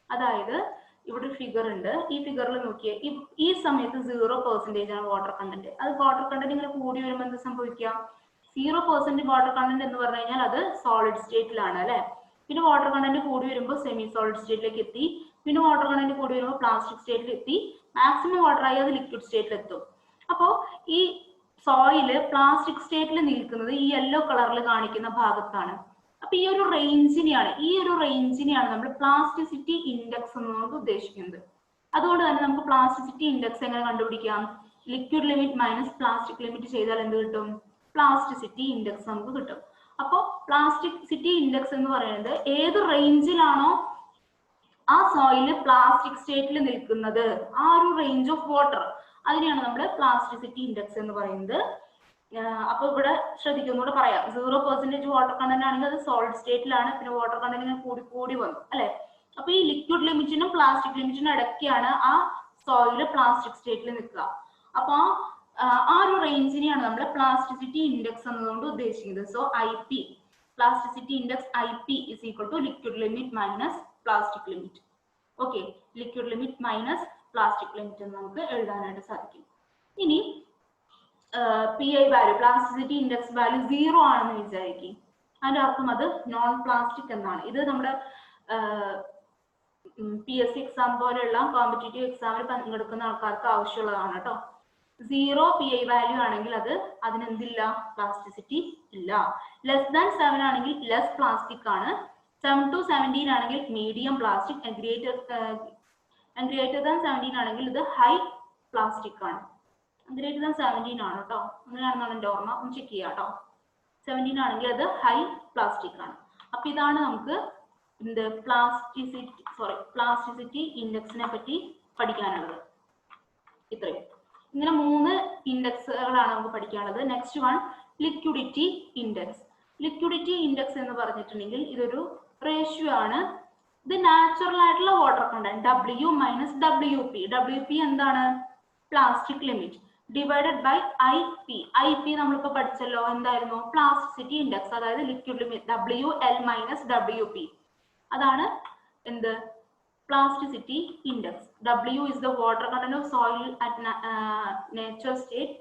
അതായത് ഇവിടെ ഒരു ഫിഗർ ഉണ്ട്. ഈ ഫിഗറിൽ നോക്കിയേ, ഈ സമയത്ത് 0% ആണ് വാട്ടർ കണ്ടന്റ്. അത് വാട്ടർ കണ്ടന്റ് ഇങ്ങനെ കൂടി വരുമ്പോൾ എന്ത് സംഭവിക്കുക? 0% വാട്ടർ കണ്ടന്റ് എന്ന് പറഞ്ഞു കഴിഞ്ഞാൽ അത് സോളിഡ് സ്റ്റേറ്റിലാണ് അല്ലെ. പിന്നെ വാട്ടർ കണ്ടന്റ് കൂടി വരുമ്പോൾ സെമി സോളിഡ് സ്റ്റേറ്റിലേക്ക് എത്തി. പിന്നെ വാട്ടർ കണ്ടന്റ് കൂടി വരുമ്പോൾ പ്ലാസ്റ്റിക് സ്റ്റേറ്റിൽ എത്തി. മാക്സിമം വാട്ടർ ആയി അത് ലിക്വിഡ് സ്റ്റേറ്റിൽ എത്തും. അപ്പോൾ ഈ സോയില് പ്ലാസ്റ്റിക് സ്റ്റേറ്റിൽ നിൽക്കുന്നത് ഈ യെല്ലോ കളറിൽ കാണിക്കുന്ന ഭാഗത്താണ്. അപ്പൊ ഈ ഒരു റേഞ്ചിനെയാണ് നമ്മൾ പ്ലാസ്റ്റിസിറ്റി ഇൻഡെക്സ് എന്നുകൊണ്ട് ഉദ്ദേശിക്കുന്നത്. അതുകൊണ്ട് തന്നെ നമുക്ക് പ്ലാസ്റ്റിസിറ്റി ഇൻഡെക്സ് എങ്ങനെ കണ്ടുപിടിക്കാം? Liquid limit minus plastic limit ചെയ്താൽ എന്ത് കിട്ടും? പ്ലാസ്റ്റിസിറ്റി ഇൻഡെക്സ് നമുക്ക് കിട്ടും. അപ്പോൾ പ്ലാസ്റ്റിസിറ്റി ഇൻഡെക്സ് എന്ന് പറയുന്നത് ഏത് റേഞ്ചിലാണോ ആ സോയില് പ്ലാസ്റ്റിക് സ്റ്റേറ്റിൽ നിൽക്കുന്നത്, ആ ഒരു റേഞ്ച് ഓഫ് വാട്ടർ, അതിനെയാണ് നമ്മൾ പ്ലാസ്റ്റിസിറ്റി ഇൻഡെക്സ് എന്ന് പറയുന്നത്. അപ്പൊ ഇവിടെ ശ്രദ്ധിക്കുന്നൂടെ പറയാം. 0% വാട്ടർ കണ്ടന്റ് ആണെങ്കിൽ അത് സോളിഡ് സ്റ്റേറ്റിലാണ്. പിന്നെ വാട്ടർ കണ്ടന്റ് ഇങ്ങനെ കൂടി വന്നു അല്ലെ. അപ്പൊ ഈ ലിക്വിഡ് ലിമിറ്റിനും പ്ലാസ്റ്റിക് ലിമിറ്റിനും ഇടയ്ക്കാണ് ആ സോയില് പ്ലാസ്റ്റിക് സ്റ്റേറ്റിൽ നിൽക്കുക. അപ്പൊ ആ ഒരു റേഞ്ചിനെയാണ് നമ്മൾ പ്ലാസ്റ്റിസിറ്റി ഇൻഡെക്സ് എന്നതുകൊണ്ട് ഉദ്ദേശിക്കുന്നത്. So IP, plasticity index IP is equal to liquid limit minus plastic limit. Okay, liquid limit minus plastic limit എന്ന് നമുക്ക് എഴുതാനായിട്ട് സാധിക്കും. ഇനി PI value, plasticity index value 0 ആണെന്ന് വിചാരിക്കും. അതിന്റെ അർത്ഥം അത് നോൺ പ്ലാസ്റ്റിക് എന്നാണ്. ഇത് നമ്മുടെ PSC എക്സാം പോലെയുള്ള കോമ്പറ്റേറ്റീവ് എക്സാമിൽ പങ്കെടുക്കുന്ന ആൾക്കാർക്ക് ആവശ്യമുള്ളതാണ് കേട്ടോ. 0 PI വാല്യൂ ആണെങ്കിൽ അതിനെന്തില്ല? പ്ലാസ്റ്റിസിറ്റി ഇല്ല. ലെസ് ദാൻ 7 ആണെങ്കിൽ ലെസ് പ്ലാസ്റ്റിക് ആണ്. 7 to 17 ആണെങ്കിൽ മീഡിയം പ്ലാസ്റ്റിക്. ഗ്രേറ്റർ ദാൻ 17 ആണെങ്കിൽ ഇത് ഹൈ പ്ലാസ്റ്റിക് ആണ്. ഗ്രേറ്റർ ദാൻ 17 ആണ് കേട്ടോ. അങ്ങനെയാണെന്നാണ് എൻ്റെ ഓർമ്മ. ഒന്ന് ചെക്ക് ചെയ്യാം കേട്ടോ. 17 ആണെങ്കിൽ അത് ഹൈ പ്ലാസ്റ്റിക് ആണ്. അപ്പൊ ഇതാണ് നമുക്ക് പ്ലാസ്റ്റിസിറ്റി ഇൻഡെക്സിനെ പറ്റി പഠിക്കാനുള്ളത്. ഇത്രയും. ഇങ്ങനെ 3 ഇൻഡെക്സുകളാണ് നമുക്ക് പഠിക്കാനുള്ളത്. Next one liquidity index. Liquidity index എന്ന് പറഞ്ഞിട്ടുണ്ടെങ്കിൽ ഇതൊരു റേഷ്യോ ആണ്. ഇത് നാച്ചുറൽ ആയിട്ടുള്ള water content W minus WP. WP എന്താണ്? Plastic limit divided by IP നമ്മളിപ്പോ പഠിച്ചല്ലോ. എന്തായിരുന്നു? Plasticity index. അതായത് liquid limit WL minus WP. അതാണ് എന്ത്? Plasticity index. W is the water content of soil at nature state.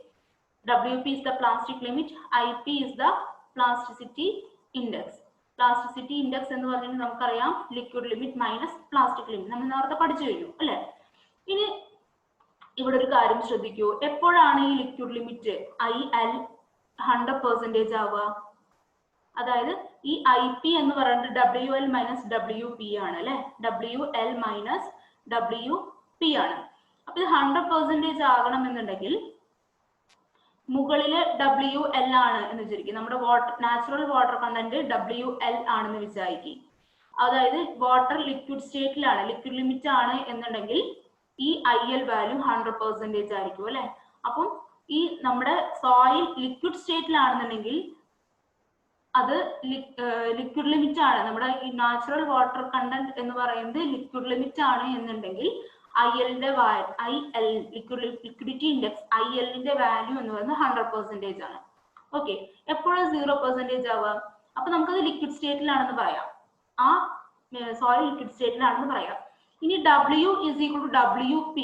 WP is the plastic limit. IP is the plasticity index. Plasticity index എന്ന് പറഞ്ഞാൽ നമുക്കറിയാം liquid limit minus plastic limit. നമ്മൾ നേരത്തെ പഠിച്ചു കഴിഞ്ഞു അല്ലെ. ഇനി ഇവിടെ ഒരു കാര്യം ശ്രദ്ധിക്കൂ. എപ്പോഴാണ് ഈ ലിക്വിഡ് ലിമിറ്റ് IL 100% ആവുക? അതായത് ഈ IP എന്ന് പറയുന്നത് WL മൈനസ് WP ആണ് അല്ലെ. WL മൈനസ് WP ആണ്. അപ്പൊ ഇത് 100% ആകണം എന്നുണ്ടെങ്കിൽ മുകളില് WL ആണ് എന്ന് വിചാരിക്കും. നമ്മുടെ നാച്ചുറൽ വാട്ടർ കണ്ടന്റ് WL ആണെന്ന് വിചാരിക്കും. അതായത് വാട്ടർ ലിക്വിഡ് സ്റ്റേറ്റിലാണ്, ലിക്വിഡ് ലിമിറ്റ് ആണ് എന്നുണ്ടെങ്കിൽ ഈ IL വാല്യൂ 100% ആയിരിക്കും അല്ലെ. അപ്പം ഈ നമ്മുടെ സോയിൽ ലിക്വിഡ് സ്റ്റേറ്റിലാണെന്നുണ്ടെങ്കിൽ അത് ലിക്വിഡ് ലിമിറ്റ് ആണ്. നമ്മുടെ ഈ നാച്ചുറൽ വാട്ടർ കണ്ടന്റ് എന്ന് പറയുന്നത് ലിക്വിഡ് ലിമിറ്റ് ആണ് എന്നുണ്ടെങ്കിൽ ലിക്വിഡിറ്റി ഇൻഡെക്സ് IL-ന്റെ വാല്യൂ എന്ന് പറയുന്നത് 100% ആണ്. ഓക്കെ, എപ്പോഴും 0% ആവുക? അപ്പൊ നമുക്കത് ലിക്വിഡ് സ്റ്റേറ്റിലാണെന്ന് പറയാം. ആ സോയിൽ ലിക്വിഡ് സ്റ്റേറ്റിലാണെന്ന് പറയാം. ഇനി W is equal to WP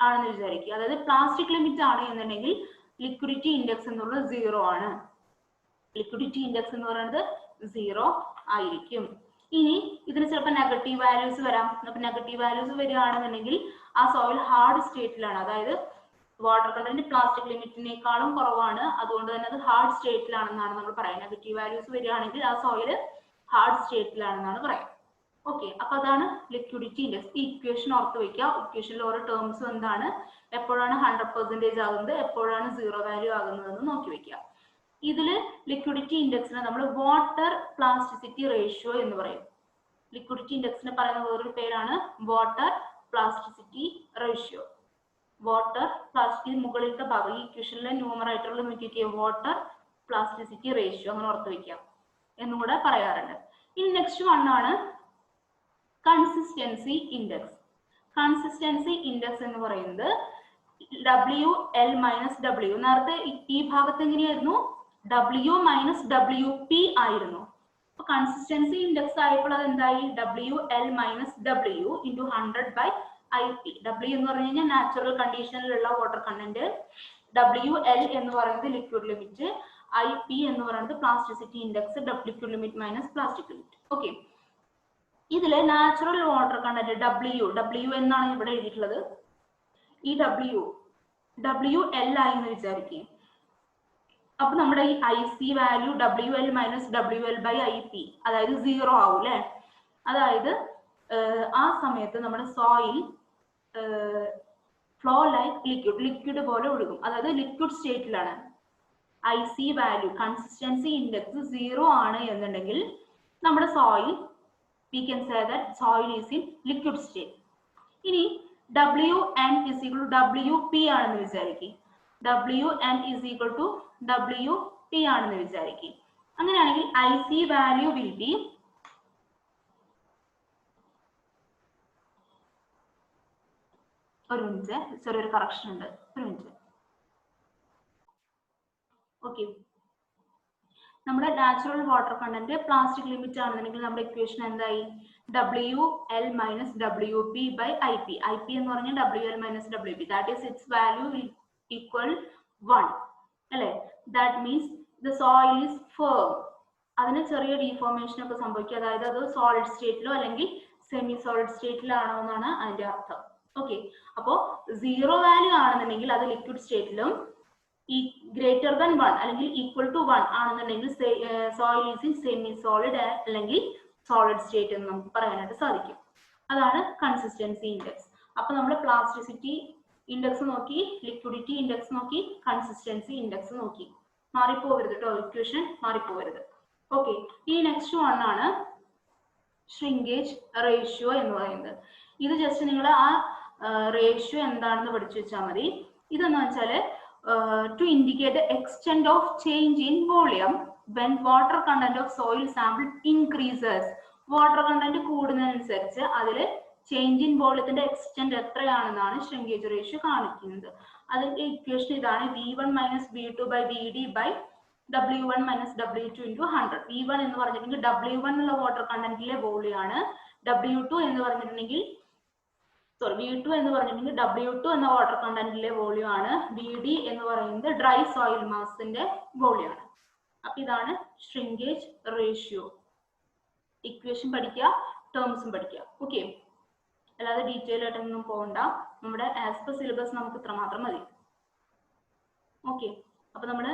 ആണെന്ന് വിചാരിക്കുക. അതായത് പ്ലാസ്റ്റിക് ലിമിറ്റ് ആണ് എന്നുണ്ടെങ്കിൽ ലിക്വിഡിറ്റി ഇൻഡെക്സ് എന്നുള്ളത് 0 ആണ്. ലിക്വിഡിറ്റി ഇൻഡെക്സ് എന്ന് പറയുന്നത് 0 ആയിരിക്കും. ഇനി ഇതിന് ചിലപ്പോൾ നെഗറ്റീവ് വാല്യൂസ് വരാം. അപ്പൊ നെഗറ്റീവ് വാല്യൂസ് വരികയാണെന്നുണ്ടെങ്കിൽ ആ സോയിൽ ഹാർഡ് സ്റ്റേറ്റിലാണ്. അതായത് വാട്ടർ കണ്ടന്റ് പ്ലാസ്റ്റിക് ലിമിറ്റിനേക്കാളും കുറവാണ്. അതുകൊണ്ട് തന്നെ അത് ഹാർഡ് സ്റ്റേറ്റിലാണെന്നാണ് നമ്മൾ പറയാം. നെഗറ്റീവ് വാല്യൂസ് വരികയാണെങ്കിൽ ആ സോയിൽ ഹാർഡ് സ്റ്റേറ്റിലാണെന്നാണ് പറയാം. ഓക്കെ, അപ്പൊ അതാണ് ലിക്വിഡിറ്റി ഇൻഡെക്സ്. ഈ ഇക്വേഷൻ ഓർത്ത് വയ്ക്കുക. ഇക്വേഷനിൽ ഓരോ ടേംസും എന്താണ്, എപ്പോഴാണ് 100% ആകുന്നത്, എപ്പോഴാണ് 0 വാല്യൂ ആകുന്നതെന്ന് നോക്കി വയ്ക്കുക. ഇതില് ലിക്വിഡിറ്റി ഇൻഡെക്സിനെ നമ്മൾ വാട്ടർ പ്ലാസ്റ്റിസിറ്റി റേഷ്യോ എന്ന് പറയും. ലിക്വിഡിറ്റി ഇൻഡെക്സിന് പറയുന്ന വേറൊരു പേരാണ് water plasticity ratio. Water plastic മുകളിലത്തെ ഭാഗം, ഈ ഇക്വേഷനിലെ ന്യൂമറേറ്ററിൽ നോക്കിയിട്ട് വാട്ടർ പ്ലാസ്റ്റിസിറ്റി റേഷ്യോ അങ്ങനെ ഓർത്ത് വയ്ക്കാം എന്നും കൂടെ പറയാറുണ്ട്. ഇനി നെക്സ്റ്റ് വൺ ആണ് കൺസിസ്റ്റൻസി ഇൻഡെക്സ്. കൺസിസ്റ്റൻസി ഇൻഡെക്സ് എന്ന് പറയുന്നത് WL മൈനസ് W. നേരത്തെ ഈ ഭാഗത്ത് എങ്ങനെയായിരുന്നു, W മൈനസ് WP ആയിരുന്നു. അപ്പൊ കൺസിസ്റ്റൻസി ഇൻഡെക്സ് ആയപ്പോൾ അത് എന്തായി, WL minus W into 100/IP. W എന്ന് പറഞ്ഞു കഴിഞ്ഞാൽ നാച്ചുറൽ കണ്ടീഷനിലുള്ള വാട്ടർ കണ്ടന്റ്, WL എന്ന് പറയുന്നത് ലിക്വിഡ് ലിമിറ്റ്, IP എന്ന് പറയുന്നത് plasticity index, liquid limit minus plastic limit. Okay, ഇതിലെ നാച്ചുറൽ വാട്ടർ കണ്ടന്റ് W എന്നാണ് ഇവിടെ എഴുതിയിട്ടുള്ളത്. ഈ WL ആയി എന്ന് വിചാരിക്കും. അപ്പൊ നമ്മുടെ ഈ IC value WL minus WL/IP, അതായത് 0 ആവും അല്ലെ. അതായത് ആ സമയത്ത് നമ്മുടെ സോയിൽ ഫ്ലോ ലൈക്ക് ലിക്വിഡ് പോലെ ഒഴുകും, അതായത് ലിക്വിഡ് സ്റ്റേറ്റിലാണ്. IC വാല്യൂ കൺസിസ്റ്റൻസി ഇൻഡെക്സ് 0 ആണ് എന്നുണ്ടെങ്കിൽ നമ്മുടെ soil, we can say that soil is in liquid state. ഇനി WN is equal to WP ആണെന്ന് വിചാരിക്കും. WN is equal to WP ആണെന്ന് വിചാരിക്കും. അങ്ങനെയാണെങ്കിൽ IC വാല്യൂ will be ഒരു മിനിറ്റ്, ചെറിയൊരു കറക്ഷൻ ഉണ്ട്, ഒരു മിനിറ്റ്. ഓക്കെ, നമ്മുടെ natural water content plastic limit ആണെന്നുണ്ടെങ്കിൽ നമ്മുടെ ഇക്വേഷൻ എന്തായി, WL മൈനസ് WP/IP. IP എന്ന് പറഞ്ഞാൽ WL minus WP, that is it's value equal 1 അല്ലെ. That means the soil is firm. അതിന് ചെറിയ ഡീഫോർമേഷൻ ഒക്കെ സംഭവിക്കും, അതായത് അത് സോളിഡ് സ്റ്റേറ്റിലോ അല്ലെങ്കിൽ സെമി സോളിഡ് സ്റ്റേറ്റിലാണോ എന്നാണ് അതിന്റെ അർത്ഥം. ഓക്കെ, അപ്പോ 0 വാല്യൂ ആണെന്നുണ്ടെങ്കിൽ അത് ലിക്വിഡ് സ്റ്റേറ്റിലും, ഈ ഗ്രേറ്റർ ദാൻ 1 അല്ലെങ്കിൽ ഈക്വൽ ടു 1 ആണെന്നുണ്ടെങ്കിൽ soil is in semi solid അല്ലെങ്കിൽ സോളിഡ് സ്റ്റേറ്റ് എന്ന് നമുക്ക് പറയാനായിട്ട് സാധിക്കും. അതാണ് കൺസിസ്റ്റൻസി ഇൻഡെക്സ്. അപ്പൊ നമ്മൾ പ്ലാസ്റ്റിസിറ്റി ഇൻഡെക്സ് നോക്കി, ലിക്വിഡിറ്റി ഇൻഡെക്സ് നോക്കി, കൺസിസ്റ്റൻസി ഇൻഡെക്സ് നോക്കി. മാറിപ്പോവരുത് കേട്ടോ, ഇക്വേഷൻ മാറിപ്പോവരുത്. ഓക്കെ, ഈ നെക്സ്റ്റ് വൺ ആണ് ഷ്രിങ്കേജ് റേഷ്യോ എന്ന് പറയുന്നത്. ഇത് ജസ്റ്റ് നിങ്ങൾ ആ റേഷ്യോ എന്താണെന്ന് പഠിച്ചു വെച്ചാൽ മതി. ഇതെന്ന് വെച്ചാല് to indicate the extent of change in volume when water content of soil sample increases. Water content കൂടുന്നതിനനുസരിച്ച് അതില് ചേഞ്ച് ഇൻ വോളിയത്തിന്റെ എക്സ്റ്റെന്റ് എത്രയാണെന്നാണ് ഷ്രിങ്കേജ് റേഷ്യോ കാണിക്കുന്നത്. അതിന്റെ ഇക്വേഷൻ ഇതാണ്, V1 minus V2/VD/W1 minus W2 into 100. V1 എന്ന് പറഞ്ഞിട്ടുണ്ടെങ്കിൽ W1 ഉള്ള വാട്ടർ കണ്ടന്റിലെ വോളിയം ആണ്. W2 എന്ന് പറഞ്ഞിട്ടുണ്ടെങ്കിൽ V2 എന്ന് പറഞ്ഞിട്ടുണ്ടെങ്കിൽ W2 എന്ന വാട്ടർ കണ്ടന്റിലെ വോളിയം ആണ്. VD എന്ന് പറയുന്നത് ഡ്രൈ സോയിൽ മാസിന്റെ വോളിയം ആണ്. അപ്പൊ ഇതാണ് ഷ്രിങ്കേജ് റേഷ്യോ. ഇക്വേഷൻ പഠിക്കുക, ടേംസും പഠിക്കുക. ഓക്കെ, അല്ലാതെ ഡീറ്റെയിൽ ആയിട്ടൊന്നും പോകണ്ട, നമ്മുടെ ആസ് പെർ സിലബസ് നമുക്ക് ഇത്രമാത്രം മതി. ഓക്കെ, അപ്പൊ നമ്മള്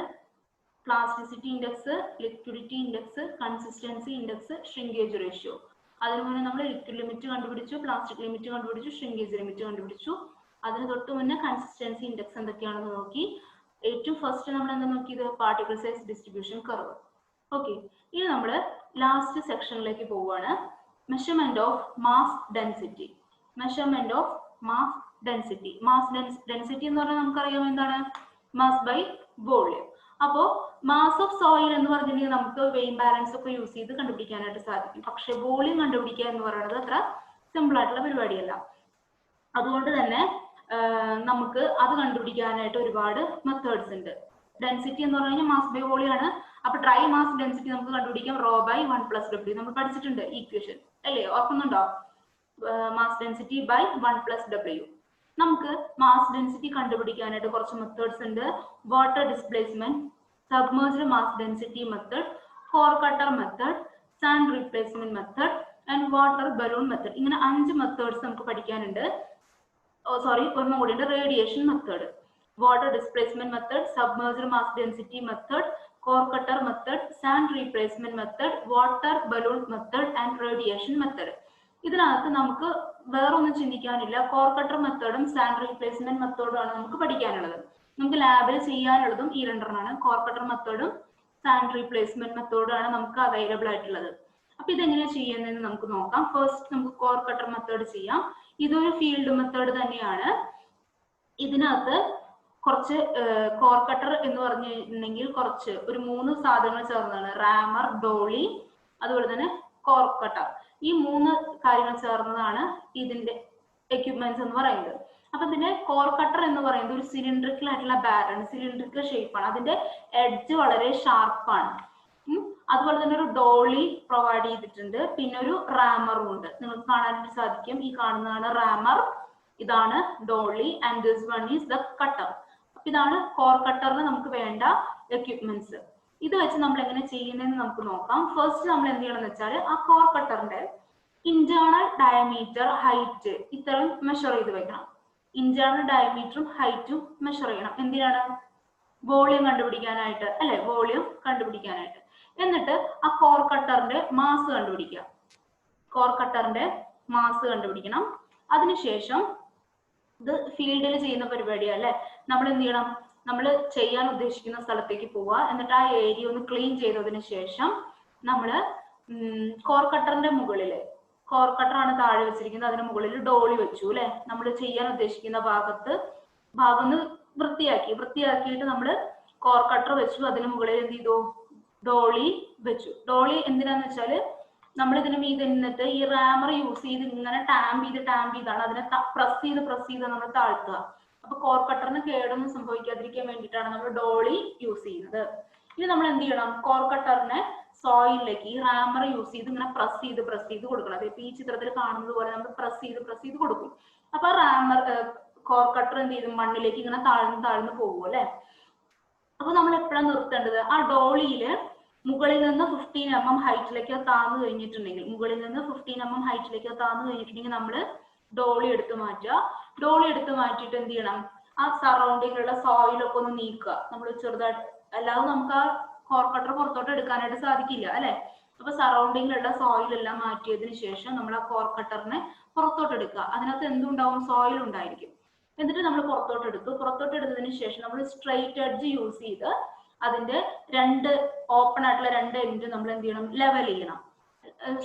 plasticity index, liquidity index, consistency index, shrinkage ratio, അതിന് മുന്നേ നമ്മൾ ലിക്വിഡ് ലിമിറ്റ് കണ്ടുപിടിച്ചു, പ്ലാസ്റ്റിക് ലിമിറ്റ് കണ്ടുപിടിച്ചു, ഷ്രിങ്കേജ് ലിമിറ്റ് കണ്ടുപിടിച്ചു. അതിന് തൊട്ട് മുന്നേ കൺസിസ്റ്റൻസി ഇൻഡെക്സ് എന്തൊക്കെയാണെന്ന് നോക്കി. ഏറ്റവും ഫസ്റ്റ് നമ്മൾ എന്താ നോക്കിയത്, particle size distribution curve. Okay, ഇനി നമ്മൾ ലാസ്റ്റ് സെക്ഷനിലേക്ക് പോവുകയാണ്, measurement of mass density. Measurement of mass density. Mass density എന്ന് പറഞ്ഞാൽ നമുക്കറിയാം എന്താണ്, മാസ് ബൈ വോളിയം. അപ്പോ മാസ് ഓഫ് സോയിൽ എന്ന് പറഞ്ഞിട്ടുണ്ടെങ്കിൽ നമുക്ക് വെയിൻ ബാലൻസ് ഒക്കെ യൂസ് ചെയ്ത് കണ്ടുപിടിക്കാനായിട്ട് സാധിക്കും. പക്ഷെ വോളിയം കണ്ടുപിടിക്കുക എന്ന് പറയുന്നത് അത്ര സിമ്പിൾ ആയിട്ടുള്ള പരിപാടിയല്ല. അതുകൊണ്ട് തന്നെ നമുക്ക് അത് കണ്ടുപിടിക്കാനായിട്ട് ഒരുപാട് മെത്തേഡ്സ് ഉണ്ട്. ഡെൻസിറ്റി എന്ന് പറഞ്ഞു കഴിഞ്ഞാൽ മാസ് ബൈ വോളിയം ആണ്. അപ്പൊ ഡ്രൈ മാസ് ഡെൻസിറ്റി നമുക്ക് കണ്ടുപിടിക്കാം ρ/1 + W. നമ്മൾ പഠിച്ചിട്ടുണ്ട് ഈക്വേഷൻ അല്ലേ, ഓർക്കുന്നുണ്ടോ? Mass density by 1 + W. നമുക്ക് മാസ് ഡെൻസിറ്റി കണ്ടുപിടിക്കാനായിട്ട് കുറച്ച് മെത്തേഡ്സ് ഉണ്ട്. Water displacement, submerged mass density method, core cutter method, sand replacement method and water balloon method. ഇങ്ങനെ 5 മെത്തേഡ്സ് നമുക്ക് പഠിക്കാനുണ്ട്. ഒരെണ്ണം കൂടി ഉണ്ട്, radiation method. Water displacement method, submerged mass density method, core cutter method, sand replacement method, water balloon method and radiation method. ഇതിനകത്ത് നമുക്ക് വേറൊന്നും ചിന്തിക്കാനില്ല. കോർ കട്ടർ മെത്തേഡും സാൻഡ് റീപ്ലേസ്മെന്റ് മെത്തേഡും ആണ് നമുക്ക് പഠിക്കാനുള്ളത്. നമുക്ക് ലാബിൽ ചെയ്യാനുള്ളതും ഈ രണ്ടെണ്ണമാണ്. കോർ കട്ടർ മെത്തേഡും സാൻഡ് റീപ്ലേസ്മെന്റ് മെത്തേഡും ആണ് നമുക്ക് അവൈലബിൾ ആയിട്ടുള്ളത്. അപ്പൊ ഇതെങ്ങനെയാ ചെയ്യുന്നതെന്ന് നമുക്ക് നോക്കാം. ഫസ്റ്റ് നമുക്ക് കോർ കട്ടർ മെത്തേഡ് ചെയ്യാം. ഇതൊരു ഫീൽഡ് മെത്തേഡ് തന്നെയാണ്. ഇതിനകത്ത് കുറച്ച് കോർ കട്ടർ എന്ന് പറഞ്ഞിട്ടുണ്ടെങ്കിൽ കുറച്ച് ഒരു 3 സാധനങ്ങൾ ചേർന്നതാണ്. റാമർ, ഡോളി, അതുപോലെ തന്നെ കോർ കട്ടർ. ഈ 3 കാര്യങ്ങൾ ചേർന്നതാണ് ഇതിന്റെ എക്യുപ്മെന്റ്സ് എന്ന് പറയുന്നത്. അപ്പൊ ഇതിന്റെ കോർ കട്ടർ എന്ന് പറയുന്നത് ഒരു സിലിണ്ടറിക്കൽ ആയിട്ടുള്ള ബാരാണ്, സിലിണ്ടറിക്കൽ ഷേപ്പാണ്. അതിന്റെ എഡ്ജ് വളരെ ഷാർപ്പാണ്. അതുപോലെ തന്നെ ഒരു ഡോളി പ്രൊവൈഡ് ചെയ്തിട്ടുണ്ട്. പിന്നെ ഒരു റാമറും ഉണ്ട്. നിങ്ങൾക്ക് കാണാനായിട്ട് സാധിക്കും. ഈ കാണുന്നതാണ് റാമർ, ഇതാണ് Dolly, and this one is the cutter. അപ്പൊ ഇതാണ് കോർ കട്ടറിന് നമുക്ക് വേണ്ട എക്യുപ്മെന്റ്സ്. ഇത് വെച്ച് നമ്മൾ എങ്ങനെ ചെയ്യുന്നതെന്ന് നമുക്ക് നോക്കാം. ഫസ്റ്റ് നമ്മൾ എന്ത് ചെയ്യണം എന്ന് വെച്ചാൽ ആ കോർ കട്ടറിന്റെ ഇന്റേണൽ ഡയമീറ്റർ, ഹൈറ്റ് ഇത്രയും മെഷർ ചെയ്ത് വെക്കണം. ഇന്റേണൽ ഡയമീറ്ററും ഹൈറ്റും മെഷർ ചെയ്യണം. എന്തിനാണ്? വോളിയം കണ്ടുപിടിക്കാനായിട്ട് അല്ലെ, വോളിയം കണ്ടുപിടിക്കാനായിട്ട്. എന്നിട്ട് ആ കോർ കട്ടറിന്റെ മാസ് കണ്ടുപിടിക്കുക. കോർ കട്ടറിന്റെ മാസ് കണ്ടുപിടിക്കണം. അതിനുശേഷം ഇത് ഫീൽഡിൽ ചെയ്യുന്ന പരിപാടിയാണ് അല്ലെ. നമ്മൾ എന്ത് ചെയ്യണം? നമ്മൾ ചെയ്യാൻ ഉദ്ദേശിക്കുന്ന സ്ഥലത്തേക്ക് പോവുക. എന്നിട്ട് ആ ഏരിയ ഒന്ന് ക്ലീൻ ചെയ്തതിന് ശേഷം നമ്മൾ കോർ കട്ടറിന്റെ മുകളില്, കോർ കട്ടറാണ് താഴെ വെച്ചിരിക്കുന്നത്, അതിന് മുകളിൽ ഡോളി വെച്ചു അല്ലെ. നമ്മൾ ചെയ്യാൻ ഉദ്ദേശിക്കുന്ന ഭാഗം വൃത്തിയാക്കിയിട്ട് നമ്മൾ കോർ കട്ടർ വെച്ചു. അതിന് മുകളിൽ എന്ത് ചെയ്തു? ഡോളി വെച്ചു. ഡോളി എന്തിനാന്ന് വെച്ചാല് നമ്മൾ ഇതിന് മീതെ നിന്നിട്ട് ഈ റാമർ യൂസ് ചെയ്ത് ഇങ്ങനെ ടാമ്പ് ചെയ്താണ് അതിനെ പ്രസ് ചെയ്ത് നമ്മൾ താഴ്ത്തുക. അപ്പൊ കോർ കട്ടറിന് കേടൊന്നും സംഭവിക്കാതിരിക്കാൻ വേണ്ടിയിട്ടാണ് നമ്മൾ ഡോളി യൂസ് ചെയ്യുന്നത്. ഇനി നമ്മൾ എന്ത് ചെയ്യണം? കോർ കട്ടറിനെ സോയിലിലേക്ക് ഈ റാമർ യൂസ് ചെയ്ത് ഇങ്ങനെ പ്രസ് ചെയ്ത് കൊടുക്കണം. അതായത് ഈ ചിത്രത്തിൽ കാണുന്നത് പോലെ നമ്മൾ പ്രസ് ചെയ്ത് കൊടുക്കും. അപ്പൊ റാമർ കോർ കട്ടർ എന്ത് ചെയ്തു? മണ്ണിലേക്ക് ഇങ്ങനെ താഴ്ന്നു പോകും അല്ലെ. അപ്പൊ നമ്മൾ എപ്പോഴാണ് നിർത്തേണ്ടത്? ആ ഡോളിയില് മുകളിൽ നിന്ന് 15 mm ഹൈറ്റിലേക്ക് താഴ്ന്നു കഴിഞ്ഞിട്ടുണ്ടെങ്കിൽ, നമ്മൾ ഡോളി എടുത്ത് മാറ്റുക. ഡോളി എടുത്ത് മാറ്റിയിട്ട് എന്ത് ചെയ്യണം? ആ സറൗണ്ടിങ്ങിലുള്ള സോയിലൊക്കെ ഒന്ന് നീക്കുക. നമ്മൾ ചെറുതായിട്ട്, അല്ലാതെ നമുക്ക് ആ കോർ കട്ടർ പുറത്തോട്ട് എടുക്കാനായിട്ട് സാധിക്കില്ല അല്ലെ. അപ്പൊ സറൗണ്ടിങ്ങിലുള്ള സോയിലെല്ലാം മാറ്റിയതിനു ശേഷം നമ്മൾ ആ കോർ കട്ടറിനെ പുറത്തോട്ട് എടുക്കുക. അതിനകത്ത് എന്തുണ്ടാവും? സോയിൽ ഉണ്ടായിരിക്കും. എന്നിട്ട് നമ്മൾ പുറത്തോട്ട് എടുത്തതിന് ശേഷം നമ്മൾ സ്ട്രെയിറ്റ് എഡ്ജ് യൂസ് ചെയ്ത് അതിന്റെ ഓപ്പൺ ആയിട്ടുള്ള 2 എൻഡ് നമ്മൾ എന്ത് ചെയ്യണം? ലെവൽ ചെയ്യണം.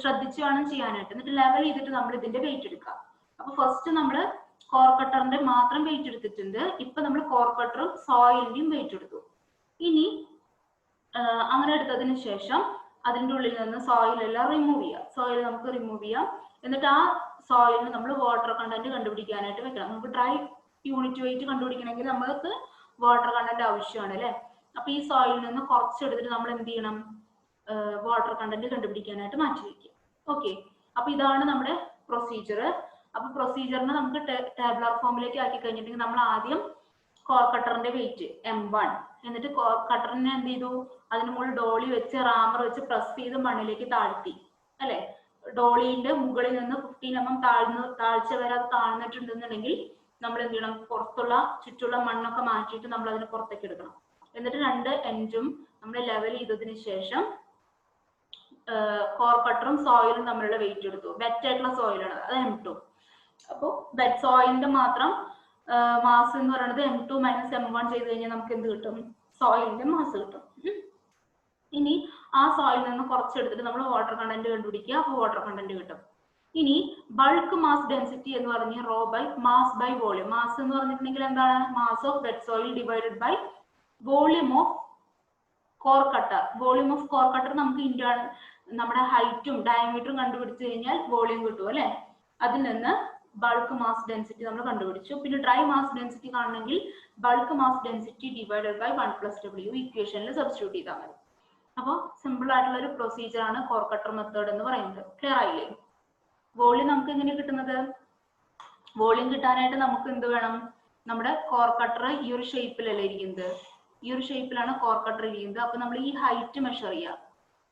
ശ്രദ്ധിച്ചു വേണം ചെയ്യാനായിട്ട്. എന്നിട്ട് ലെവൽ ചെയ്തിട്ട് നമ്മൾ ഇതിന്റെ വെയിറ്റ് എടുക്കുക. അപ്പൊ ഫസ്റ്റ് നമ്മൾ കോർ കട്ടറിന്റെ മാത്രം വെയിറ്റ് എടുത്തിട്ടുണ്ട്. ഇപ്പൊ നമ്മൾ കോർ കട്ടറും സോയിലിന്റെയും വെയിറ്റ് എടുത്തു. ഇനി അങ്ങനെ എടുത്തതിന് ശേഷം അതിന്റെ ഉള്ളിൽ നിന്ന് സോയിൽ എല്ലാം റിമൂവ് ചെയ്യാം. എന്നിട്ട് ആ സോയിലിന് നമ്മൾ വാട്ടർ കണ്ടന്റ് കണ്ടുപിടിക്കാനായിട്ട് വെക്കണം. നമുക്ക് ഡ്രൈ യൂണിറ്റ് വെയിറ്റ് കണ്ടുപിടിക്കണമെങ്കിൽ നമുക്ക് വാട്ടർ കണ്ടന്റ് ആവശ്യമാണ് അല്ലെ. അപ്പൊ ഈ സോയിലിൽ നിന്ന് കുറച്ചെടുത്തിട്ട് നമ്മൾ എന്ത് ചെയ്യണം? വാട്ടർ കണ്ടന്റ് കണ്ടുപിടിക്കാനായിട്ട് മാറ്റി വയ്ക്കുക. ഓക്കെ, അപ്പൊ ഇതാണ് നമ്മുടെ പ്രൊസീജിയർ. അപ്പൊ പ്രൊസീജിയറിനെ നമുക്ക് ടാബുലർ ഫോമിലേക്ക് ആക്കി കഴിഞ്ഞിട്ടുണ്ടെങ്കിൽ നമ്മൾ ആദ്യം കോർ കട്ടറിന്റെ വെയിറ്റ് M1, എന്നിട്ട് കോർ കട്ടറിനെ എന്ത് ചെയ്തു? അതിന് മുകളിൽ ഡോളി വെച്ച് റാമർ വെച്ച് പ്രസ് ചെയ്ത് മണ്ണിലേക്ക് താഴ്ത്തി അല്ലെ. ഡോളിന്റെ മുകളിൽ നിന്ന് 15 mm താഴ്ച വരെ അത് താഴ്ന്നിട്ടുണ്ടെന്നുണ്ടെങ്കിൽ നമ്മൾ എന്ത് ചെയ്യണം? ചുറ്റുള്ള മണ്ണൊക്കെ മാറ്റിയിട്ട് നമ്മൾ അതിനെ പുറത്തേക്ക് എടുക്കണം. എന്നിട്ട് 2 എൻഡും നമ്മൾ ലെവൽ ചെയ്തതിന് ശേഷം കോർ കട്ടറും സോയിലും തമ്മിലുള്ള വെയിറ്റ് എടുത്തു. വെറ്റ് ആയിട്ടുള്ള സോയിലാണ് അത് M2. അപ്പോൾ വെറ്റ് സോയിലിന്റെ മാത്രം മാസ് എന്ന് പറയുന്നത് M2 - M1 ചെയ്ത് കഴിഞ്ഞാൽ നമുക്ക് എന്ത് കിട്ടും? സോയിലിന്റെ മാസ് കിട്ടും. ഇനി ആ സോയിലിൽ നിന്ന് കുറച്ചെടുത്തിട്ട് നമ്മൾ വാട്ടർ കണ്ടന്റ് കണ്ടുപിടിക്കുക. അപ്പോൾ വാട്ടർ കണ്ടന്റ് കിട്ടും. ഇനി ബൾക്ക് മാസ് ഡെൻസിറ്റി എന്ന് പറഞ്ഞ rho by mass by volume. Mass എന്ന് പറഞ്ഞിട്ടുണ്ടെങ്കിൽ എന്താണ്? Mass of wet soil divided by volume of core cutter. Volume of core cutter നമുക്ക് ഇന്റേണൽ നമ്മുടെ ഹൈറ്റും ഡയമീറ്ററും കണ്ടുപിടിച്ചു കഴിഞ്ഞാൽ വോളിയം കിട്ടും അല്ലെ. അതിൽ നിന്ന് ബൾക്ക് മാസ് ഡെൻസിറ്റി നമ്മൾ കണ്ടുപിടിച്ചു. പിന്നെ ഡ്രൈ മാസ് ഡെൻസിറ്റി കാണണമെങ്കിൽ bulk mass density divided by 1 + W ഇക്വേഷനിൽ സബ്സ്റ്റിറ്റ്യൂട്ട് ചെയ്താൽ മതി. അപ്പോൾ സിമ്പിൾ ആയിട്ടുള്ള ഒരു പ്രൊസീജിയർ ആണ് കോർ കട്ടർ മെത്തേഡ് എന്ന് പറയുന്നത്. ക്ലിയർ ആയില്ലേ? വോളിയം നമുക്ക് എങ്ങനെ കിട്ടുന്നത്? വോളിയം കിട്ടാനായിട്ട് നമുക്ക് എന്ത് വേണം? നമ്മുടെ കോർ കട്ടർ ഈ ഒരു ഷേപ്പിലല്ലേ ഇരിക്കുന്നത്. ഈ ഒരു ഷേപ്പിലാണ് കോർ കട്ടർ ഇരിക്കുന്നത്. അപ്പൊ നമ്മൾ ഈ ഹൈറ്റ് മെഷർ ചെയ്യുക.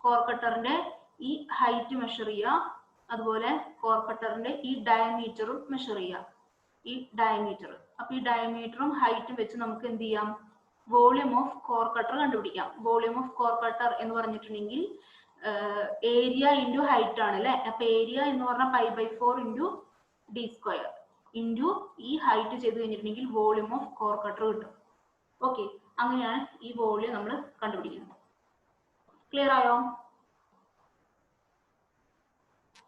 കോർ കട്ടറിന്റെ ഈ ഹൈറ്റ് മെഷർ ചെയ്യുക. അതുപോലെ കോർ കട്ടറിന്റെ ഈ ഡയമീറ്ററും മെഷർ ചെയ്യുക. ഈ ഡയമീറ്റർ. അപ്പൊ ഈ ഡയമീറ്ററും ഹൈറ്റും വെച്ച് നമുക്ക് എന്ത് ചെയ്യാം? വോളിയം ഓഫ് കോർ കട്ടർ കണ്ടുപിടിക്കാം. വോളിയം ഓഫ് കോർ കട്ടർ എന്ന് പറഞ്ഞിട്ടുണ്ടെങ്കിൽ ഏരിയ ഇൻറ്റു ഹൈറ്റ് ആണ് അല്ലെ. അപ്പൊ ഏരിയ എന്ന് പറഞ്ഞാൽ π/4 ഇൻറ്റു ഡി സ്ക്വയർ ഇൻറ്റു ഈ ഹൈറ്റ് ചെയ്ത് കഴിഞ്ഞിട്ടുണ്ടെങ്കിൽ വോളിയം ഓഫ് കോർ കട്ടർ കിട്ടും. ഓക്കെ, അങ്ങനെയാണ് ഈ വോളിയം നമ്മൾ കണ്ടുപിടിക്കുന്നത്. ക്ലിയർ ആയോ?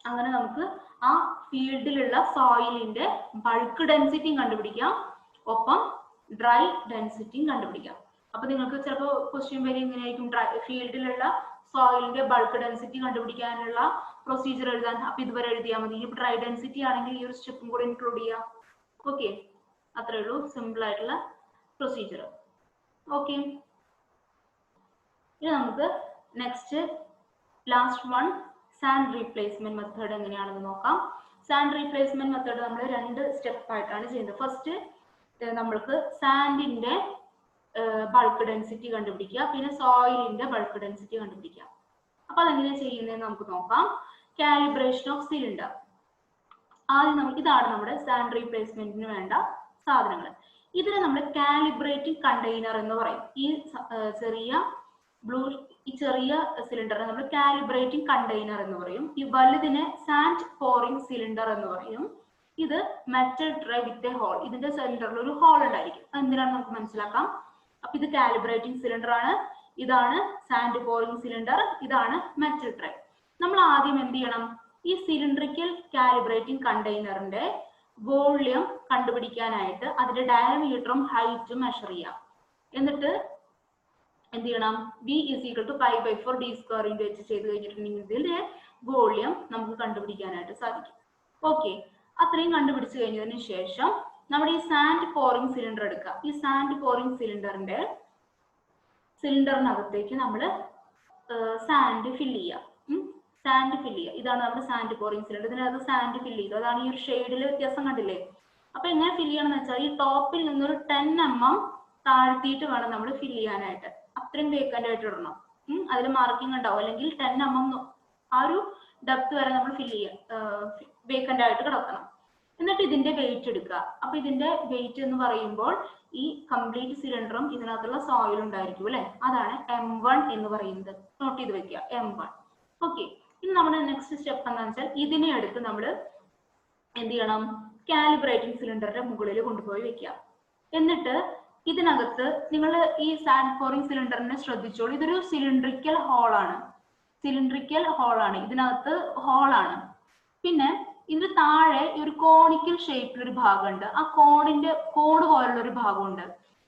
അങ്ങനെ നമുക്ക് ആ ഫീൽഡിലുള്ള സോയിലിന്റെ ബൾക്ക് ഡെൻസിറ്റിയും കണ്ടുപിടിക്കാം, ഒപ്പം ഡ്രൈ ഡെൻസിറ്റിയും കണ്ടുപിടിക്കാം. അപ്പൊ നിങ്ങൾക്ക് ചിലപ്പോൾ ക്വസ്റ്റ്യൻ വരെ ഇങ്ങനെയായിരിക്കും, ഫീൽഡിലുള്ള സോയിലിന്റെ ബൾക്ക് ഡെൻസിറ്റി കണ്ടുപിടിക്കാനുള്ള പ്രൊസീജിയർ എഴുതാൻ. അപ്പൊ ഇതുവരെ എഴുതിയാൽ മതി. ഈ ഡ്രൈ ഡെൻസിറ്റി ആണെങ്കിൽ ഈ ഒരു സ്റ്റെപ്പും കൂടെ ഇൻക്ലൂഡ് ചെയ്യാം. ഓക്കെ, അത്രേ ഉള്ളൂ, സിമ്പിൾ ആയിട്ടുള്ള പ്രൊസീജിയർ. ഓക്കെ, ഇനി നമുക്ക് next last one sand replacement method എങ്ങനെയാണെന്ന് നോക്കാം. സാൻഡ് റീപ്ലേസ്മെന്റ് മെത്തേഡ് നമ്മൾ 2 സ്റ്റെപ്പ് ആയിട്ടാണ് ചെയ്യുന്നത്. ഫസ്റ്റ് നമ്മൾക്ക് സാൻഡിന്റെ ബൾക്ക് ഡെൻസിറ്റി കണ്ടുപിടിക്കുക, പിന്നെ സോയിലിന്റെ ബൾക്ക് ഡെൻസിറ്റി കണ്ടുപിടിക്കുക. അപ്പൊ അതെങ്ങനെയാണ് ചെയ്യുന്നതെന്ന് നമുക്ക് നോക്കാം. Calibration of cylinder. ആദ്യം നമുക്ക് ഇതാണ് നമ്മുടെ സാൻഡ് റീപ്ലേസ്മെന്റിന് വേണ്ട സാധനങ്ങൾ. ഇതിനെ നമ്മൾ കാലിബ്രേറ്റിംഗ് കണ്ടെയ്നർ എന്ന് പറയും. ഈ ചെറിയ സിലിണ്ടറിനെ നമ്മൾ കാലിബ്രേറ്റിംഗ് കണ്ടെയ്നർ എന്ന് പറയും. ഈ വലുതിനെ സാൻഡ് പോറിംഗ് സിലിണ്ടർ എന്ന് പറയും. ഇത് metal tray with a hole. ഇതിന്റെ സെന്ററിൽ ഒരു ഹോൾ ഉണ്ടായിരിക്കും. എന്തിനാണ് നമുക്ക് മനസ്സിലാക്കാം. അപ്പൊ ഇത് കാലിബ്രേറ്റിംഗ് സിലിണ്ടർ ആണ്, ഇതാണ് സാൻഡ് പോറിംഗ് സിലിണ്ടർ, ഇതാണ് മെറ്റൽ ട്രേ. നമ്മൾ ആദ്യം എന്ത് ചെയ്യണം, ഈ സിലിണ്ടറിക്കൽ കാലിബ്രേറ്റിംഗ് കണ്ടെയ്നറിന്റെ വോള്യം കണ്ടുപിടിക്കാനായിട്ട് അതിന്റെ ഡയമീറ്ററും ഹൈറ്റും മെഷർ ചെയ്യാം. എന്നിട്ട് എന്ത് ചെയ്യണം, V = π/4 d square into h ചെയ്ത് കഴിഞ്ഞിട്ടുണ്ടെങ്കിൽ ഇതിന്റെ വോള്യം നമുക്ക് കണ്ടുപിടിക്കാനായിട്ട് സാധിക്കും. ഓക്കെ, അത്രയും കണ്ടുപിടിച്ച് കഴിഞ്ഞതിന് ശേഷം നമ്മുടെ ഈ സാൻഡ് പോറിംഗ് സിലിണ്ടർ എടുക്കുക. ഈ സാൻഡ് പോറിംഗ് സിലിണ്ടറിനകത്തേക്ക് നമ്മൾ സാൻഡ് ഫില്ല് ചെയ്യുക. ഇതാണ് നമ്മുടെ സാൻഡ് പോറിംഗ് സിലിണ്ടർ. ഇതിനകത്ത് സാൻഡ് ഫില്ല് ചെയ്തു. അതാണ് ഈ ഒരു ഷെയ്ഡിൽ വ്യത്യാസം കണ്ടില്ലേ. അപ്പൊ എങ്ങനെ ഫില്ല് ചെയ്യണമെന്ന് വെച്ചാൽ ഈ ടോപ്പിൽ നിന്നൊരു 10 mm താഴ്ത്തിയിട്ട് വേണം നമ്മൾ ഫില്ല് ചെയ്യാനായിട്ട്. അത്രയും വേക്കൻ്റ് ആയിട്ട് ഇടണം. അതിൽ മാർക്കിംഗ് ഉണ്ടാവും, അല്ലെങ്കിൽ 10 mm ആ ഒരു ഡെപ്ത് വരെ നമ്മൾ ഫില്ല് ചെയ്യാം, വേക്കൻ്റ് ആയിട്ട് കിടക്കണം. എന്നിട്ട് ഇതിന്റെ വെയിറ്റ് എടുക്കുക. അപ്പൊ ഇതിന്റെ വെയിറ്റ് എന്ന് പറയുമ്പോൾ ഈ കംപ്ലീറ്റ് സിലിണ്ടറും ഇതിനകത്തുള്ള സോയിൽ ഉണ്ടായിരിക്കും അല്ലെ, അതാണ് M1 എന്ന് പറയുന്നത്. നോട്ട് ചെയ്ത് വെക്കുക, M1. ഓക്കെ, ഇനി നമ്മുടെ നെക്സ്റ്റ് സ്റ്റെപ്പ് എന്താണെന്ന് വെച്ചാൽ ഇതിനെ എടുത്ത് നമ്മൾ എന്ത് ചെയ്യണം, കാലിബ്രേറ്റിംഗ് സിലിണ്ടറിന്റെ മുകളിൽ കൊണ്ടുപോയി വെക്കുക. എന്നിട്ട് ഇതിനകത്ത് നിങ്ങൾ ഈ സാൻഡ് പോറിംഗ് സിലിണ്ടറിനെ ശ്രദ്ധിച്ചോളൂ. ഇതൊരു സിലിണ്ടറിക്കൽ ഹോളാണ്. ഇതിനകത്ത് ഹോളാണ്. പിന്നെ ഇതിന് താഴെ ഒരു കോണിക്കൽ ഷേപ്പിലൊരു ഭാഗമുണ്ട്. ആ കോണ് പോലുള്ള ഒരു ഭാഗമുണ്ട്.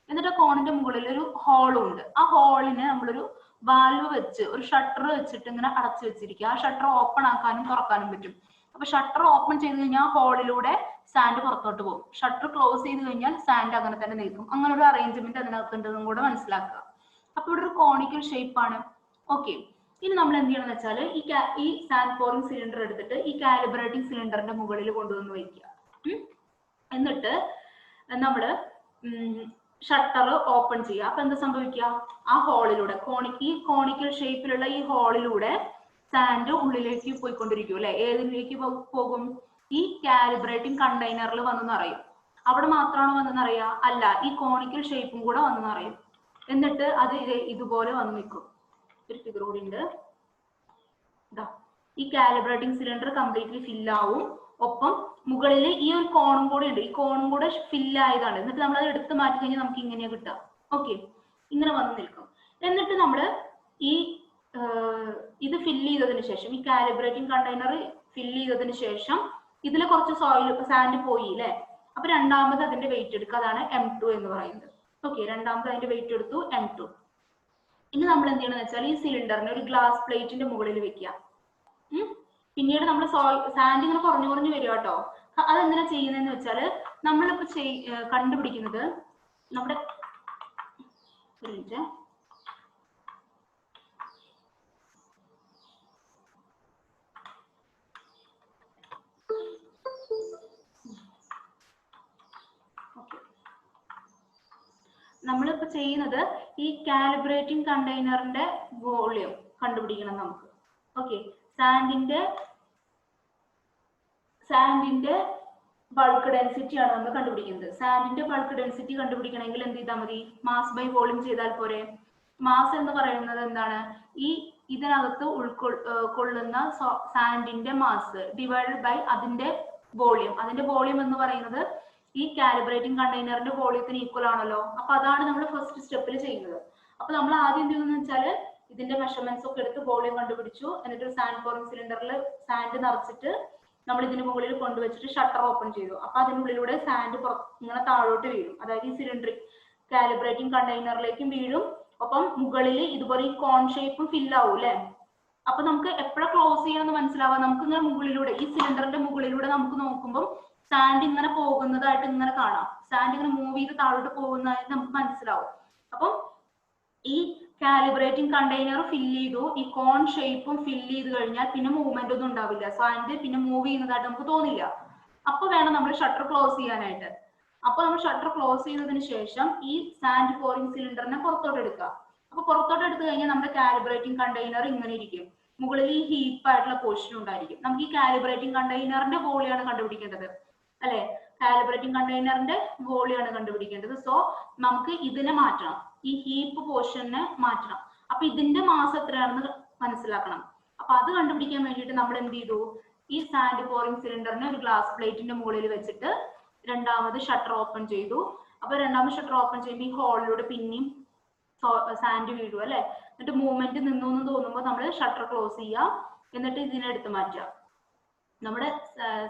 എന്നിട്ട് ആ കോണിന്റെ മുകളിൽ ഒരു ഹോളും ഉണ്ട്. ആ ഹോളിന് നമ്മളൊരു വാൽവ് വെച്ച്, ഒരു ഷട്ടർ വെച്ചിട്ട് ഇങ്ങനെ അടച്ചു വെച്ചിരിക്കുക. ആ ഷട്ടർ ഓപ്പൺ ആക്കാനും തുറക്കാനും പറ്റും. അപ്പൊ ഷട്ടർ ഓപ്പൺ ചെയ്ത് കഴിഞ്ഞാൽ ഹോളിലൂടെ സാൻഡ് പുറത്തോട്ട് പോകും. ഷട്ടർ ക്ലോസ് ചെയ്ത് കഴിഞ്ഞാൽ സാൻഡ് അങ്ങനെ തന്നെ നിൽക്കും. അങ്ങനെ ഒരു അറേഞ്ച്മെന്റ് അതിനകത്തുണ്ടെന്നും കൂടെ മനസ്സിലാക്കുക. അപ്പൊ ഇവിടെ ഒരു കോണിക്കൽ ഷേപ്പ് ആണ്. ഓക്കെ, ഇനി നമ്മൾ എന്ത് ചെയ്യണം എന്ന് വെച്ചാൽ ഈ സാൻഡ് പോറിംഗ് സിലിണ്ടർ എടുത്തിട്ട് ഈ കാലിബ്രേറ്റിംഗ് സിലിണ്ടറിന്റെ മുകളിൽ കൊണ്ടുവന്ന് വയ്ക്കുക. എന്നിട്ട് നമ്മള് ഷട്ടർ ഓപ്പൺ ചെയ്യുക. അപ്പൊ എന്താ സംഭവിക്കുക, ആ ഹോളിലൂടെ ഈ കോണിക്കൽ ഷേപ്പിലുള്ള ഈ ഹോളിലൂടെ സാൻഡ് ഉള്ളിലേക്ക് പോയിക്കൊണ്ടിരിക്കും അല്ലെ. ഏതിലേക്ക് പോകും, ഈ കാലിബ്രേറ്റിംഗ് കണ്ടെയ്നറിൽ വന്ന് നിറയും. അവിടെ മാത്രമാണോ വന്ന് നിറയുക? അല്ല, ഈ കോണിക്കൽ ഷേപ്പും കൂടെ വന്ന് നിറയും. എന്നിട്ട് അത് ഇതുപോലെ വന്ന് നിൽക്കും. ഒരു ഫിഗർ കൂടി ഉണ്ട്. ഈ കാലിബ്രേറ്റിംഗ് സിലിണ്ടർ കംപ്ലീറ്റ്ലി ഫില്ലാവും. ഒപ്പം മുകളിൽ ഈ ഒരു കോണും കൂടെ ഉണ്ട്. ഈ കോണും കൂടെ ഫില്ലായതാണ്. എന്നിട്ട് നമ്മൾ അത് എടുത്ത് മാറ്റി കഴിഞ്ഞാൽ നമുക്ക് ഇങ്ങനെയാ കിട്ടുക. ഓക്കെ, ഇങ്ങനെ വന്ന് നിൽക്കും. എന്നിട്ട് നമ്മൾ ഇത് ഫില്ല് ചെയ്തതിന് ശേഷം, ഈ കാലിബ്രേറ്റിംഗ് കണ്ടെയ്നർ ഫില്ല് ചെയ്തതിന് ശേഷം ഇതിൽ കുറച്ച് സാൻഡ് പോയി അല്ലെ. അപ്പൊ രണ്ടാമത് അതിന്റെ വെയിറ്റ് എടുക്കുക. അതാണ് M2 എന്ന് പറയുന്നത്. ഓക്കെ, രണ്ടാമത് അതിന്റെ വെയിറ്റ് എടുത്തു, M2. ഇനി നമ്മൾ എന്ത് ചെയ്യണമെന്ന് വെച്ചാൽ ഈ സിലിണ്ടറിനെ ഒരു ഗ്ലാസ് പ്ലേറ്റിന്റെ മുകളിൽ വെക്കുക. പിന്നീട് നമ്മൾ സാൻഡ് ഇങ്ങനെ കുറഞ്ഞു വരിക കേട്ടോ. അതെങ്ങനെ ചെയ്യുന്നതെന്ന് വെച്ചാൽ നമ്മളിപ്പോ കണ്ടുപിടിക്കുന്നത് നമ്മുടെ നമ്മളിപ്പോ ചെയ്യുന്നത് ഈ കാലിബ്രേറ്റിംഗ് കണ്ടെയ്നറിന്റെ വോളിയം കണ്ടുപിടിക്കണം നമുക്ക്. ഓക്കെ, സാൻഡിന്റെ ബൾക്ക് ഡെൻസിറ്റി ആണ് നമ്മൾ കണ്ടുപിടിക്കുന്നത്. സാൻഡിന്റെ ബൾക്ക് ഡെൻസിറ്റി കണ്ടുപിടിക്കണമെങ്കിൽ എന്ത് ചെയ്താൽ മതി, മാസ് ബൈ വോളിയം ചെയ്താൽ പോരെ. മാസ് എന്ന് പറയുന്നത് എന്താണ്, ഈ ഇതിനകത്ത് കൊള്ളുന്ന സാൻഡിന്റെ മാസ് ഡിവൈഡഡ് ബൈ അതിന്റെ വോളിയം. അതിന്റെ വോളിയം എന്ന് പറയുന്നത് ഈ കാലിബ്രേറ്റിംഗ് കണ്ടെയ്നറിന്റെ വോളിയത്തിന് ഈക്വൽ ആണല്ലോ. അപ്പൊ അതാണ് നമ്മൾ ഫസ്റ്റ് സ്റ്റെപ്പിൽ ചെയ്യുന്നത്. അപ്പൊ നമ്മൾ ആദ്യം എന്ത് ചെയ്യുന്നത് വെച്ചാൽ ഇതിന്റെ മെഷർമെന്റ്സ് ഒക്കെ എടുത്ത് വോളിയം കണ്ടുപിടിച്ചു. എന്നിട്ട് സാൻഡ് പോറിംഗ് സിലിണ്ടറിൽ സാൻഡ് നിറച്ചിട്ട് നമ്മൾ ഇതിന് മുകളിൽ കൊണ്ടുവച്ചിട്ട് ഷട്ടർ ഓപ്പൺ ചെയ്തു. അപ്പൊ അതിനുള്ളിലൂടെ സാൻഡ് ഇങ്ങനെ താഴോട്ട് വീഴും. അതായത് ഈ സിലിണ്ടറിക് കാലിബ്രേറ്റിംഗ് കണ്ടെയ്നറിലേക്കും വീഴും. ഒപ്പം മുകളിൽ ഇതുപോലെ ഈ കോൺ ഷേപ്പും ഫില്ലാവും അല്ലെ. അപ്പൊ നമുക്ക് എപ്പോഴാണ് ക്ലോസ് ചെയ്യണമെന്ന് മനസ്സിലാവാം. നമുക്ക് ഇങ്ങനെ മുകളിലൂടെ ഈ സിലിണ്ടറിന്റെ മുകളിലൂടെ നമുക്ക് നോക്കുമ്പോൾ സാൻഡ് ഇങ്ങനെ പോകുന്നതായിട്ട് ഇങ്ങനെ കാണാം. സാൻഡ് ഇങ്ങനെ മൂവ് ചെയ്ത് താഴോട്ട് പോകുന്നതായിട്ട് നമുക്ക് മനസ്സിലാവും. അപ്പം ഈ കാലിബ്രേറ്റിംഗ് കണ്ടെയ്നർ ഫില്ല് ചെയ്തു, ഈ കോൺ ഷേപ്പും ഫില്ല് ചെയ്ത് കഴിഞ്ഞാൽ പിന്നെ മൂവ്മെന്റ് ഒന്നും ഉണ്ടാവില്ല. സാൻഡ് പിന്നെ മൂവ് ചെയ്യുന്നതായിട്ട് നമുക്ക് തോന്നില്ല. അപ്പൊ വേണം നമ്മൾ ഷട്ടർ ക്ലോസ് ചെയ്യാനായിട്ട്. അപ്പൊ നമ്മൾ ഷട്ടർ ക്ലോസ് ചെയ്തതിന് ശേഷം ഈ സാൻഡ് പോറിംഗ് സിലിണ്ടറിനെ പുറത്തോട്ട് എടുക്കുക. അപ്പൊ പുറത്തോട്ട് എടുത്തു കഴിഞ്ഞാൽ നമ്മുടെ കാലിബ്രേറ്റിംഗ് കണ്ടെയ്നർ ഇങ്ങനെ ഇരിക്കും. മുകളിൽ ഈ ഹീപ്പ് ആയിട്ടുള്ള പോർഷൻ ഉണ്ടായിരിക്കും. നമുക്ക് ഈ കാലിബ്രേറ്റിംഗ് കണ്ടെയ്നറിന്റെ വോളിയാണ് കണ്ടുപിടിക്കേണ്ടത് അല്ലെ. കാലിബ്രേറ്റിംഗ് കണ്ടെയ്നറിന്റെ വോളിയാണ് കണ്ടുപിടിക്കേണ്ടത്. സോ നമുക്ക് ഇതിനെ മാറ്റണം, ഈ ഹീപ്പ് പോർഷനെ മാറ്റണം. അപ്പൊ ഇതിന്റെ മാസ് എത്രയാണെന്ന് മനസ്സിലാക്കണം. അപ്പൊ അത് കണ്ടുപിടിക്കാൻ വേണ്ടിയിട്ട് നമ്മൾ എന്ത് ചെയ്തു, ഈ സാൻഡ് പോറിംഗ് സിലിണ്ടറിനെ ഒരു ഗ്ലാസ് പ്ലേറ്റിന്റെ മുകളിൽ വെച്ചിട്ട് രണ്ടാമത് ഷട്ടർ ഓപ്പൺ ചെയ്തു. അപ്പൊ രണ്ടാമത് ഷട്ടർ ഓപ്പൺ ചെയ്യുമ്പോൾ ഈ ഹോളിലൂടെ പിന്നെയും സാൻഡ് വീഴും അല്ലെ. എന്നിട്ട് മൂവ്മെന്റ് നിന്നു എന്ന് തോന്നുമ്പോൾ നമ്മൾ ഷട്ടർ ക്ലോസ് ചെയ്യുക. എന്നിട്ട് ഇതിനെ എടുത്തു മാറ്റുക, നമ്മുടെ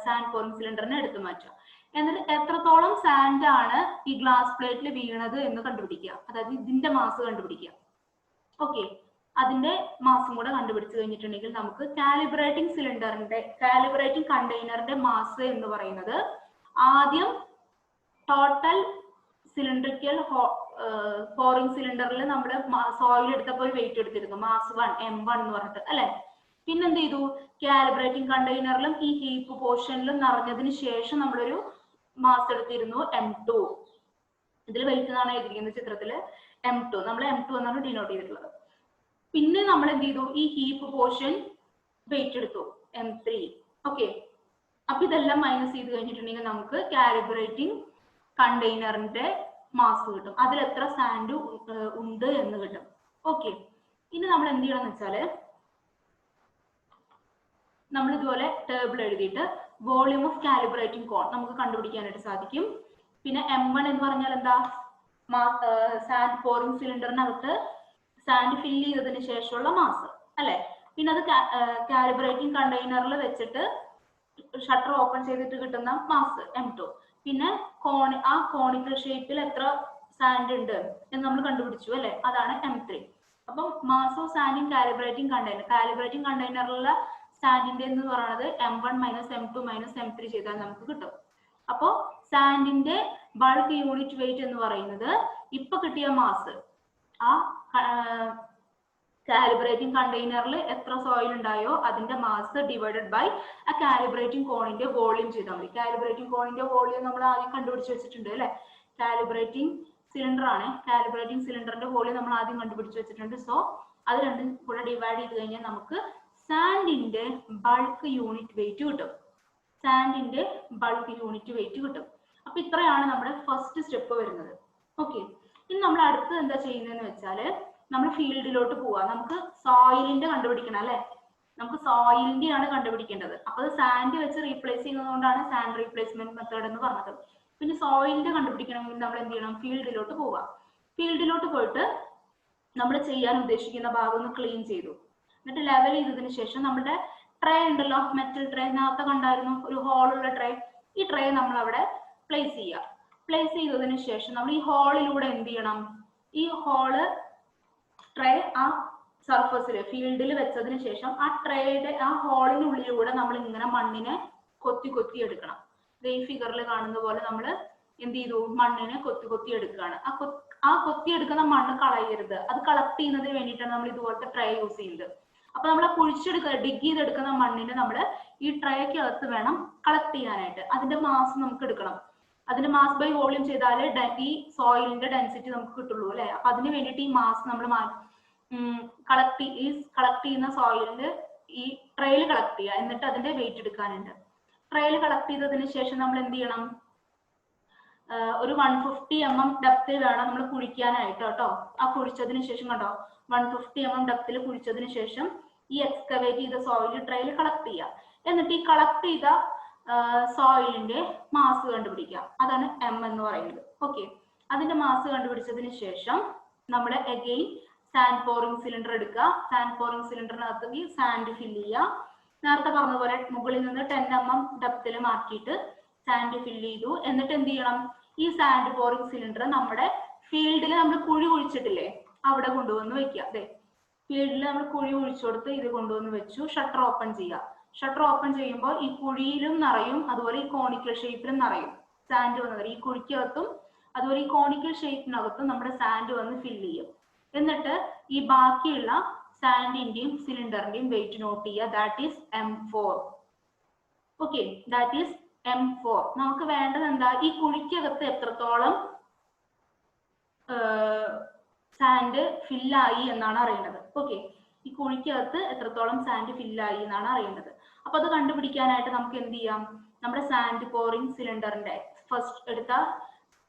സാൻഡ് പോറിംഗ് സിലിണ്ടറിനെ എടുത്തു മാറ്റുക. എന്നിട്ട് എത്രത്തോളം സാൻഡ് ആണ് ഈ ഗ്ലാസ് പ്ലേറ്റിൽ വീണത് എന്ന് കണ്ടുപിടിക്കുക. അതായത് ഇതിന്റെ മാസ് കണ്ടുപിടിക്കുക. ഓക്കെ, അതിന്റെ മാസും കൂടെ കണ്ടുപിടിച്ചു കഴിഞ്ഞിട്ടുണ്ടെങ്കിൽ നമുക്ക് കാലിബ്രേറ്റിംഗ് കണ്ടെയ്നറിന്റെ മാസ് എന്ന് പറയുന്നത് ആദ്യം ടോട്ടൽ സിലിണ്ടറിക്കൽ പോറിംഗ് സിലിണ്ടറിൽ നമ്മൾ സോയിൽ എടുത്തപ്പോൾ വെയിറ്റ് എടുത്തിരുന്നു, മാസ് 1 M1 എന്ന് പറഞ്ഞിട്ട് അല്ലെ. പിന്നെന്ത് ചെയ്തു, കാലിബ്രേറ്റിംഗ് കണ്ടെയ്നറിലും ഈ ഹീപ്പ് പോർഷനിലും നിറഞ്ഞതിന് ശേഷം നമ്മളൊരു മാസ് എടുത്തിരുന്നു M2. ഇതിൽ വെയിറ്റ് എന്നാണ് എഴുതിയിരിക്കുന്നത് ചിത്രത്തില് M2. നമ്മൾ M2 എന്നാണ് ഡിനോട്ട് ചെയ്തിട്ടുള്ളത്. പിന്നെ നമ്മൾ എന്ത് ചെയ്തു, ഈ ഹീപ്പ് പോർഷൻ വെയിറ്റ് എടുത്തു M3. ഓക്കെ, അപ്പൊ ഇതെല്ലാം മൈനസ് ചെയ്ത് കഴിഞ്ഞിട്ടുണ്ടെങ്കിൽ നമുക്ക് കാലിബ്രേറ്റിംഗ് കണ്ടെയ്നറിന്റെ മാസ് കിട്ടും, അതിൽ എത്ര സാൻഡ് ഉണ്ട് എന്ന് കിട്ടും. ഓക്കെ, ഇനി നമ്മൾ എന്ത് ചെയ്യണം എന്ന് വെച്ചാല് നമ്മൾ ഇതുപോലെ ടേബിൾ എഴുതിയിട്ട് വോളിയം ഓഫ് കാലിബ്രേറ്റിംഗ് കോൺ നമുക്ക് കണ്ടുപിടിക്കാനായിട്ട് സാധിക്കും. പിന്നെ M1 എന്ന് പറഞ്ഞാൽ എന്താ, സാൻഡ് പോറിംഗ് സിലിണ്ടറിനകത്ത് സാൻഡ് ഫില്ല് ചെയ്തതിന് ശേഷമുള്ള മാസ് അല്ലെ. പിന്നെ അത് കാലിബ്രേറ്റിംഗ് കണ്ടെയ്നറിൽ വെച്ചിട്ട് ഷട്ടർ ഓപ്പൺ ചെയ്തിട്ട് കിട്ടുന്ന മാസ് M2. പിന്നെ ആ കോണിക്കൽ ഷേപ്പിൽ എത്ര സാൻഡ് ഉണ്ട് എന്ന് നമ്മൾ കണ്ടുപിടിച്ചു അല്ലെ, അതാണ് M3. അപ്പം mass of sand in calibrating കണ്ടെയ്നറിലുള്ള സാൻഡിന്റെ എന്ന് പറയുന്നത് M1 minus M2 minus M3 ചെയ്താൽ നമുക്ക് കിട്ടും. അപ്പോ സാൻഡിന്റെ ബൾക്ക് യൂണിറ്റ് വെയിറ്റ് എന്ന് പറയുന്നത് ഇപ്പൊ കിട്ടിയ മാസ്, ആ കാലിബ്രേറ്റിംഗ് കണ്ടെയ്നറിൽ എത്ര സോയിൽ ഉണ്ടായോ അതിന്റെ മാസ് ഡിവൈഡഡ് ബൈ ആ കാലിബ്രേറ്റിംഗ് കോണിന്റെ വോളിയം ചെയ്താൽ മതി. കാലിബ്രേറ്റിംഗ് കോണിന്റെ വോളിയം നമ്മൾ ആദ്യം കണ്ടുപിടിച്ച് വെച്ചിട്ടുണ്ട് അല്ലെ. കാലിബ്രേറ്റിംഗ് സിലിണ്ടർ ആണ്, കാലിബ്രേറ്റിംഗ് സിലിണ്ടറിന്റെ വോളിയം നമ്മൾ ആദ്യം കണ്ടുപിടിച്ച് വെച്ചിട്ടുണ്ട്. സോ അത് രണ്ടും കൂടെ ഡിവൈഡ് ചെയ്ത് കഴിഞ്ഞാൽ നമുക്ക് സാൻഡിന്റെ ബൾക്ക് യൂണിറ്റ് വെയിറ്റ് കിട്ടും. അപ്പൊ ഇത്രയാണ് നമ്മുടെ ഫസ്റ്റ് സ്റ്റെപ്പ് വരുന്നത്. ഓക്കെ, ഇനി നമ്മൾ അടുത്തത് എന്താ ചെയ്യുന്നതെന്ന് വെച്ചാല് നമ്മൾ ഫീൽഡിലോട്ട് പോവാ. നമുക്ക് സോയിലിന്റെ കണ്ടുപിടിക്കണം അല്ലെ, നമുക്ക് സോയിലിന്റെ ആണ് കണ്ടുപിടിക്കേണ്ടത്. അപ്പൊ സാൻഡ് വെച്ച് റീപ്ലേസ് ചെയ്യുന്നതുകൊണ്ടാണ് സാൻഡ് റീപ്ലേസ്മെന്റ് മെത്തേഡ് എന്ന് പറഞ്ഞത്. പിന്നെ സോയിലിന്റെ കണ്ടുപിടിക്കണമെങ്കിൽ നമ്മൾ എന്ത് ചെയ്യണം, ഫീൽഡിലോട്ട് പോവാ. ഫീൽഡിലോട്ട് പോയിട്ട് നമ്മൾ ചെയ്യാൻ ഉദ്ദേശിക്കുന്ന ഭാഗം ഒന്ന് ക്ലീൻ ചെയ്തു. എന്നിട്ട് ലെവൽ ചെയ്തതിന് ശേഷം നമ്മുടെ ട്രേ ഉണ്ടല്ലോ, മെറ്റൽ ട്രേ, നേരത്തെ കണ്ടായിരുന്നു ഒരു ഹോളുള്ള ട്രേ. ഈ ട്രേ നമ്മൾ അവിടെ പ്ലേസ് ചെയ്യുക. പ്ലേസ് ചെയ്തതിന് ശേഷം നമ്മൾ ഈ ഹോളിലൂടെ എന്ത് ചെയ്യണം, ഈ ഹോള് ട്രേ ആ സർഫസിൽ ഫീൽഡിൽ വെച്ചതിന് ശേഷം ആ ട്രേയുടെ ആ ഹോളിനുള്ളിലൂടെ നമ്മൾ ഇങ്ങനെ മണ്ണിനെ കൊത്തി കൊത്തി എടുക്കണം. ഈ ഫിഗറിൽ കാണുന്ന പോലെ നമ്മൾ എന്ത് ചെയ്തു, മണ്ണിനെ കൊത്തി കൊത്തി എടുക്കുകയാണ്. ആ കൊത്തി എടുക്കുന്ന മണ്ണ് കളയരുത്. അത് കളക്ട് ചെയ്യുന്നതിന് വേണ്ടിയിട്ടാണ് നമ്മൾ ഇതുപോലത്തെ ട്രേ യൂസ് ചെയ്യുന്നത്. അപ്പൊ നമ്മൾ ഡിഗ് ചെയ്തെടുക്കുന്ന മണ്ണിനെ നമ്മൾ ഈ ട്രേക്കകത്ത് വേണം കളക്ട് ചെയ്യാനായിട്ട്. അതിന്റെ മാസ് നമുക്ക് എടുക്കണം. അതിന്റെ മാസ് ബൈ വോളിയം ചെയ്താലേ ഈ സോയിലിന്റെ ഡെൻസിറ്റി നമുക്ക് കിട്ടുള്ളൂ അല്ലെ. അപ്പൊ അതിന് വേണ്ടിയിട്ട് ഈ മാസ് നമ്മൾ കളക്ട് ചെയ്യുന്ന സോയിലിന്റെ ഈ ട്രേയിൽ കളക്ട് ചെയ്യുക. എന്നിട്ട് അതിന്റെ വെയിറ്റ് എടുക്കാനുണ്ട്. ട്രേയിൽ കളക്ട് ചെയ്തതിന് ശേഷം നമ്മൾ എന്ത് ചെയ്യണം, ഒരു 150 mm ഡെപ്തിൽ വേണം നമ്മൾ കുഴിക്കാനായിട്ട് കേട്ടോ. ആ കുഴിച്ചതിന് ശേഷം കണ്ടോ 150 mm ഡെപ്തിൽ കുഴിച്ചതിന് ശേഷം ഈ എക്സ്കവേറ്റ് ചെയ്ത സോയിൽ ട്രേയിൽ കളക്ട് ചെയ്യുക. എന്നിട്ട് ഈ കളക്ട് ചെയ്ത സോയിലിന്റെ മാസ് കണ്ടുപിടിക്കുക. അതാണ് എം എന്ന് പറയുന്നത്. ഓക്കെ, അതിന്റെ മാസ് കണ്ടുപിടിച്ചതിന് ശേഷം നമ്മൾ അഗെയിൻ സാൻഡ് പോറിംഗ് സിലിണ്ടർ എടുക്കുക. സാൻഡ് പോറിംഗ് സിലിണ്ടറിനകത്ത് സാൻഡ് ഫില്ല് ചെയ്യുക. നേരത്തെ പറഞ്ഞ പോലെ മുകളിൽ നിന്ന് 10 mm ഡെപ്തിൽ മാറ്റിയിട്ട് സാൻഡ് ഫില്ല് ചെയ്തു. എന്നിട്ട് എന്ത് ചെയ്യണം, ഈ സാൻഡ് പോറിംഗ് സിലിണ്ടർ നമ്മുടെ ഫീൽഡിൽ നമ്മൾ കുഴി കുഴിച്ചിട്ടില്ലേ അവിടെ കൊണ്ടുവന്ന് വെക്കുക. അതെ, ഫീൽഡിൽ നമ്മൾ കുഴി കുഴിച്ചു കൊടുത്ത് ഇത് കൊണ്ടുവന്ന് വെച്ചു. ഷട്ടർ ഓപ്പൺ ചെയ്യുക. ഷട്ടർ ഓപ്പൺ ചെയ്യുമ്പോൾ ഈ കുഴിയിലും നിറയും, അതുപോലെ ഈ കോണിക്കൽ ഷേപ്പിലും നിറയും. സാൻഡ് വന്നത് ഈ കുഴിക്കകത്തും അതുപോലെ ഈ കോണിക്കൽ ഷേപ്പിനകത്തും നമ്മുടെ സാൻഡ് വന്ന് ഫില്ല് ചെയ്യും. എന്നിട്ട് ഈ ബാക്കിയുള്ള സാൻഡിന്റെയും സിലിണ്ടറിന്റെയും വെയിറ്റ് നോട്ട് ചെയ്യുക. That is M4. Okay, that is M4. നമുക്ക് വേണ്ടത് എന്താ, ഈ കുഴിക്കകത്ത് എത്രത്തോളം സാൻഡ് ഫില്ലായി എന്നാണ് അറിയേണ്ടത്. ഓക്കെ, ഈ കുഴിക്കകത്ത് എത്രത്തോളം സാൻഡ് ഫില്ലായി എന്നാണ് അറിയേണ്ടത്. അപ്പൊ അത് കണ്ടുപിടിക്കാനായിട്ട് നമുക്ക് എന്ത് ചെയ്യാം, നമ്മുടെ സാൻഡ് പോറിംഗ് സിലിണ്ടറിന്റെ ഫസ്റ്റ് എടുത്ത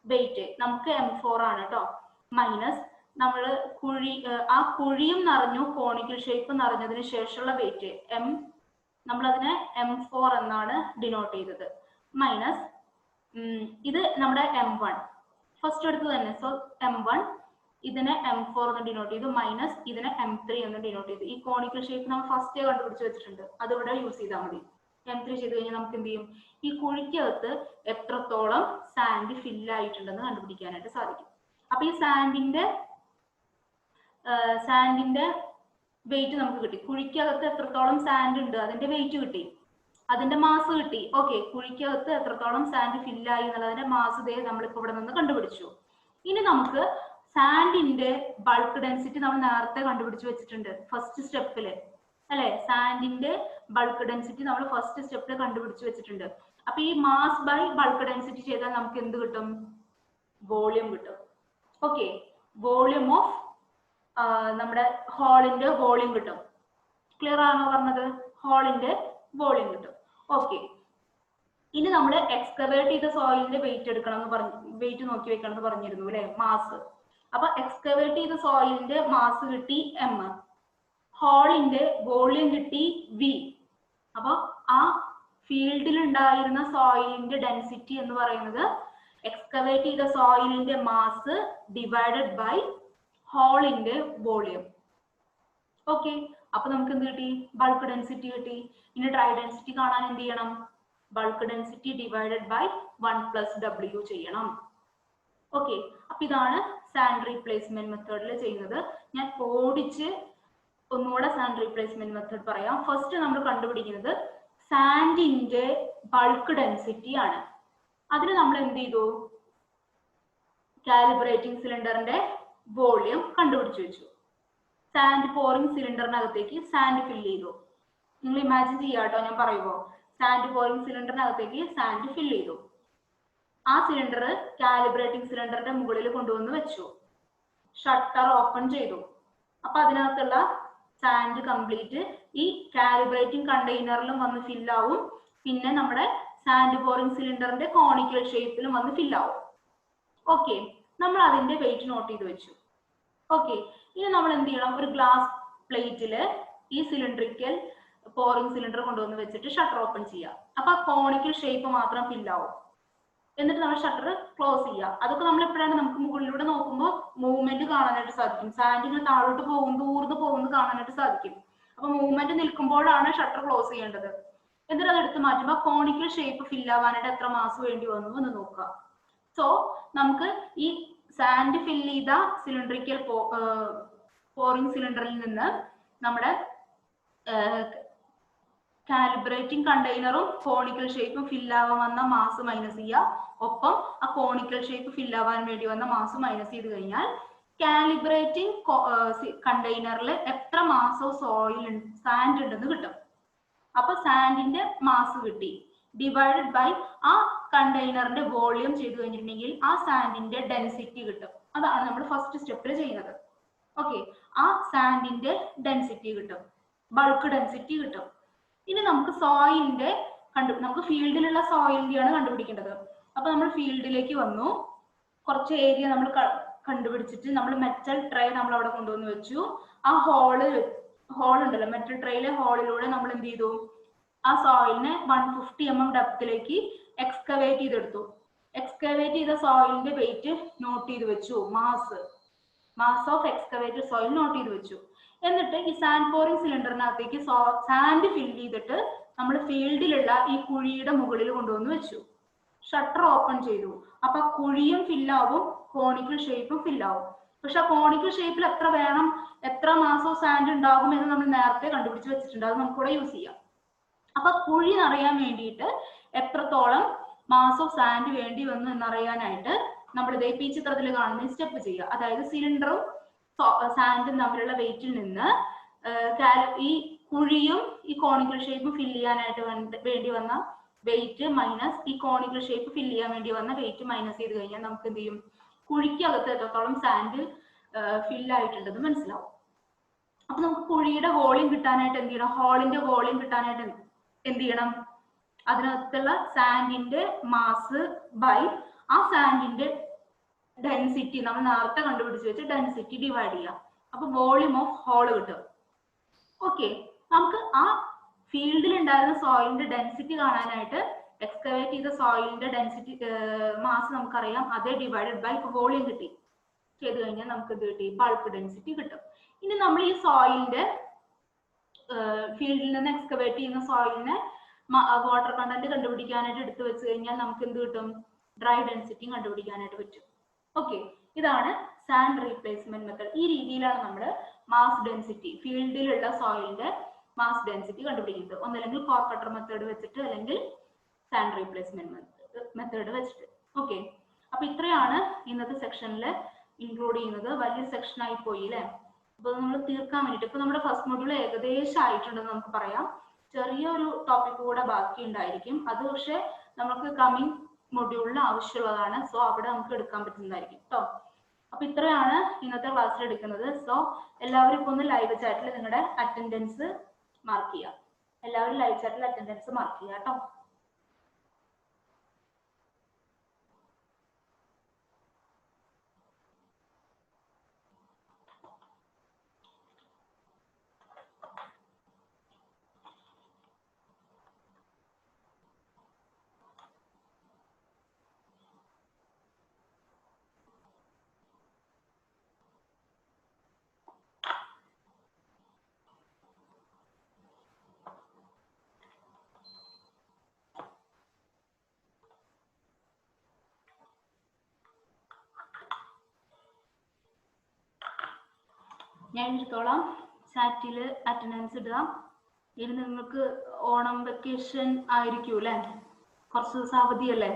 വെയിറ്റ് നമുക്ക് M4 ആണ് കേട്ടോ, മൈനസ് നമ്മൾ ആ കുഴിയും നിറഞ്ഞു, കോണിക്കൽ ഷേപ്പ് നിറഞ്ഞതിന് ശേഷമുള്ള വെയിറ്റ് നമ്മൾ അതിനെ M4 എന്നാണ് ഡിനോട്ട് ചെയ്തത്, മൈനസ് ഇത് നമ്മുടെ M1 ഫസ്റ്റ് എടുത്ത് തന്നെ. സോ M1 ഇതിനെ M4 എന്ന് ഡിനോട്ട് ചെയ്തു, മൈനസ് ഇതിനെ M3 എന്ന് ഡിനോട്ട് ചെയ്തു. ഈ കോണിക്കൽ ഷേപ്പ് നമ്മൾ ഫസ്റ്റ് കണ്ടുപിടിച്ച് വെച്ചിട്ടുണ്ട്, അത് ഇവിടെ യൂസ് ചെയ്താൽ മതി. M3 ചെയ്ത് കഴിഞ്ഞാൽ നമുക്ക് എന്ത് ചെയ്യും, ഈ കുഴിക്കകത്ത് എത്രത്തോളം സാൻഡ് ഫില്ലായിട്ടുണ്ടെന്ന് കണ്ടുപിടിക്കാനായിട്ട് സാധിക്കും. അപ്പൊ ഈ സാൻഡിന്റെ വെയിറ്റ് നമുക്ക് കിട്ടി. കുഴിക്കകത്ത് എത്രത്തോളം സാൻഡ് ഉണ്ട് അതിന്റെ വെയിറ്റ് കിട്ടി, അതിന്റെ മാസ് കിട്ടി. ഓക്കെ, കുഴിക്കകത്ത് എത്രത്തോളം സാൻഡ് ഫില്ലായി എന്നുള്ളതിന്റെ മാസ് ദേ നമ്മളിപ്പോ ഇവിടെ നിന്ന് കണ്ടുപിടിച്ചു. ഇനി നമുക്ക് സാൻഡിന്റെ ബൾക്ക് ഡെൻസിറ്റി നമ്മൾ നേരത്തെ കണ്ടുപിടിച്ച് വെച്ചിട്ടുണ്ട് ഫസ്റ്റ് സ്റ്റെപ്പില്, അല്ലെ? സാൻഡിന്റെ ബൾക്ക് ഡെൻസിറ്റി നമ്മൾ ഫസ്റ്റ് സ്റ്റെപ്പിൽ കണ്ടുപിടിച്ച് വെച്ചിട്ടുണ്ട്. അപ്പൊ ഈ മാസ് ബൈ ബൾക്ക് ഡെൻസിറ്റി ചെയ്താൽ നമുക്ക് എന്ത് കിട്ടും, വോളിയം കിട്ടും. ഓക്കെ, വോളിയം ഓഫ് നമ്മുടെ ഹോളിന്റെ വോളിയം കിട്ടും. ക്ലിയർ ആണോ പറഞ്ഞത്? ഹോളിന്റെ വോളിയം കിട്ടും. ഓക്കെ, ഇനി നമ്മൾ എക്സ്കവേറ്റ് ചെയ്ത സോയിലിന്റെ വെയിറ്റ് എടുക്കണം എന്ന് പറഞ്ഞു, വെയിറ്റ് നോക്കി വെക്കണം എന്ന് പറഞ്ഞിരുന്നു അല്ലെ, മാസ്. അപ്പൊ എക്സ്കവേറ്റ് ചെയ്ത സോയിലിന്റെ മാസ് കിട്ടി M, ഹോളിന്റെ വോളിയം കിട്ടി V. അപ്പൊ ആ ഫീൽഡിൽ ഉണ്ടായിരുന്ന സോയിലിന്റെ ഡെൻസിറ്റി എന്ന് പറയുന്നത് എക്സ്കവേറ്റ് ചെയ്ത സോയിലിന്റെ മാസ് ഡിവൈഡഡ് ബൈ ഹോളിന്റെ വോളിയം. ഓക്കെ, അപ്പൊ നമുക്ക് എന്ത് കിട്ടി, ബൾക്ക് ഡെൻസിറ്റി കിട്ടി. ഇനി ഡ്രൈ ഡെൻസിറ്റി കാണാൻ എന്ത് ചെയ്യണം, bulk density divided by 1+W ചെയ്യണം. ഓക്കെ, അപ്പൊ ഇതാണ് സാൻഡ് റീപ്ലേസ്മെന്റ് മെത്തേഡിൽ ചെയ്യുന്നത്. ഞാൻ ഓടിച്ച് ഒന്നുകൂടെ സാൻഡ് റീപ്ലേസ്മെന്റ് മെത്തേഡ് പറയാം. ഫസ്റ്റ് നമ്മൾ കണ്ടുപിടിക്കുന്നത് സാൻഡിന്റെ ബൾക്ക് ഡെൻസിറ്റി ആണ്. അതിന് നമ്മൾ എന്ത് ചെയ്തു, കാലിബ്രേറ്റിംഗ് സിലിണ്ടറിന്റെ വോളിയം കണ്ടുപിടിച്ചു വെച്ചു. സാൻഡ് പോറിംഗ് സിലിണ്ടറിനകത്തേക്ക് സാൻഡ് ഫില്ല് ചെയ്തു. നിങ്ങൾ ഇമാജിൻ ചെയ്യാട്ടോ, ഞാൻ പറയുമോ, സാൻഡ് പോറിംഗ് സിലിണ്ടറിനകത്തേക്ക് സാൻഡ് ഫില്ല് ചെയ്തു. ആ സിലിണ്ടർ കാലിബ്രേറ്റിംഗ് സിലിണ്ടറിന്റെ മുകളിൽ കൊണ്ടുവന്ന് വെച്ചു. ഷട്ടർ ഓപ്പൺ ചെയ്തു. അപ്പൊ അതിനകത്തുള്ള സാൻഡ് കംപ്ലീറ്റ് ഈ കാലിബ്രേറ്റിംഗ് കണ്ടെയ്നറിലും വന്ന് ഫില്ലാവും. പിന്നെ നമ്മുടെ സാൻഡ് പോറിംഗ് സിലിണ്ടറിന്റെ കോണിക്കൽ ഷേപ്പിലും വന്ന് ഫില്ലാവും. ഓക്കെ, നമ്മൾ അതിന്റെ വെയിറ്റ് നോട്ട് ചെയ്ത് വെച്ചു. ഓക്കെ, ഇനി നമ്മൾ എന്ത് ചെയ്യണം, ഒരു ഗ്ലാസ് പ്ലേറ്റില് ഈ സിലിണ്ടറിക്കൽ പോറിംഗ് സിലിണ്ടർ കൊണ്ടുവന്ന് വെച്ചിട്ട് ഷട്ടർ ഓപ്പൺ ചെയ്യുക. അപ്പൊ ആ കോണിക്കൽ ഷേപ്പ് മാത്രം ഫില്ലാവും. എന്നിട്ട് നമ്മൾ ഷട്ടർ ക്ലോസ് ചെയ്യുക. അതൊക്കെ നമ്മൾ എപ്പോഴാണ്, നമുക്ക് മുകളിലൂടെ നോക്കുമ്പോൾ മൂവ്മെന്റ് കാണാനായിട്ട് സാധിക്കും. സാൻഡിന് താഴോട്ട് പോകുന്നത് ഊർന്ന് പോകുന്നത് കാണാനായിട്ട് സാധിക്കും. അപ്പൊ മൂവ്മെന്റ് നിൽക്കുമ്പോഴാണ് ഷട്ടർ ക്ലോസ് ചെയ്യേണ്ടത്. എന്നിട്ട് അത് എടുത്ത് മാറ്റുമ്പോൾ കോണിക്കൽ ഷേപ്പ് ഫില്ലാവാനായിട്ട് എത്ര മാസ് വേണ്ടി വന്നു എന്ന് നോക്കുക. സോ നമുക്ക് ഈ സാൻഡ് ഫില്ല് ചെയ്ത സിലിണ്ടറിക്കൽ പോറിംഗ് സിലിണ്ടറിൽ നിന്ന് നമ്മുടെ കാലിബ്രേറ്റിംഗ് കണ്ടെയ്നറും കോണിക്കൽ ഷേപ്പും ഫില്ലാവാൻ വന്ന മാസ് മൈനസ് ചെയ്യുക. ഒപ്പം ആ കോണിക്കൽ ഷേപ്പ് ഫില്ലാവാൻ വേണ്ടി വന്ന മാസ് മൈനസ് ചെയ്ത് കഴിഞ്ഞാൽ കാലിബ്രേറ്റിംഗ് കണ്ടെയ്നറിൽ എത്ര മാസ് ഓഫ് സോയിൽ സാൻഡ് ഉണ്ടെന്ന് കിട്ടും. അപ്പൊ സാൻഡിന്റെ മാസ് കിട്ടി ഡിവൈഡഡ് ബൈ ആ കണ്ടെയ്നറിന്റെ വോളിയം ചെയ്ത് കഴിഞ്ഞിട്ടുണ്ടെങ്കിൽ ആ സാൻഡിന്റെ ഡെൻസിറ്റി കിട്ടും. അതാണ് നമ്മൾ ഫസ്റ്റ് സ്റ്റെപ്പിൽ ചെയ്യുന്നത്. ഓക്കെ, ആ സാൻഡിന്റെ ഡെൻസിറ്റി കിട്ടും, ബൾക്ക് ഡെൻസിറ്റി കിട്ടും. ഇനി നമുക്ക് സോയിലിന്റെ നമുക്ക് ഫീൽഡിലുള്ള സോയിലിന്റെയാണ് കണ്ടുപിടിക്കേണ്ടത്. അപ്പൊ നമ്മൾ ഫീൽഡിലേക്ക് വന്നു, കുറച്ച് ഏരിയ നമ്മൾ കണ്ടുപിടിച്ചിട്ട് നമ്മൾ മെറ്റൽ ട്രേ നമ്മൾ അവിടെ കൊണ്ടുവന്ന് വെച്ചു. ആ ഹോൾ ഉണ്ടല്ലോ, മെറ്റൽ ട്രേയിലെ ഹോളിലൂടെ നമ്മൾ എന്ത് ചെയ്തു, ആ സോയിലിനെ 150 mm ഡെപ്തിലേക്ക് എക്സ്കവേറ്റ് ചെയ്തെടുത്തു. എക്സ്കവേറ്റ് ചെയ്ത സോയിലിന്റെ വെയിറ്റ് നോട്ട് ചെയ്ത് വെച്ചു, mass of excavated soil note ചെയ്ത് വെച്ചു. എന്നിട്ട് ഈ സാൻഡ് പോറിംഗ് സിലിണ്ടറിനകത്തേക്ക് സാൻഡ് ഫില്ല് ചെയ്തിട്ട് നമ്മൾ ഫീൽഡിലുള്ള ഈ കുഴിയുടെ മുകളിൽ കൊണ്ടുവന്ന് വെച്ചു. ഷട്ടർ ഓപ്പൺ ചെയ്തു. അപ്പൊ കുഴിയും ഫില്ലാവും, കോണിക്കൽ ഷേപ്പും ഫില്ലാവും. പക്ഷെ ആ കോണിക്കൽ ഷേപ്പിൽ എത്ര വേണം, എത്ര മാസ് ഓഫ് സാൻഡ് ഉണ്ടാകും എന്ന് നമ്മൾ നേരത്തെ കണ്ടുപിടിച്ച് വെച്ചിട്ടുണ്ട്. അത് നമുക്കിവിടെ യൂസ് ചെയ്യാം. അപ്പൊ കുഴി നിറയാൻ വേണ്ടിയിട്ട് എത്രത്തോളം മാസ് ഓഫ് സാൻഡ് വേണ്ടി വന്നു എന്നറിയാനായിട്ട് നമ്മൾ ഇതേ ഈ ചിത്രത്തിൽ കാണുന്ന സ്റ്റെപ്പ് ചെയ്യുക. അതായത് സിലിണ്ടറും സാൻഡും തമ്മിലുള്ള വെയിറ്റിൽ നിന്ന് ഈ കുഴിയും ഈ കോണിക്കൽ ഷേപ്പും ഫില്ല് ചെയ്യാനായിട്ട് വേണ്ടി വന്ന വെയിറ്റ് മൈനസ് ഈ കോണിക്കൽ ഷേപ്പ് ഫില്ല് ചെയ്യാൻ വേണ്ടി വന്ന വെയിറ്റ് മൈനസ് ചെയ്ത് കഴിഞ്ഞാൽ നമുക്ക് എന്ത് ചെയ്യും, കുഴിക്കകത്ത് എത്രത്തോളം സാൻഡ് ഫില്ലായിട്ടുണ്ടെന്ന് മനസ്സിലാവും. അപ്പൊ നമുക്ക് കുഴിയുടെ വോളിയം കിട്ടാനായിട്ട് എന്ത് ചെയ്യണം, ഹോളിന്റെ വോളിയം കിട്ടാനായിട്ട് എന്ത് ചെയ്യണം, അതിനകത്തുള്ള സാൻഡിന്റെ മാസ് ബൈ ആ സാൻഡിന്റെ ഡെൻസിറ്റി നമ്മൾ നേരത്തെ കണ്ടുപിടിച്ച് വെച്ച് ഡെൻസിറ്റി ഡിവൈഡ് ചെയ്യാം. അപ്പൊ വോളിയം ഓഫ് ഹോൾ കിട്ടും. ഓക്കെ, നമുക്ക് ആ ഫീൽഡിൽ ഉണ്ടായിരുന്ന സോയിലിന്റെ ഡെൻസിറ്റി കാണാനായിട്ട് എക്സ്കവേറ്റ് ചെയ്ത സോയിലിന്റെ ഡെൻസിറ്റി മാസ് നമുക്കറിയാം, അതേ ഡിവൈഡഡ് ബൈ വോളിയം കിട്ടി. ചെയ്ത് കഴിഞ്ഞാൽ നമുക്ക് ഇത് കിട്ടി, പൾപ്പ് ഡെൻസിറ്റി കിട്ടും. ഇനി നമ്മൾ ഈ സോയിലിന്റെ ഫീൽഡിൽ നിന്ന് എക്സ്കവേറ്റ് ചെയ്യുന്ന സോയിലിനെ വാട്ടർ കണ്ടന്റ് കണ്ടുപിടിക്കാനായിട്ട് എടുത്തു വെച്ച് കഴിഞ്ഞാൽ നമുക്ക് എന്ത് കിട്ടും, ഡ്രൈ ഡെൻസിറ്റി കണ്ടുപിടിക്കാനായിട്ട് പറ്റും. ഓക്കെ, ഇതാണ് സാൻഡ് റീപ്ലേസ്മെന്റ് മെത്തേഡ്. ഈ രീതിയിലാണ് നമ്മൾ മാസ് ഡെൻസിറ്റി, ഫീൽഡിലുള്ള സോയിലിന്റെ മാസ് ഡെൻസിറ്റി കണ്ടുപിടിക്കുന്നത്. ഒന്നല്ലെങ്കിൽ കോർക്ക് കട്ടർ മെത്തേഡ് വെച്ചിട്ട്, അല്ലെങ്കിൽ സാൻഡ് റീപ്ലേസ്മെന്റ് മെത്തേഡ് വെച്ചിട്ട്. ഓക്കെ, അപ്പൊ ഇത്രയാണ് ഇന്നത്തെ സെക്ഷനിൽ ഇൻക്ലൂഡ് ചെയ്യുന്നത്. വലിയൊരു സെക്ഷൻ ആയി പോയി അല്ലെ. അപ്പൊ നമ്മൾ തീർക്കാൻ വേണ്ടിട്ട് ഇപ്പൊ നമ്മുടെ ഫസ്റ്റ് മൊഡ്യൂൾ ഏകദേശം ആയിട്ടുണ്ടെന്ന് നമുക്ക് പറയാം. ചെറിയൊരു ടോപ്പിക് കൂടെ ബാക്കി ഉണ്ടായിരിക്കും. അത് പക്ഷെ നമുക്ക് കമ്മിങ് മൊഡ്യൂളിൽ ആവശ്യമുള്ളതാണ്. സോ അവിടെ നമുക്ക് എടുക്കാൻ പറ്റുന്നതായിരിക്കും കേട്ടോ. അപ്പൊ ഇത്രയാണ് ഇന്നത്തെ ക്ലാസ്സിൽ എടുക്കുന്നത്. സോ എല്ലാവരും ഇപ്പൊ ഒന്ന് ലൈവ് ചാറ്റിൽ നിങ്ങളുടെ അറ്റൻഡൻസ് മാർക്ക് ചെയ്യാം. എല്ലാവരും ലൈവ് ചാറ്റിൽ അറ്റൻഡൻസ് മാർക്ക് ചെയ്യാം കേട്ടോ. ഞാൻ എടുത്തോളാം. ചാറ്റിൽ അറ്റൻഡൻസ് ഇടുക. ഇനി നിങ്ങൾക്ക് ഓണം വെക്കേഷൻ ആയിരിക്കും അല്ലേ, കുറച്ച് ദിവസം അവധിയല്ലേ.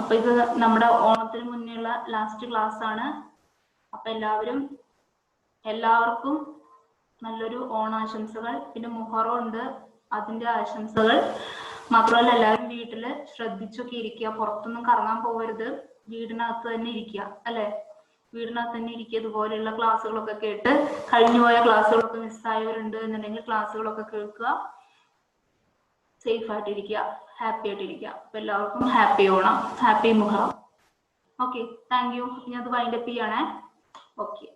അപ്പൊ ഇത് നമ്മുടെ ഓണത്തിന് മുന്നേയുള്ള ലാസ്റ്റ് ക്ലാസ് ആണ്. അപ്പൊ എല്ലാവർക്കും നല്ലൊരു ഓണാശംസകൾ. പിന്നെ മുഹറം ഉണ്ട്, അതിന്റെ ആശംസകൾ. മാത്രമല്ല എല്ലാവരും വീട്ടില് ശ്രദ്ധിച്ചൊക്കെ ഇരിക്കുക, പുറത്തൊന്നും കറങ്ങാൻ പോകരുത്, വീടിനകത്ത് തന്നെ ഇരിക്കുക അല്ലെ. വീടിനകത്ത് തന്നെ ഇരിക്കുക. ഇതുപോലെയുള്ള ക്ലാസ്സുകളൊക്കെ കേട്ട്, കഴിഞ്ഞുപോയ ക്ലാസ്സുകളൊക്കെ മിസ്സായവരുണ്ട് എന്നുണ്ടെങ്കിൽ ക്ലാസ്സുകളൊക്കെ കേൾക്കുക. സേഫ് ആയിട്ടിരിക്കുക, ഹാപ്പി ആയിട്ടിരിക്കുക. അപ്പൊ എല്ലാവർക്കും happy Onam, happy Muharram. Okay, thank you. ഇനി അത് വൈൻഡപ്പ് ചെയ്യണേ. ഓക്കെ.